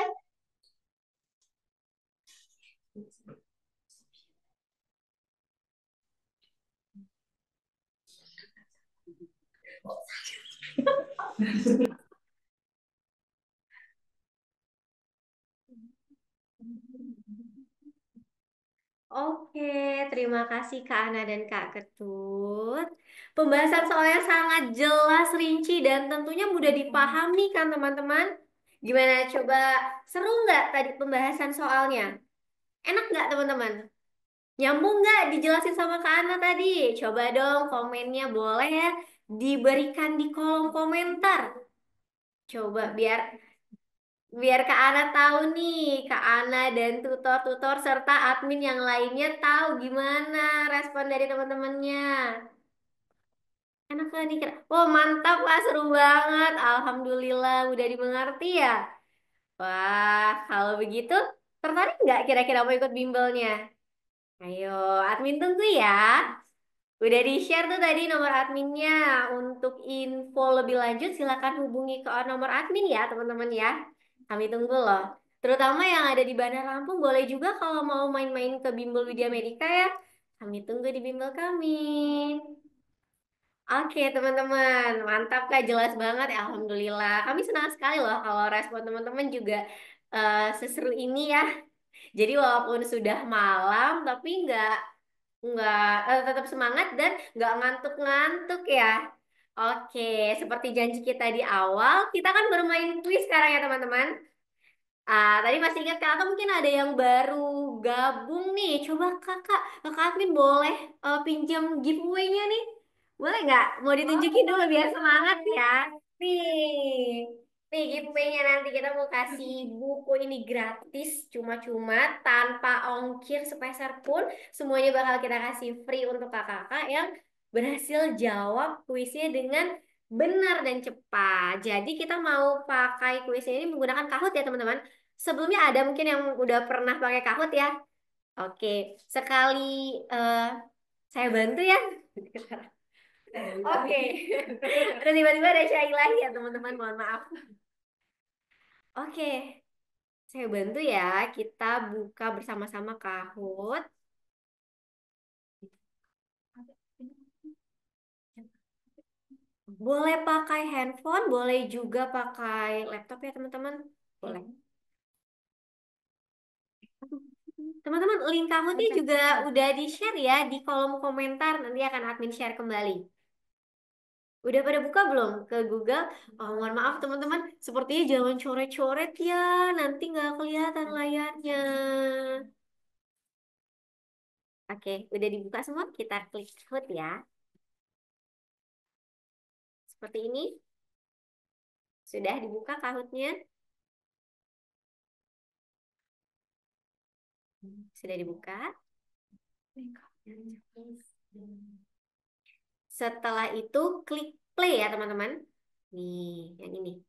Oke, terima kasih Kak Ana dan Kak Ketut. Pembahasan soalnya sangat jelas, rinci, dan tentunya mudah dipahami kan teman-teman? Gimana coba, seru nggak tadi pembahasan soalnya? Enak nggak teman-teman? Nyambung nggak dijelasin sama Kak Ana tadi? Coba dong komennya boleh ya diberikan di kolom komentar. Coba biar biar Kak Ana tahu nih, Kak Ana dan tutor-tutor serta admin yang lainnya tahu gimana respon dari teman-temannya. Enak kan nih? Oh mantap Pak, seru banget. Alhamdulillah udah dimengerti ya. Wah, kalau begitu tertarik nggak kira-kira mau ikut bimbelnya? Ayo, admin tunggu ya. Udah di-share tuh tadi nomor adminnya. Untuk info lebih lanjut silakan hubungi ke nomor admin ya teman-teman ya. Kami tunggu loh. Terutama yang ada di Bandar Lampung boleh juga kalau mau main-main ke Bimbel Widya Medika ya. Kami tunggu di bimbel kami. Oke teman-teman, mantap Kak, jelas banget ya. Alhamdulillah. Kami senang sekali loh kalau respon teman-teman juga seseru ini ya. Jadi walaupun sudah malam tapi tetap semangat dan nggak ngantuk-ngantuk ya. Oke, seperti janji kita di awal, kita kan bermain kuis sekarang ya teman-teman. Tadi masih ingat kak, atau mungkin ada yang baru gabung nih. Coba kakak admin boleh pinjam giveaway-nya nih. Boleh nggak? Mau ditunjukin dulu biar semangat ya. Nih, nih giveaway-nya nanti kita mau kasih buku ini gratis, cuma-cuma tanpa ongkir sepeser pun. Semuanya bakal kita kasih free untuk kakak-kakak yang berhasil jawab kuisnya dengan benar dan cepat. Jadi kita mau pakai kuisnya ini menggunakan Kahoot ya teman-teman. Sebelumnya ada mungkin yang udah pernah pakai Kahoot ya. Oke, sekali eh, saya bantu ya. Oke. Terus tiba-tiba ada Syaila ya teman-teman, mohon maaf. Oke, saya bantu ya. Kita buka bersama-sama Kahoot. Boleh pakai handphone, boleh juga pakai laptop ya teman-teman. Boleh. Teman-teman, link Kahootnya juga udah di-share ya di kolom komentar. Nanti akan admin share kembali. Udah pada buka belum ke Google? Oh, mohon maaf teman-teman, sepertinya jangan coret-coret ya, nanti nggak kelihatan layarnya. Oke, udah dibuka semua, kita klik Kahoot ya. Seperti ini. Sudah dibuka Kahootnya? Sudah dibuka? Setelah itu klik play ya teman-teman. Nih, yang ini.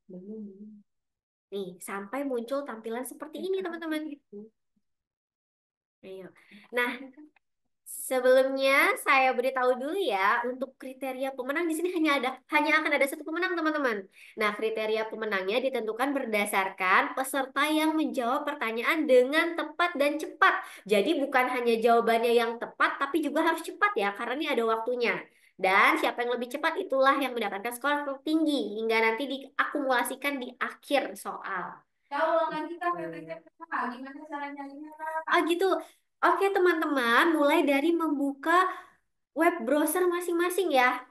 Nih, sampai muncul tampilan seperti ini teman-teman. Ayo. Nah, sebelumnya saya beritahu dulu ya, untuk kriteria pemenang di sini hanya akan ada satu pemenang, teman-teman. Nah, kriteria pemenangnya ditentukan berdasarkan peserta yang menjawab pertanyaan dengan tepat dan cepat. Jadi bukan hanya jawabannya yang tepat, tapi juga harus cepat ya, karena ini ada waktunya. Dan siapa yang lebih cepat itulah yang mendapatkan skor tertinggi hingga nanti diakumulasikan di akhir soal. Kalau ulangan kita PPT gimana cara nyarinya? Ah gitu. Oke teman-teman, mulai dari membuka web browser masing-masing ya.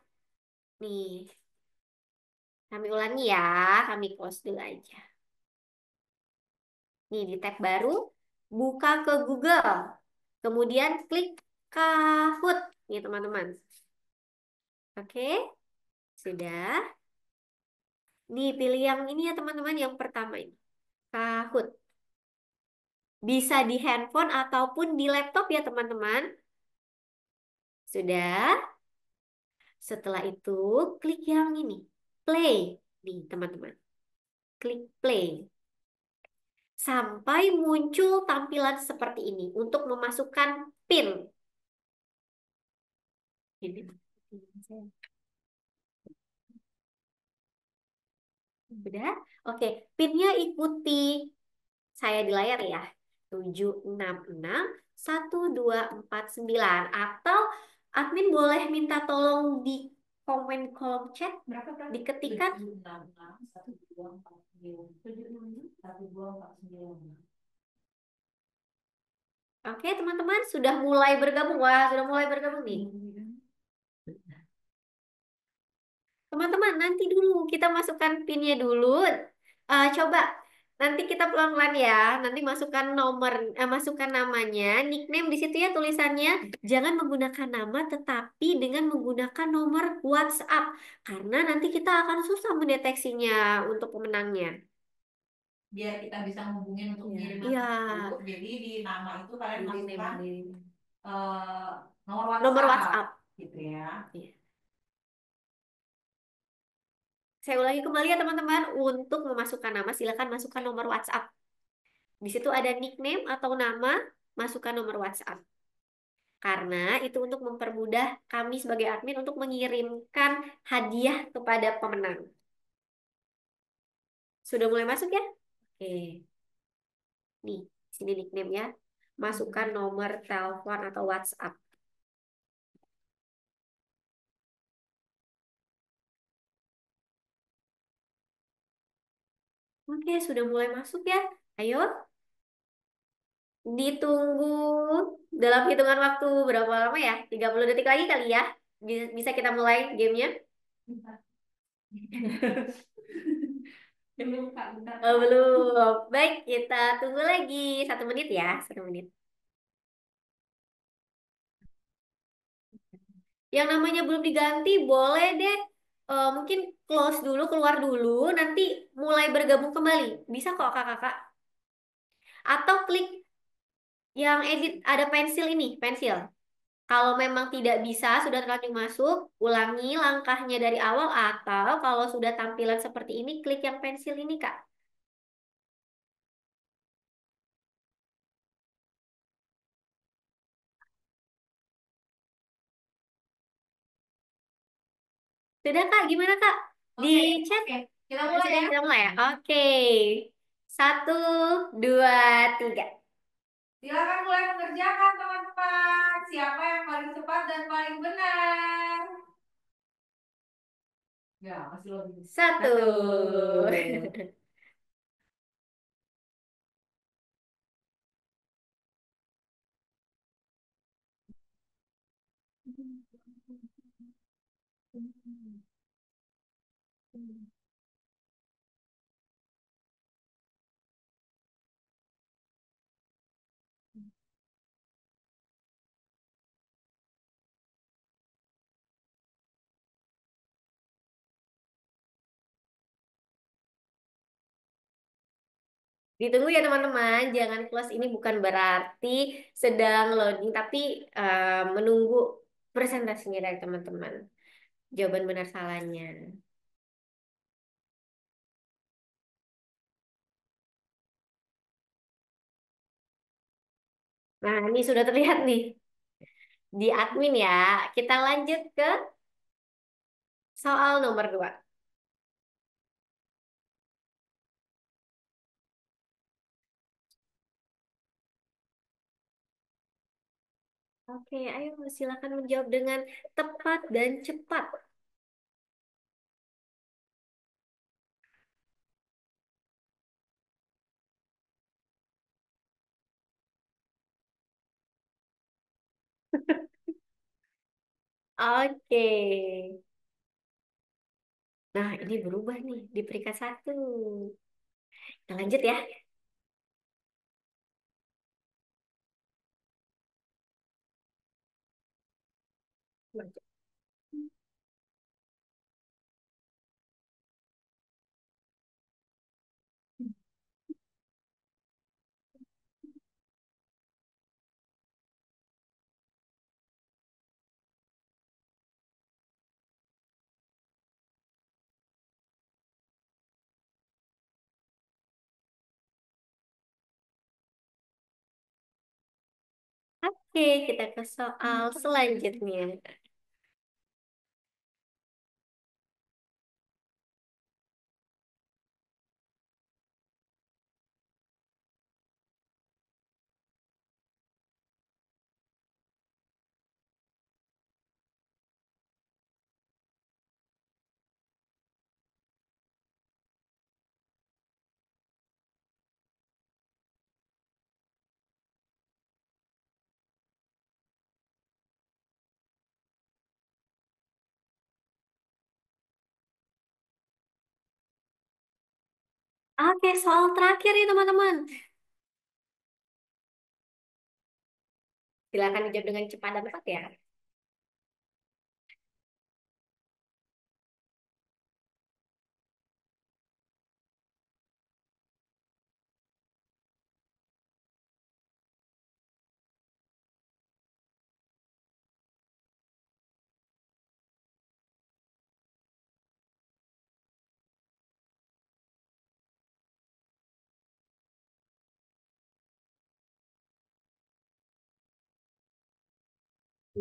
Nih, kami ulangi ya, kami close dulu aja. Nih di tab baru, buka ke Google. Kemudian klik Kahoot. Nih teman-teman. Oke, sudah. Nih pilih yang ini ya teman-teman, yang pertama ini. Kahoot. Bisa di handphone ataupun di laptop ya teman-teman. Sudah. Setelah itu, klik yang ini. Play. Nih, teman-teman. Klik play. Sampai muncul tampilan seperti ini untuk memasukkan PIN. Ini. Udah? Oke, PIN-nya ikuti saya di layar ya. 766 1249. Atau admin boleh minta tolong di komen kolom chat diketikkan. Oke, teman-teman sudah mulai bergabung. Wah, sudah mulai bergabung nih. Teman-teman, nanti dulu kita masukkan PIN-nya dulu. Coba nanti kita pelan-pelan ya. Nanti masukkan namanya, nickname di situ ya tulisannya. Jangan menggunakan nama, tetapi dengan menggunakan nomor WhatsApp. Karena nanti kita akan susah mendeteksinya untuk pemenangnya. Biar kita bisa hubungin untuk ngirim Iya. Jadi di nama itu kalian masukkan nomor Nomor WhatsApp. Gitu ya. Iya. Saya ulangi kembali ya teman-teman, untuk memasukkan nama silakan masukkan nomor WhatsApp. Di situ ada nickname atau nama, masukkan nomor WhatsApp. Karena itu untuk mempermudah kami sebagai admin untuk mengirimkan hadiah kepada pemenang. Sudah mulai masuk ya? Oke. Nih, sini nickname ya. Masukkan nomor telepon atau WhatsApp. Oke, sudah mulai masuk ya. Ayo. Ditunggu dalam hitungan waktu berapa lama ya? 30 detik lagi kali ya. Bisa kita mulai gamenya? Belum, Kak. Oh, belum. Baik, kita tunggu lagi. 1 menit ya. 1 menit. Yang namanya belum diganti, boleh deh. Mungkin close dulu, keluar dulu. Nanti mulai bergabung kembali. Bisa kok kakak-kakak. Atau klik yang edit, ada pensil ini, pensil. Kalau memang tidak bisa, sudah terlanjur masuk, ulangi langkahnya dari awal, atau kalau sudah tampilan seperti ini, klik yang pensil ini, Kak. Sudah, Kak? Gimana, Kak? Di chat? Kita mulai ya. Kita mulai ya? Oke. 1, 2, 3. Silakan mulai mengerjakan teman-teman. Siapa yang paling cepat dan paling benar? Ya, masih lebih. 1. Ditunggu ya teman-teman, jangan close, ini bukan berarti sedang loading, tapi menunggu presentasinya dari teman-teman. jawaban benar salahnya. Nah, ini sudah terlihat nih di admin ya. Kita lanjut ke soal nomor 2. Oke, ayo silakan menjawab dengan tepat dan cepat. Oke. Nah, ini berubah nih di peringkat 1. Kita lanjut ya. Oke, kita ke soal selanjutnya. Oke, soal terakhir nih teman-teman. Silakan dijawab dengan cepat dan tepat ya.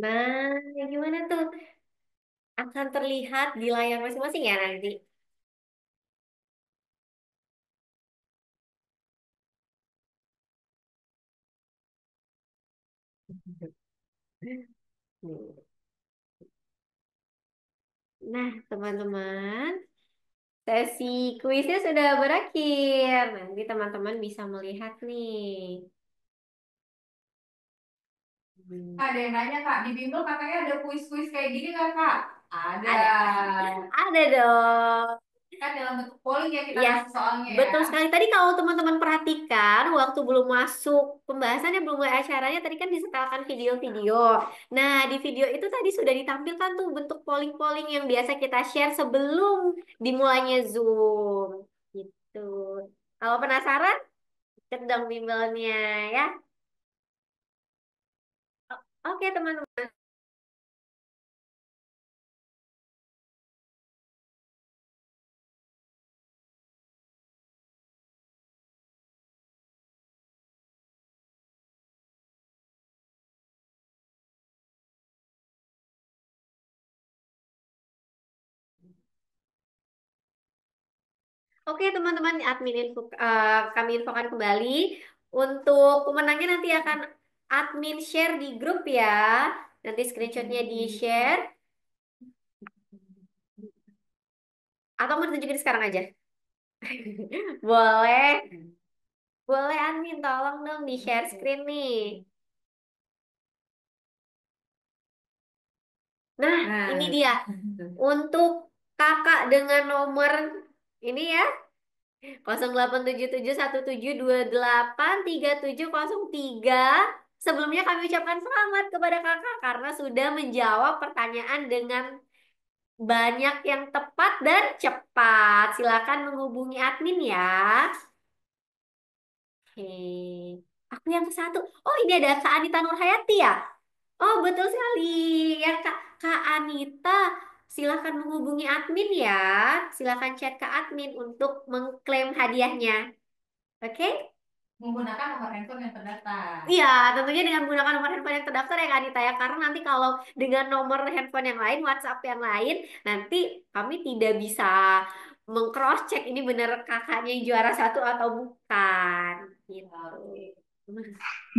Nah, gimana tuh? Akan terlihat di layar masing-masing ya nanti. Nah, teman-teman, sesi kuisnya sudah berakhir. Nanti teman-teman bisa melihat nih. Ada yang nanya Kak, di Bimbel katanya ada kuis-kuis kayak gini nggak Kak? Ada. Ada dong. Kan dalam bentuk polling ya kita Ya, kasih soalnya ya. betul sekali. Tadi kalau teman-teman perhatikan, waktu belum masuk pembahasannya, belum mulai acaranya, tadi kan disetelkan video-video. Nah, di video itu tadi sudah ditampilkan tuh bentuk polling-polling yang biasa kita share sebelum dimulainya Zoom. Gitu. Kalau penasaran, cek dong bimbelnya ya. Oke, teman-teman. Oke, teman-teman, kami infokan kembali untuk pemenangnya nanti akan admin share di grup ya. Nanti screenshotnya di-share. Atau mau ditunjukin sekarang aja? Boleh. Boleh, admin. Tolong dong di-share screen nih. Nah, ini dia. Untuk kakak dengan nomor ini ya. 087717283703. Sebelumnya kami ucapkan selamat kepada kakak karena sudah menjawab pertanyaan dengan banyak yang tepat dan cepat. Silakan menghubungi admin ya. Oke. Aku yang ke satu. Oh, ini ada Kak Anita Nurhayati ya? Oh, betul sekali. Ya, Kak Anita silahkan menghubungi admin ya. Silahkan chat ke admin untuk mengklaim hadiahnya. Oke? Menggunakan nomor handphone yang terdaftar. Iya, tentunya dengan menggunakan nomor handphone yang terdaftar ya Kak Anita ya. Karena nanti kalau dengan nomor handphone yang lain, WhatsApp yang lain, nanti kami tidak bisa meng-cross check ini benar kakaknya yang juara satu atau bukan. Gitu.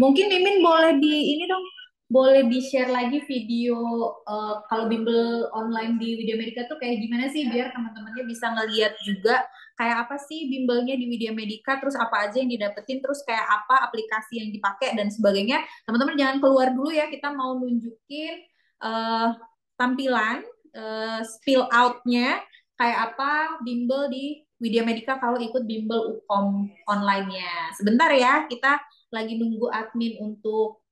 Mungkin Mimin boleh di ini dong, boleh di-share lagi video kalau bimbel online di Widya Medica tuh kayak gimana sih biar teman-temannya bisa ngeliat juga kayak apa sih bimbelnya di Widya Medica, terus apa aja yang didapetin, terus kayak apa aplikasi yang dipakai dan sebagainya. Teman-teman jangan keluar dulu ya, kita mau nunjukin eh, tampilan spill out-nya kayak apa bimbel di Widya Medica kalau ikut bimbel UKOM online-nya. Sebentar ya, kita lagi nunggu admin untuk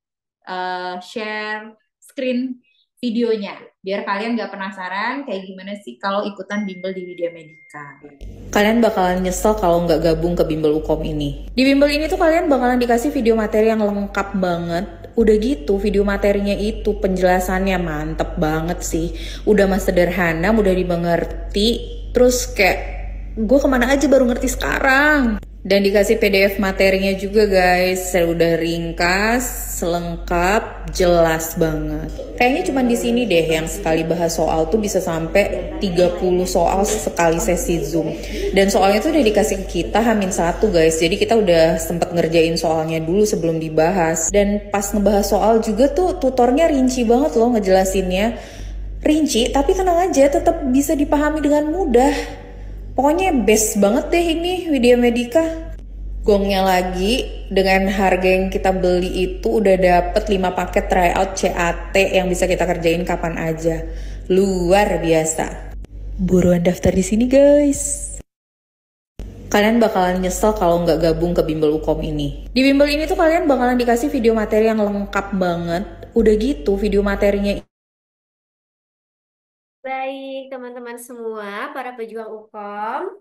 share screen videonya biar kalian nggak penasaran kayak gimana sih kalau ikutan bimbel di Widya Medica. Kalian bakalan nyesel kalau nggak gabung ke bimbel UKOM ini. Di bimbel ini tuh kalian bakalan dikasih video materi yang lengkap banget. Udah gitu video materinya itu penjelasannya mantep banget sih. Udah mas sederhana, mudah dimengerti. Terus kayak gue kemana aja baru ngerti sekarang. Dan dikasih PDF materinya juga guys, udah ringkas, selengkap, jelas banget. Kayaknya cuma di sini deh yang sekali bahas soal tuh bisa sampai 30 soal sekali sesi Zoom. Dan soalnya tuh udah dikasih ke kita H-1 guys, jadi kita udah sempet ngerjain soalnya dulu sebelum dibahas. Dan pas ngebahas soal juga tuh tutornya rinci banget loh ngejelasinnya. Rinci, tapi tenang aja tetap bisa dipahami dengan mudah. Pokoknya best banget deh ini Widya Medica. Gongnya lagi, dengan harga yang kita beli itu udah dapet 5 paket tryout CAT yang bisa kita kerjain kapan aja. Luar biasa. Buruan daftar di sini guys. Kalian bakalan nyesel kalau nggak gabung ke bimbel UKOM ini. Di bimbel ini tuh kalian bakalan dikasih video materi yang lengkap banget. Udah gitu video materinya. Baik, teman-teman semua, para pejuang UKOM.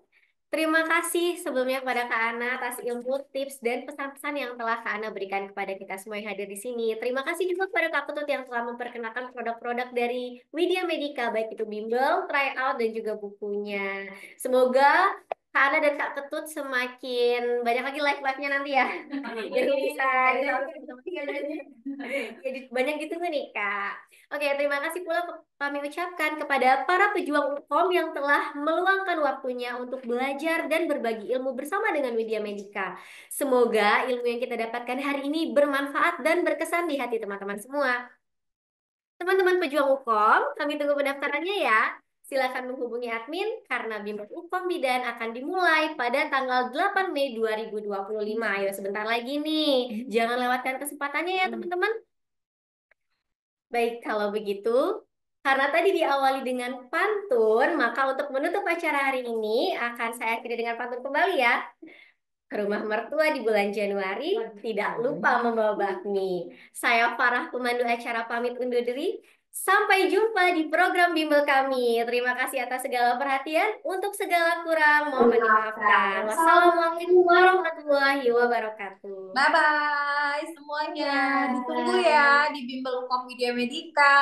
Terima kasih sebelumnya kepada Kak Ana atas ilmu, tips, dan pesan-pesan yang telah Kak Ana berikan kepada kita semua yang hadir di sini. Terima kasih juga kepada Kak Ketut yang telah memperkenalkan produk-produk dari Widya Medica, baik itu bimbel, tryout, dan juga bukunya. Semoga Kak Ana dan Kak Ketut semakin banyak lagi live-live-nya nanti ya. Jadi bisa jadi banyak gitu nih Kak. Oke, terima kasih pula kami ucapkan kepada para pejuang UKOM yang telah meluangkan waktunya untuk belajar dan berbagi ilmu bersama dengan Widya Medica. Semoga ilmu yang kita dapatkan hari ini bermanfaat dan berkesan di hati teman-teman semua. Teman-teman pejuang UKOM, kami tunggu pendaftarannya ya. Silakan menghubungi admin karena bimbel UKOM Bidan akan dimulai pada tanggal 8 Mei 2025. Ayo sebentar lagi nih. Jangan lewatkan kesempatannya ya teman-teman. Baik, kalau begitu, karena tadi diawali dengan pantun, maka untuk menutup acara hari ini akan saya akhiri dengan pantun kembali ya. Ke rumah mertua di bulan Januari, tidak lupa membawa bakmi. Saya Farah, pemandu acara pamit undur diri. Sampai jumpa di program bimbel kami. Terima kasih atas segala perhatian. Untuk segala kurang, mohon dimaafkan. Wassalamualaikum warahmatullahi wabarakatuh. Bye-bye semuanya. Bye. Ditunggu ya di bimbel UKOM Widya Medica.